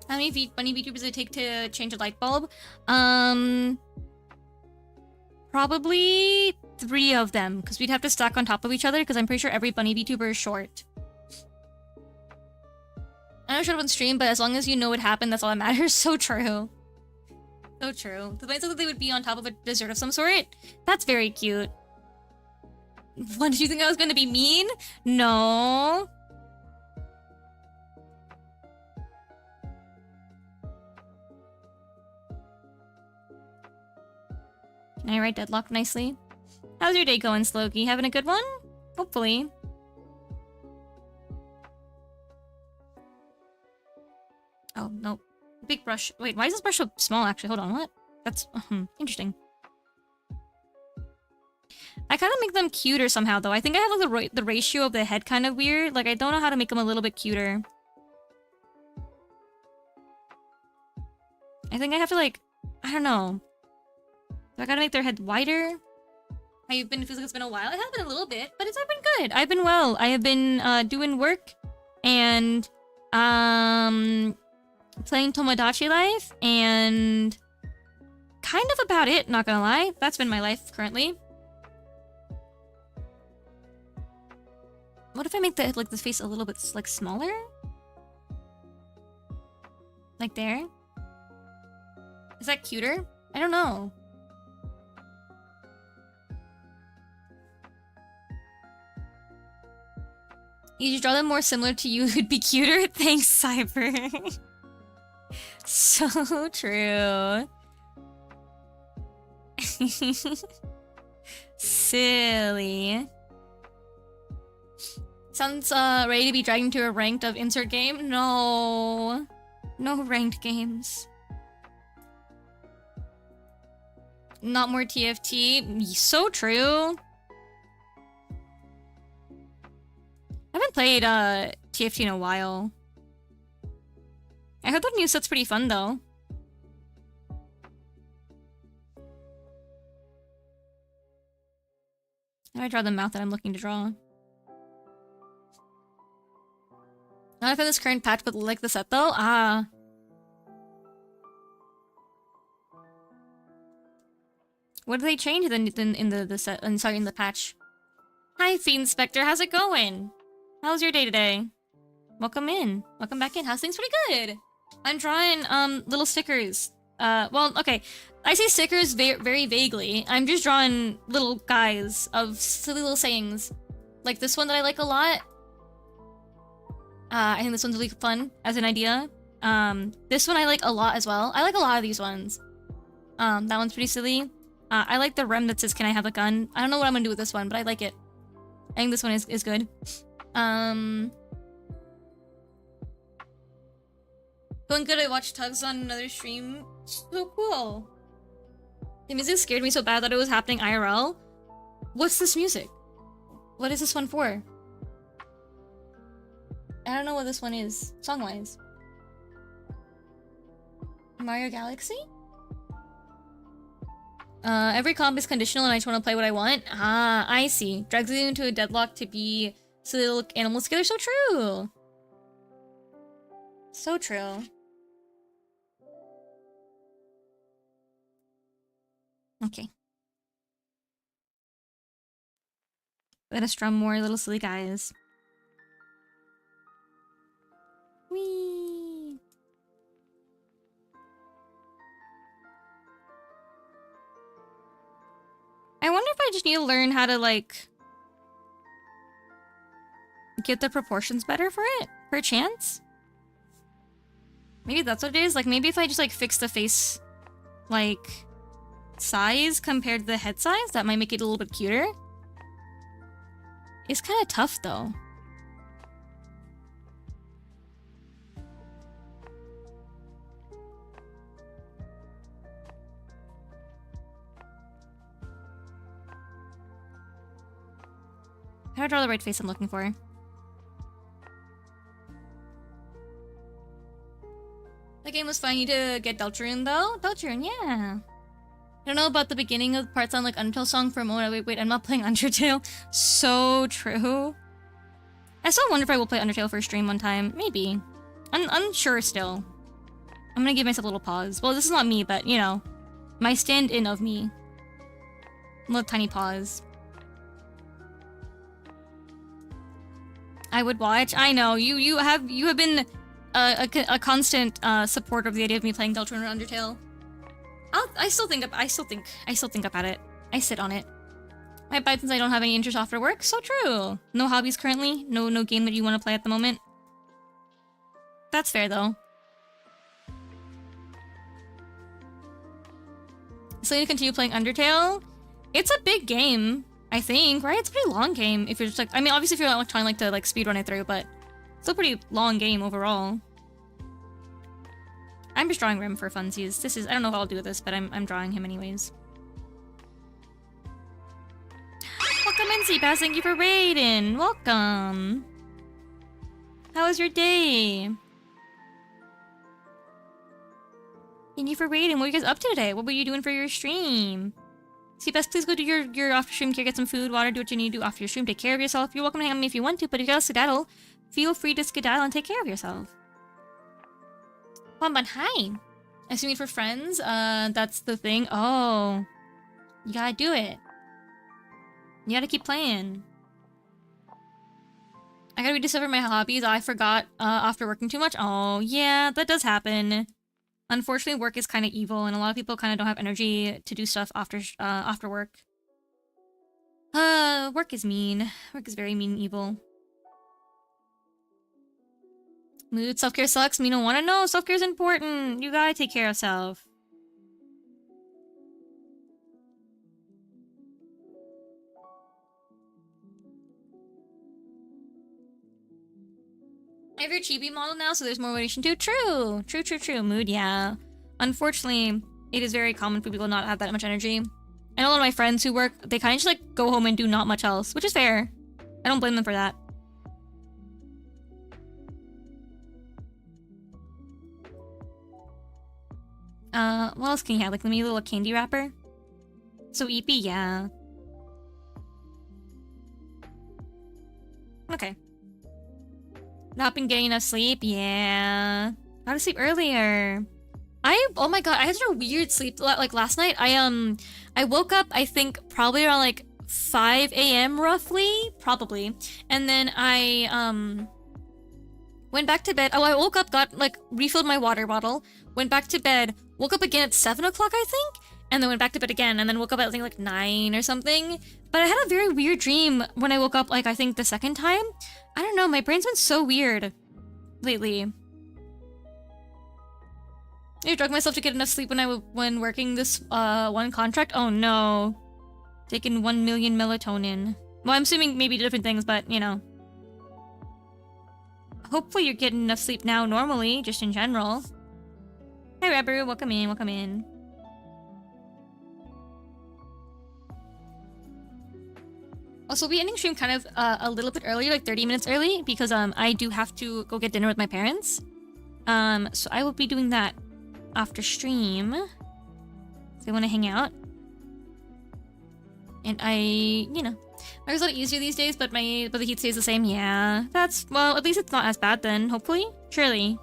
How many bunny VTubers does it take to change a light bulb? Probably 3 of them, because we'd have to stack on top of each other, because I'm pretty sure every bunny VTuber is short. I don't show up on stream, but as long as you know what happened, that's all that matters. So true. So true. The bunnies look like they would be on top of a dessert of some sort. That's very cute. What, did you think I was going to be mean? No. Can I write deadlock nicely? How's your day going, Slokey? Having a good one? Hopefully. Oh, no. Big brush. Wait, why is this brush so small, actually? Hold on, what? That's, interesting. I kind of make them cuter somehow, though. I think I have, like, the ratio of the head kind of weird. Like, I don't know how to make them a little bit cuter. I think I have to, like... I don't know. Do I gotta make their head wider? How you've been? It feels like it's been a while. It has been a little bit, but I've been good. I've been well. I have been doing work and playing Tomodachi Life and kind of about it, not gonna lie. That's been my life currently. What if I make the like the face a little bit like smaller? Like there? Is that cuter? I don't know. You should draw them more similar to you, it'd be cuter. Thanks, Cyber. So true. Silly. Sounds ready to be dragged into a ranked of insert game? No. No ranked games. Not more TFT. So true. I haven't played TFT in a while. I heard that new set's pretty fun though. How do I draw the mouth that I'm looking to draw? Not for this current patch, but like the set though? Ah. What did they change in the set? Sorry, in the patch. Hi, Fiend Spectre. How's it going? How's your day today? Welcome in. Welcome back in. How's things? Pretty good. I'm drawing little stickers. Well, okay. I say stickers very vaguely. I'm just drawing little guys of silly little sayings. Like this one that I like a lot. I think this one's really fun as an idea. This one I like a lot as well. I like a lot of these ones. That one's pretty silly. I like the rem that says, "Can I have a gun?" I don't know what I'm gonna do with this one, but I like it. I think this one is good. Going good. I watched Tugs on another stream. So cool. The music scared me so bad that it was happening IRL. What's this music? What is this one for? I don't know what this one is, song-wise. Mario Galaxy? Every comp is conditional and I just want to play what I want. Ah, I see. Drags you into a deadlock to be silly little animals together. So true. So true. Okay. Let us drum more little silly guys. Whee! I wonder if I just need to learn how to, like, get the proportions better for it, for a chance? Maybe that's what it is? Like, maybe if I just, like, fix the face, like, size compared to the head size, that might make it a little bit cuter. It's kind of tough, though. How do I draw the right face I'm looking for? That game was fun. You need to get Deltarune, though? Deltarune, yeah. I don't know about the beginning of the parts on like Undertale song for a moment. Wait, I'm not playing Undertale. So true. I still wonder if I will play Undertale for a stream one time. Maybe. I'm unsure still. I'm gonna give myself a little pause. Well, this is not me, but, you know, my stand-in of me. A little tiny pause. I would watch. I know you have been a constant supporter of the idea of me playing Deltarune or Undertale. I still think about it. I sit on it. My bite since I don't have any interest after work. So true. No hobbies currently. No game that you want to play at the moment. That's fair though. So you continue playing Undertale. It's a big game. I think, right? It's a pretty long game if you're just like, I mean, obviously if you're not trying like to like speedrun it through, but it's a pretty long game overall. I'm just drawing Rim for funsies. This is, I don't know what I'll do with this, but I'm drawing him anyways. Welcome in, Seabass. Thank you for raiding. Welcome. How was your day? Thank you for raiding. What are you guys up to today? What were you doing for your stream? Seabass, please go do your after stream care, get some food, water, do what you need to do after your stream. Take care of yourself. You're welcome to hang out with me if you want to, but if you gotta skedaddle, feel free to skedaddle and take care of yourself. Bonbon, hi. Assuming for friends, that's the thing. Oh. You gotta do it. You gotta keep playing. I gotta rediscover my hobbies. I forgot after working too much. Oh, yeah, that does happen. Unfortunately, work is kind of evil, and a lot of people kind of don't have energy to do stuff after work. Work is mean. Work is very mean and evil. Mood, self-care sucks. Me don't want to know. Self-care is important. You gotta take care of self. I have your chibi model now, so there's more motivation too. True. True. Mood, yeah. Unfortunately, it is very common for people to not have that much energy. I know a lot of my friends who work, they kind of just like go home and do not much else, which is fair. I don't blame them for that. What else can you have? Like, maybe a little candy wrapper? So eepy, yeah. Okay. Not been getting enough sleep? Yeah. Gotta sleep earlier. Oh my god, I had such a weird sleep, like, last night. I woke up, I think, probably around, like, 5 a.m. roughly? Probably. And then I, went back to bed. Oh, I woke up, refilled my water bottle, went back to bed, woke up again at 7 o'clock, I think? And then went back to bed again, and then woke up at, I think, like, 9 or something. But I had a very weird dream when I woke up, like, I think the second time. I don't know, my brain's been so weird lately. I drugged myself to get enough sleep when working this one contract. Oh no. Taking 1 million melatonin. Well, I'm assuming maybe different things, but you know. Hopefully you're getting enough sleep now normally, just in general. Hi Rebru, welcome in, welcome in. Also, we'll be ending stream kind of a little bit early, like 30 minutes early, because I do have to go get dinner with my parents. So I will be doing that after stream. If they want to hang out. And you know, my was a lot easier these days, but the heat stays the same. Yeah, well, at least it's not as bad then, hopefully. Surely.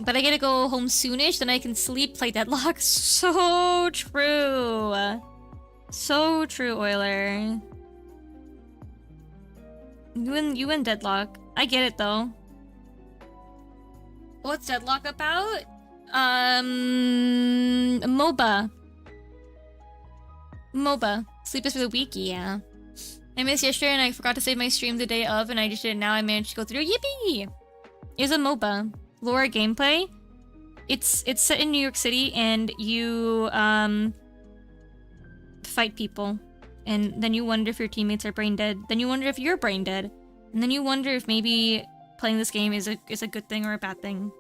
But I gotta go home soonish, then I can sleep, play Deadlock. So true. So true, Euler. You and Deadlock. I get it though. What's Deadlock about? MOBA. Sleep is for the weak, yeah. I missed yesterday and I forgot to save my stream the day of, and I just did it now. I managed to go through. Yippee! It's a MOBA. Lore gameplay. It's set in New York City, and you fight people, and then you wonder if your teammates are brain dead. Then you wonder if you're brain dead, and then you wonder if maybe playing this game is a good thing or a bad thing.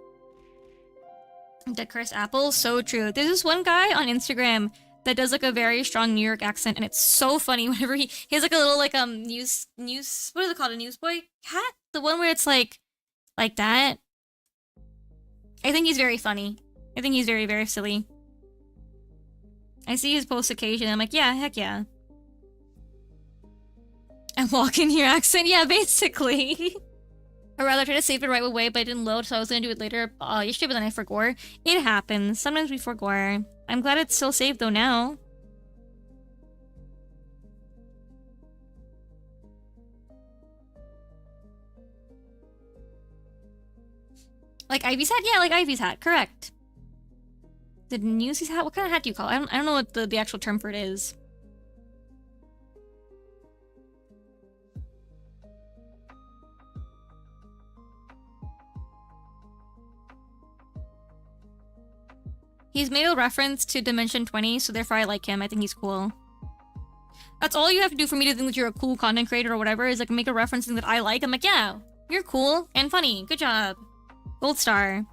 Dead Curse Apple, so true. There's this one guy on Instagram that does like a very strong New York accent, and it's so funny whenever he has like a little like news what is it called, a newsboy hat? The one where it's like that. I think he's very funny. I think he's very, very silly. I see his posts occasionally. I'm like, yeah, heck yeah. And walk in your accent, yeah, basically. Or rather, I tried to save it right away, but it didn't load, so I was gonna do it later yesterday, but then I forgot. It happens. Sometimes we forgot. I'm glad it's still saved though now. Like Ivy's hat? Yeah, like Ivy's hat. Correct. The Newsies hat? What kind of hat do you call it? I don't know what the actual term for it is. He's made a reference to Dimension 20, so therefore I like him. I think he's cool. That's all you have to do for me to think that you're a cool content creator or whatever, is like make a reference thing that I like. I'm like, yeah, you're cool and funny. Good job. Gold star.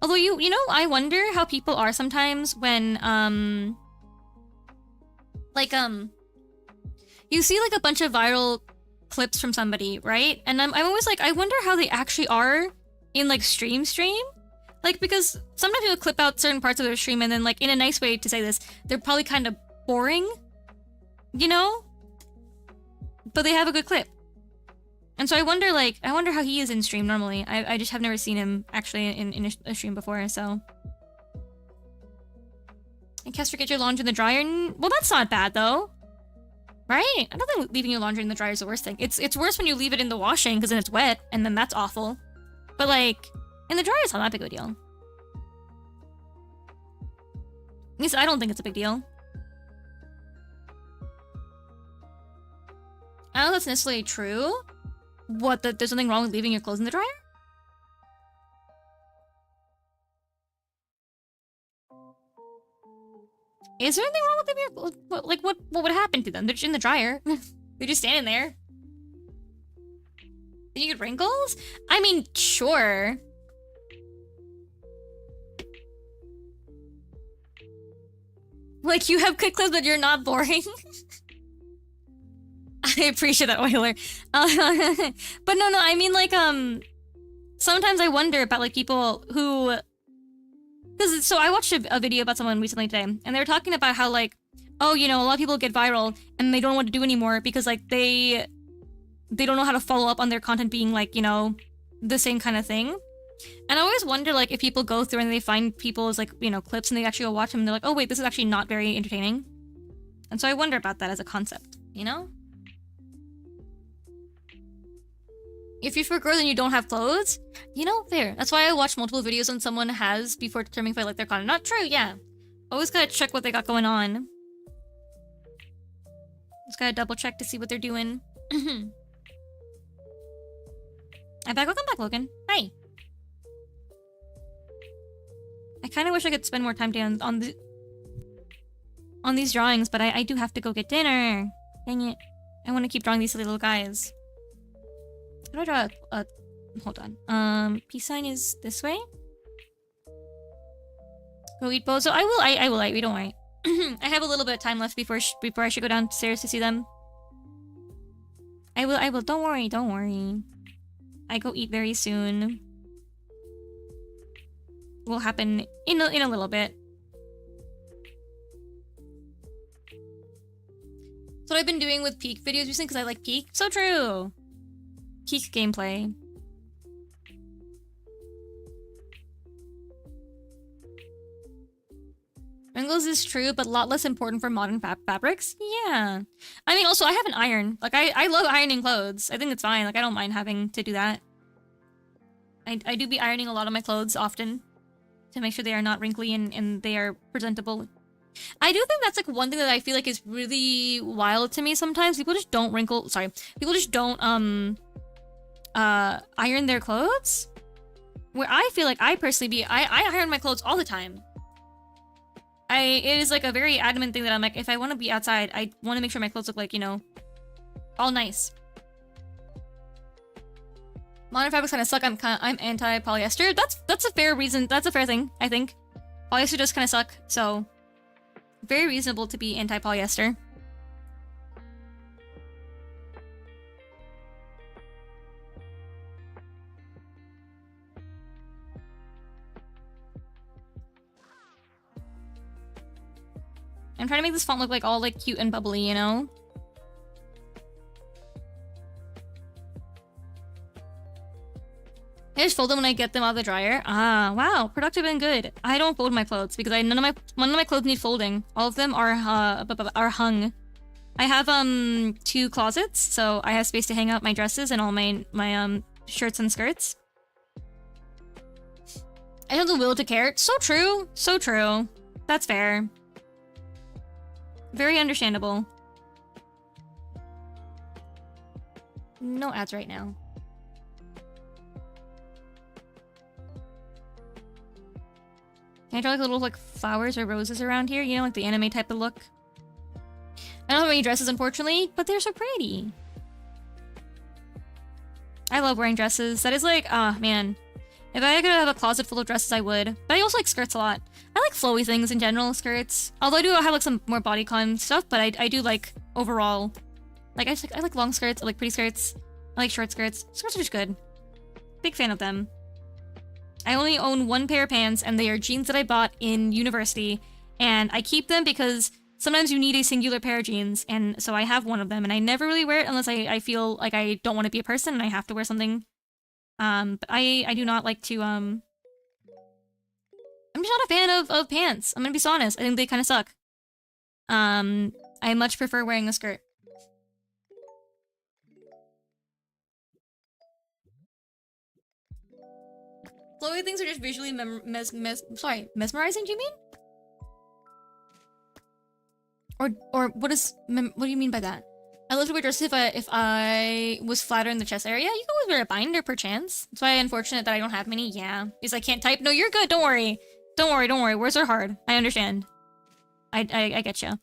Although you know, I wonder how people are sometimes when you see like a bunch of viral clips from somebody, right? And I'm always like, I wonder how they actually are in like stream. Like, because sometimes people clip out certain parts of their stream and then like, in a nice way to say this, they're probably kind of boring, you know? But they have a good clip. And so I wonder how he is in stream normally. I just have never seen him actually in a stream before, so. And Kester, get your laundry in the dryer. Well, that's not bad though. Right? I don't think leaving your laundry in the dryer is the worst thing. It's worse when you leave it in the washing, because then it's wet, and then that's awful. But like, in the dryer it's not that big of a deal. At least I don't think it's a big deal. I don't know if that's necessarily true. What, that there's something wrong with leaving your clothes in the dryer? Is there anything wrong with leaving your clothes? What would happen to them? They're just in the dryer. They're just standing there. Did you get wrinkles? I mean, sure. Like, you have good clothes, but you're not boring. I appreciate that, Euler. But no, I mean, like, sometimes I wonder about, like, people who... So I watched a video about someone recently today, and they were talking about how, like, oh, you know, a lot of people get viral, and they don't know what to do anymore because, like, they don't know how to follow up on their content being, like, you know, the same kind of thing. And I always wonder, like, if people go through and they find people's, like, you know, clips and they actually go watch them and they're like, oh, wait, this is actually not very entertaining. And so I wonder about that as a concept, you know? If you forget and you don't have clothes, you know, fair. That's why I watch multiple videos on someone has before determining if I like their content. Not true, yeah. Always gotta check what they got going on. Just gotta double check to see what they're doing. I'm back. Welcome back, Logan. Hi. I kind of wish I could spend more time on these drawings, but I do have to go get dinner. Dang it. I want to keep drawing these silly little guys. How do I draw a hold on. Peace sign is this way. Go eat bozo. I will. We don't worry. I have a little bit of time left before I should go downstairs to see them. I will. Don't worry. Don't worry. I go eat very soon. Will happen in a little bit. That's what I've been doing with Peak videos recently because I like Peak. So true. Peak gameplay. Wrinkles is true, but a lot less important for modern fabrics. Yeah. I mean, also, I have an iron. Like, I love ironing clothes. I think it's fine. Like, I don't mind having to do that. I do be ironing a lot of my clothes often to make sure they are not wrinkly and they are presentable. I do think that's, like, one thing that I feel like is really wild to me sometimes. People just don't wrinkle... Sorry. People just don't, iron their clothes. Where I feel like I personally I iron my clothes all the time. It is like a very adamant thing that I'm like, if I want to be outside, I want to make sure my clothes look like, you know, all nice. Modern fabrics kind of suck. I'm anti-polyester. That's a fair reason. That's a fair thing, I think. Polyester does kind of suck, so very reasonable to be anti-polyester. I'm trying to make this font look like all like cute and bubbly, you know? I just fold them when I get them out of the dryer. Ah, wow, productive and good. I don't fold my clothes because none of my clothes need folding. All of them are hung. I have 2 closets, so I have space to hang out my dresses and all my shirts and skirts. I have the will to care. So true, so true. That's fair. Very understandable. No ads right now. Can I draw like little like flowers or roses around here? You know, like the anime type of look. I don't have any dresses, unfortunately, but they're so pretty. I love wearing dresses. That is like, man. If I could have a closet full of dresses, I would. But I also like skirts a lot. I like flowy things in general, skirts. Although I do have like some more bodycon stuff, but I do like overall. Like I like long skirts, I like pretty skirts. I like short skirts. Skirts are just good. Big fan of them. I only own 1 pair of pants, and they are jeans that I bought in university. And I keep them because sometimes you need a singular pair of jeans, and so I have one of them, and I never really wear it unless I feel like I don't want to be a person and I have to wear something. But I do not like to, I'm just not a fan of pants. I'm gonna be so honest. I think they kind of suck. I much prefer wearing a skirt. Flowy things are just visually mesmerizing, do you mean? Or what do you mean by that? I love to wear dresses if I was flatter in the chest area. You can always wear a binder per chance. That's why I'm unfortunate that I don't have many. Yeah. Because I can't type. No, you're good. Don't worry. Don't worry. Don't worry. Words are hard. I understand. I get you.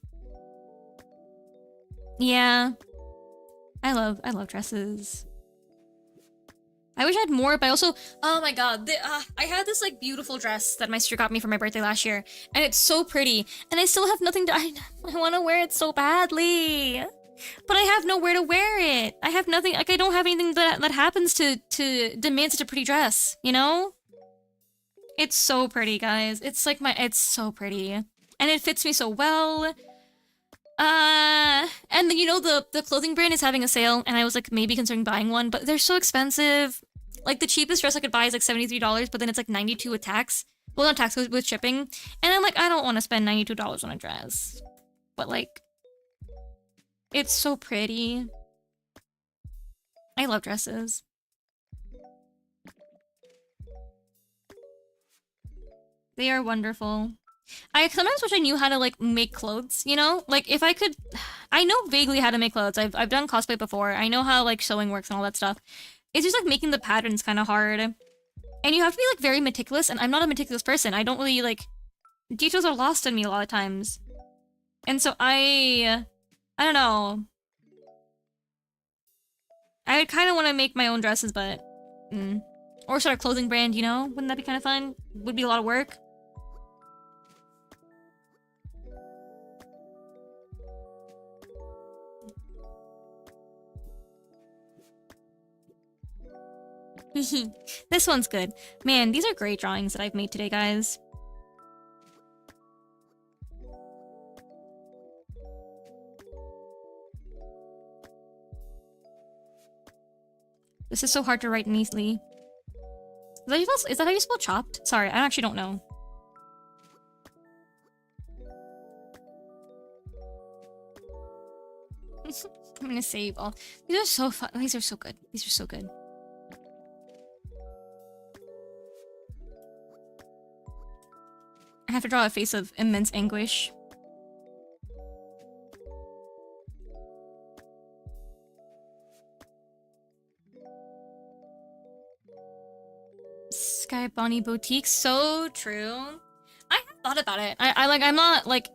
Yeah. I love dresses. I wish I had more, but I also, oh my god, I had this like beautiful dress that my sister got me for my birthday last year, and it's so pretty, and I still have nothing to, I want to wear it so badly, but I have nowhere to wear it. I have nothing, like I don't have anything that happens to demand such a pretty dress, you know? It's so pretty, guys. It's like it's so pretty, and it fits me so well. And then, you know, the clothing brand is having a sale, and I was like maybe considering buying one, but they're so expensive. Like the cheapest dress I could buy is like $73, but then it's like $92 with tax. Well, not tax, with shipping. And I'm like, I don't want to spend $92 on a dress. But like, it's so pretty. I love dresses. They are wonderful. I sometimes wish I knew how to, like, make clothes, you know? Like, if I could... I know vaguely how to make clothes. I've done cosplay before. I know how, like, sewing works and all that stuff. It's just, like, making the patterns kind of hard. And you have to be, like, very meticulous, and I'm not a meticulous person. I don't really, like... Details are lost on me a lot of times. And so I don't know. I kind of want to make my own dresses, but... Or start a clothing brand, you know? Wouldn't that be kind of fun? Would be a lot of work. This one's good. Man, these are great drawings that I've made today, guys. This is so hard to write neatly. Is that how you spell chopped? Sorry, I actually don't know. I'm gonna save all. These are so fun. These are so good. These are so good. I have to draw a face of immense anguish. Sky Bonnie Boutique, so true. I have thought about it. I'm not like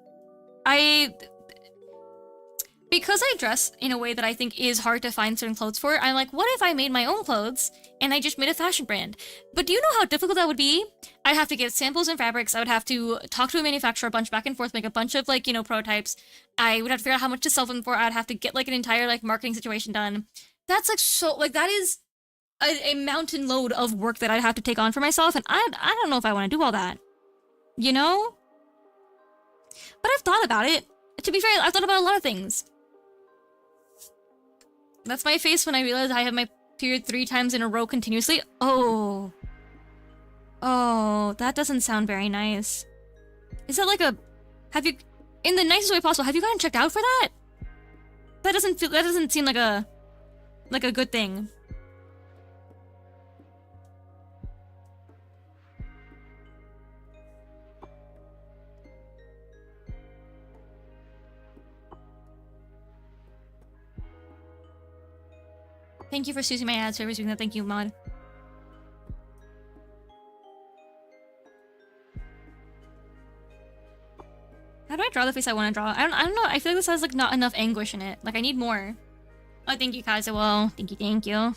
because I dress in a way that I think is hard to find certain clothes for, I'm like, what if I made my own clothes and I just made a fashion brand? But do you know how difficult that would be? I'd have to get samples and fabrics. I would have to talk to a manufacturer a bunch back and forth, make a bunch of like, you know, prototypes. I would have to figure out how much to sell them for. I'd have to get like an entire like marketing situation done. That's like so like that is a mountain load of work that I'd have to take on for myself, and I don't know if I want to do all that. You know? But I've thought about it. To be fair, I've thought about a lot of things. That's my face when I realize I have my period 3 times in a row continuously. Oh. Oh, that doesn't sound very nice. Is that like a... Have you... In the nicest way possible, have you gotten checked out for that? That doesn't seem like a... Like a good thing. Thank you for choosing my ad service. Thank you, Mod. How do I draw the face I want to draw? I don't know. I feel like this has like not enough anguish in it. Like I need more. Oh, thank you, Kazuo. Thank you.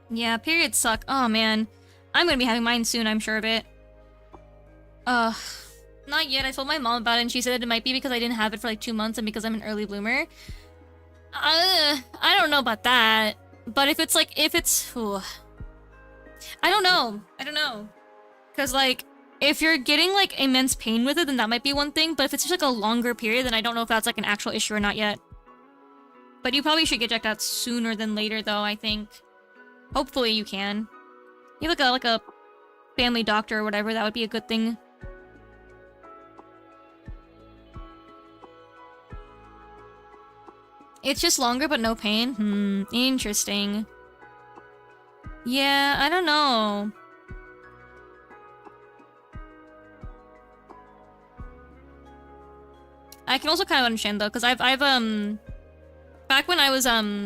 Yeah, periods suck. Oh man. I'm gonna be having mine soon, I'm sure of it. Not yet. I told my mom about it and she said it might be because I didn't have it for like 2 months and because I'm an early bloomer. I don't know about that. But if it's like, ooh. I don't know. Because like, if you're getting like immense pain with it, then that might be one thing. But if it's just like a longer period, then I don't know if that's like an actual issue or not yet. But you probably should get checked out sooner than later though, I think. Hopefully you can. You have like a family doctor or whatever, that would be a good thing. It's just longer but no pain? Interesting. Yeah, I don't know. I can also kind of understand though, because I've back when I was a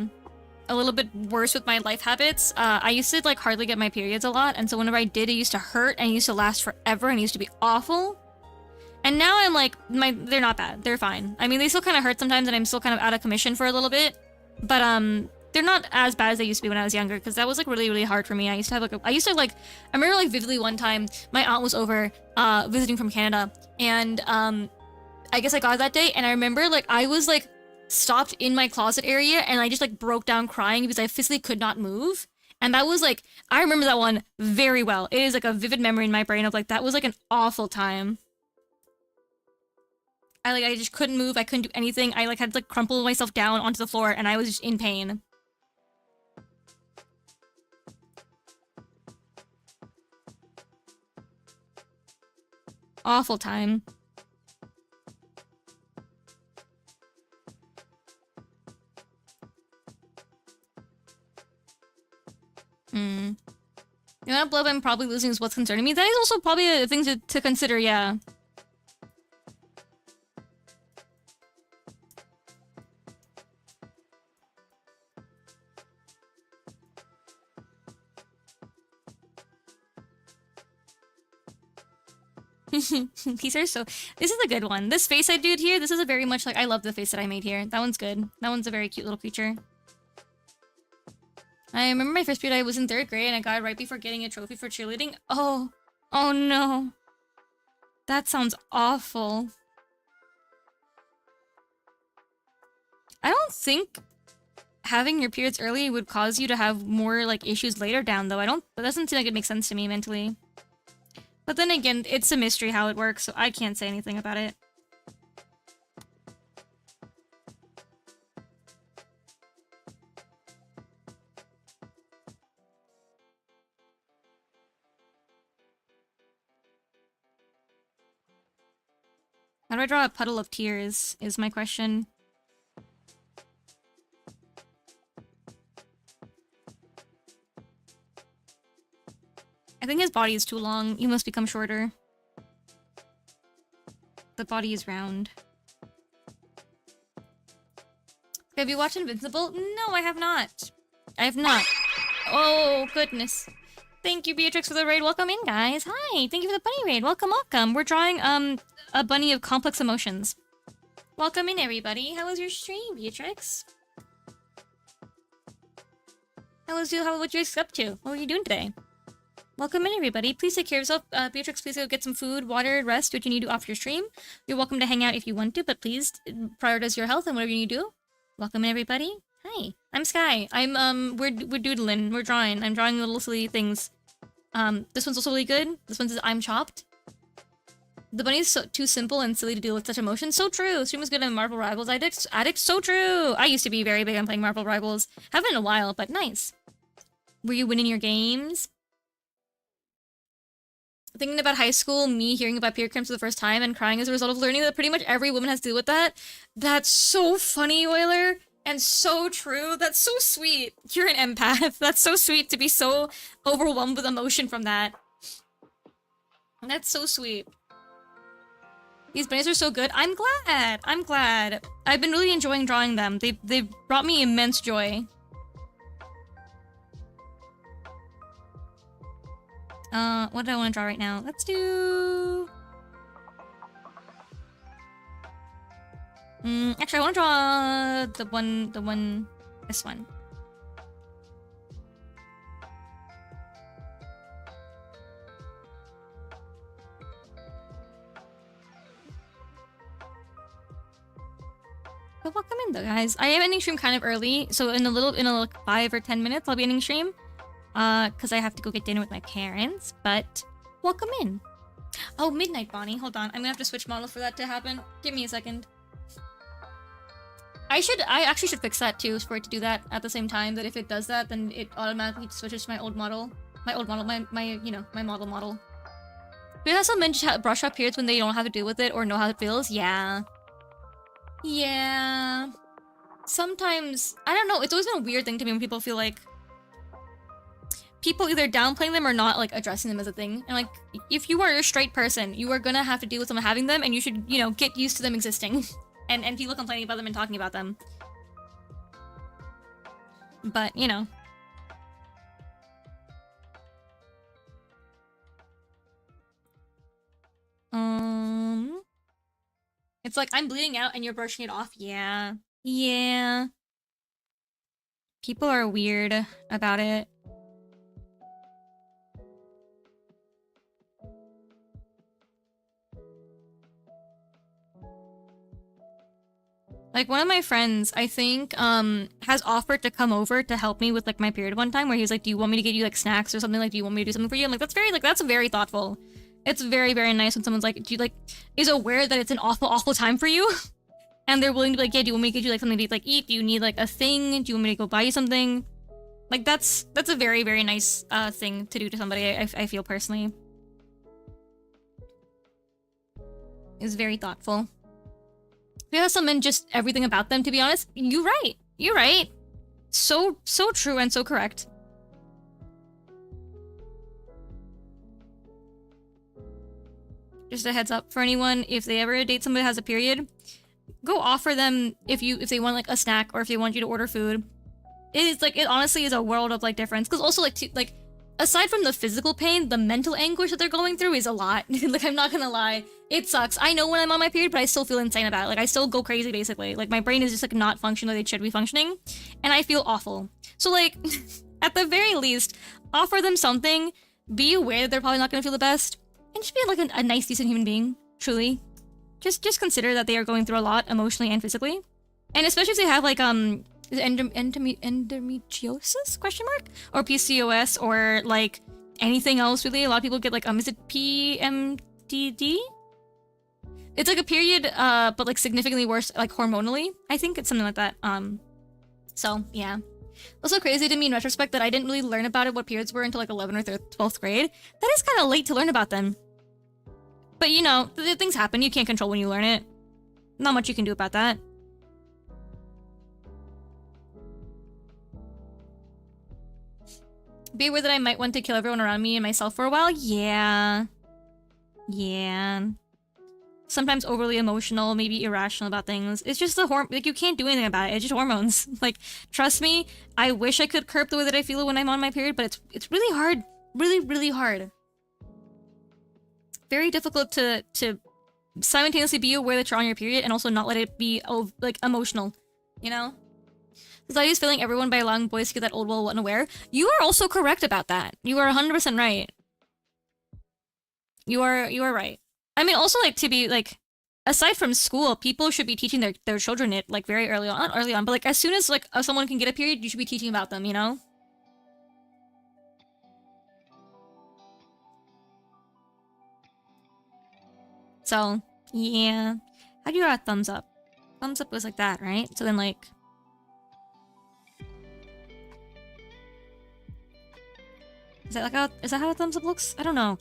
little bit worse with my life habits, I used to like hardly get my periods a lot, and so whenever I did, it used to hurt and it used to last forever and it used to be awful. And now I'm like, they're not bad. They're fine. I mean, they still kind of hurt sometimes and I'm still kind of out of commission for a little bit. But, they're not as bad as they used to be when I was younger, because that was, like, really, really hard for me. I used to have, like, I remember, like, vividly one time, my aunt was over, visiting from Canada, and, I guess I got that day, and I remember, like, I was, like, stopped in my closet area, and I just, like, broke down crying because I physically could not move. And that was, like, I remember that one very well. It is, like, a vivid memory in my brain of, like, that was, like, an awful time. I just couldn't move. I couldn't do anything. I, like, had to, like, crumple myself down onto the floor, and I was just in pain. Awful time. The amount of blood I'm probably losing is what's concerning me. That is also probably a thing to consider, yeah. These are so... This is a good one. This face I did here, this is a very much like... I love the face that I made here. That one's good. That one's a very cute little creature. I remember my first period, I was in 3rd grade and I got it right before getting a trophy for cheerleading. Oh no. That sounds awful. I don't think having your periods early would cause you to have more, like, issues later down, though. That doesn't seem like it makes sense to me mentally. But then again, it's a mystery how it works, so I can't say anything about it. How do I draw a puddle of tears, is my question. I think his body is too long. He must become shorter. The body is round. Have you watched Invincible? No, I have not. I have not. Oh, goodness. Thank you, Beatrix, for the raid. Welcome in, guys. Hi, thank you for the bunny raid. Welcome, welcome. We're drawing, a bunny of complex emotions. Welcome in, everybody. How was your stream, Beatrix? What you up to? What were you doing today? Welcome in, everybody. Please take care of yourself. Beatrix, please go get some food, water, rest, what you need to off your stream. You're welcome to hang out if you want to, but please prioritize your health and whatever you need to do. Welcome in, everybody. Hi, I'm Sky. We're doodling. We're drawing. I'm drawing little silly things. This one's also really good. This one says, I'm chopped. The bunny is too simple and silly to deal with such emotions. So true. Stream was good at Marvel Rivals. Addict. So true. I used to be very big on playing Marvel Rivals. Haven't in a while, but nice. Were you winning your games? Thinking about high school, me hearing about period cramps for the first time and crying as a result of learning that pretty much every woman has to deal with that. That's so funny, Euler. And so true. That's so sweet. You're an empath. That's so sweet to be so overwhelmed with emotion from that. That's so sweet. These bunnies are so good. I'm glad. I'm glad. I've been really enjoying drawing them. They've brought me immense joy. What do I want to draw right now? Let's do... actually, I want to draw this one. But welcome in though, guys. I am ending stream kind of early, so in like 5 or 10 minutes, I'll be ending stream. Because I have to go get dinner with my parents, but welcome in. Oh, Midnight Bonnie. Hold on. I'm gonna have to switch model for that to happen. Give me a second. I actually should fix that too, for it to do that at the same time, that if it does that, then it automatically switches to my old model. My model. Do also mention brush up periods when they don't have to deal with it or know how it feels? Yeah. Yeah. Sometimes, I don't know, it's always been a weird thing to me when people feel like people either downplaying them or not, like, addressing them as a thing. And, like, if you are a straight person, you are gonna have to deal with someone having them, and you should, you know, get used to them existing. and people complaining about them and talking about them. But, you know. It's like, I'm bleeding out and you're brushing it off. Yeah. Yeah. People are weird about it. Like, one of my friends, I think, has offered to come over to help me with, like, my period one time, where he was like, do you want me to get you, like, snacks or something? Like, do you want me to do something for you? I'm like, that's very thoughtful. It's very, very nice when someone's like, do you, like, is aware that it's an awful, awful time for you? And they're willing to be like, yeah, do you want me to get you, like, something to, like, eat? Do you need, like, a thing? Do you want me to go buy you something? Like, that's a very, very nice, thing to do to somebody, I feel personally. It's very thoughtful. We have someone just everything about them, to be honest. You're right. You're right. So true and so correct. Just a heads up for anyone, if they ever date somebody who has a period, go offer them if they want, like, a snack or if they want you to order food. It honestly is a world of, like, difference. Because also, like, aside from the physical pain, the mental anguish that they're going through is a lot. Like, I'm not gonna lie. It sucks. I know when I'm on my period, but I still feel insane about it. Like, I still go crazy, basically. Like, my brain is just, like, not functioning the way it should be functioning. And I feel awful. So, like, At the very least, offer them something. Be aware that they're probably not going to feel the best, and just be like a nice, decent human being. Truly, just consider that they are going through a lot emotionally and physically, and especially if they have like is it endometriosis question mark or PCOS or like anything else really. A lot of people get like is it PMDD? It's like a period but like significantly worse like hormonally. I think it's something like that. So yeah. Also crazy to me in retrospect that I didn't really learn about it, what periods were, until like 11th or 12th grade. That is kind of late to learn about them. But you know, things happen. You can't control when you learn it. Not much you can do about that. Be aware that I might want to kill everyone around me and myself for a while. Yeah. Yeah. Sometimes overly emotional, maybe irrational about things. It's just like you can't do anything about it. It's just hormones. Like, trust me, I wish I could curb the way that I feel when I'm on my period, but it's really hard. Really, really hard. Very difficult to simultaneously be aware that you're on your period and also not let it be like emotional, you know? Society is failing everyone by allowing boys to get that old well unaware. You are also correct about that. You are 100% right. You are right. I mean, also, like, to be, like, aside from school, people should be teaching their children it, like, very early on. Not early on, but, like, as soon as, like, someone can get a period, you should be teaching about them, you know? So, yeah. How do you got a thumbs up? Thumbs up was like that, right? So then, like... Is that how a thumbs up looks? I don't know.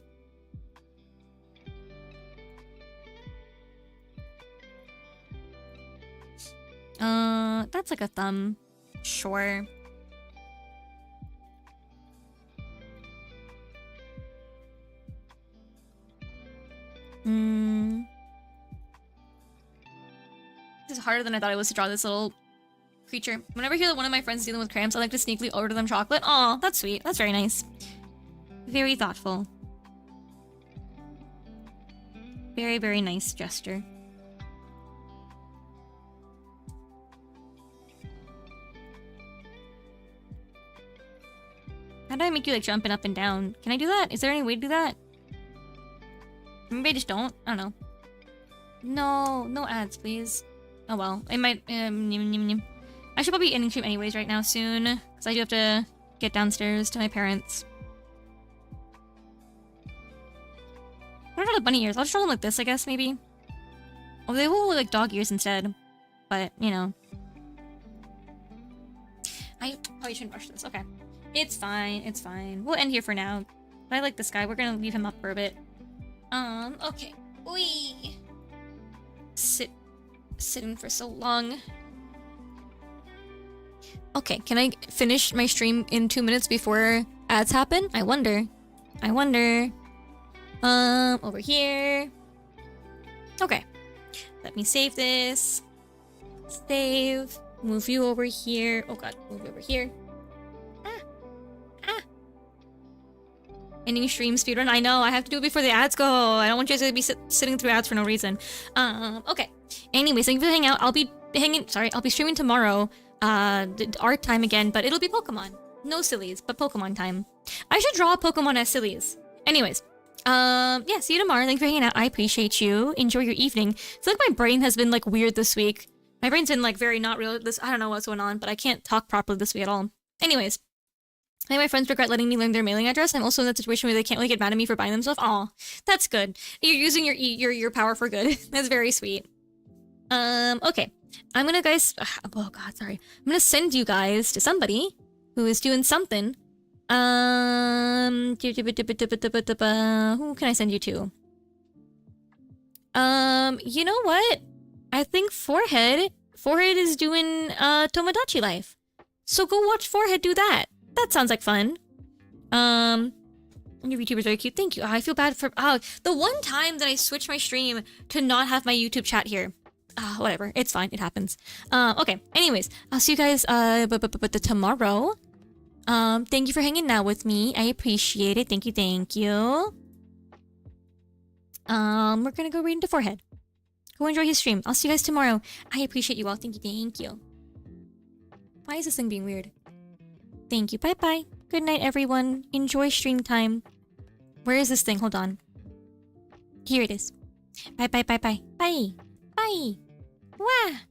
That's like a thumb. Sure. This is harder than I thought it was to draw this little creature. Whenever I hear that one of my friends is dealing with cramps, I like to sneakily order them chocolate. Aw, that's sweet. That's very nice. Very thoughtful. Very, very nice gesture. How do I make you like jumping up and down? Can I do that? Is there any way to do that? Maybe I just don't. I don't know. No, no ads, please. Oh well, I might. I should probably be ending stream anyways right now soon, because I do have to get downstairs to my parents. What are the bunny ears? I'll just draw them like this, I guess, maybe. Oh, they will look like dog ears instead, but you know. I probably shouldn't rush this. Okay. It's fine, it's fine. We'll end here for now. But I like this guy. We're gonna leave him up for a bit. Okay. Wee. Sitting for so long. Okay, can I finish my stream in 2 minutes before ads happen? I wonder. Over here. Okay. Let me save this. Save. Move you over here. Oh god, move you over here. Ending stream speedrun. I know, I have to do it before the ads go. I don't want you guys to be sitting through ads for no reason. Okay. Anyways, thank you for hanging out. I'll be streaming tomorrow. Our time again, but it'll be Pokemon. No sillies, but Pokemon time. I should draw a Pokemon as sillies. Anyways. Yeah, see you tomorrow. Thanks for hanging out. I appreciate you. Enjoy your evening. I feel like my brain has been like weird this week. My brain's been like very not real. I don't know what's going on, but I can't talk properly this week at all. Anyways. I think my friends regret letting me learn their mailing address. I'm also in that situation where they can't really get mad at me for buying them stuff. Aw, that's good. You're using your power for good. That's very sweet. Okay. I'm gonna oh god, sorry. I'm gonna send you guys to somebody who is doing something. Who can I send you to? You know what? I think Forehead is doing Tomodachi Life. So go watch Forehead do that. That sounds like fun. Your VTuber's very cute. Thank you. I feel bad for the one time that I switched my stream to not have my YouTube chat here. Whatever. It's fine. It happens. Okay. Anyways, I'll see you guys tomorrow. Thank you for hanging out with me. I appreciate it. Thank you. We're gonna go read into Forehead. Go enjoy his stream. I'll see you guys tomorrow. I appreciate you all. Thank you. Why is this thing being weird? Thank you. Bye-bye. Good night, everyone. Enjoy stream time. Where is this thing? Hold on. Here it is. Bye, bye, bye, bye. Bye. Bye. Wah.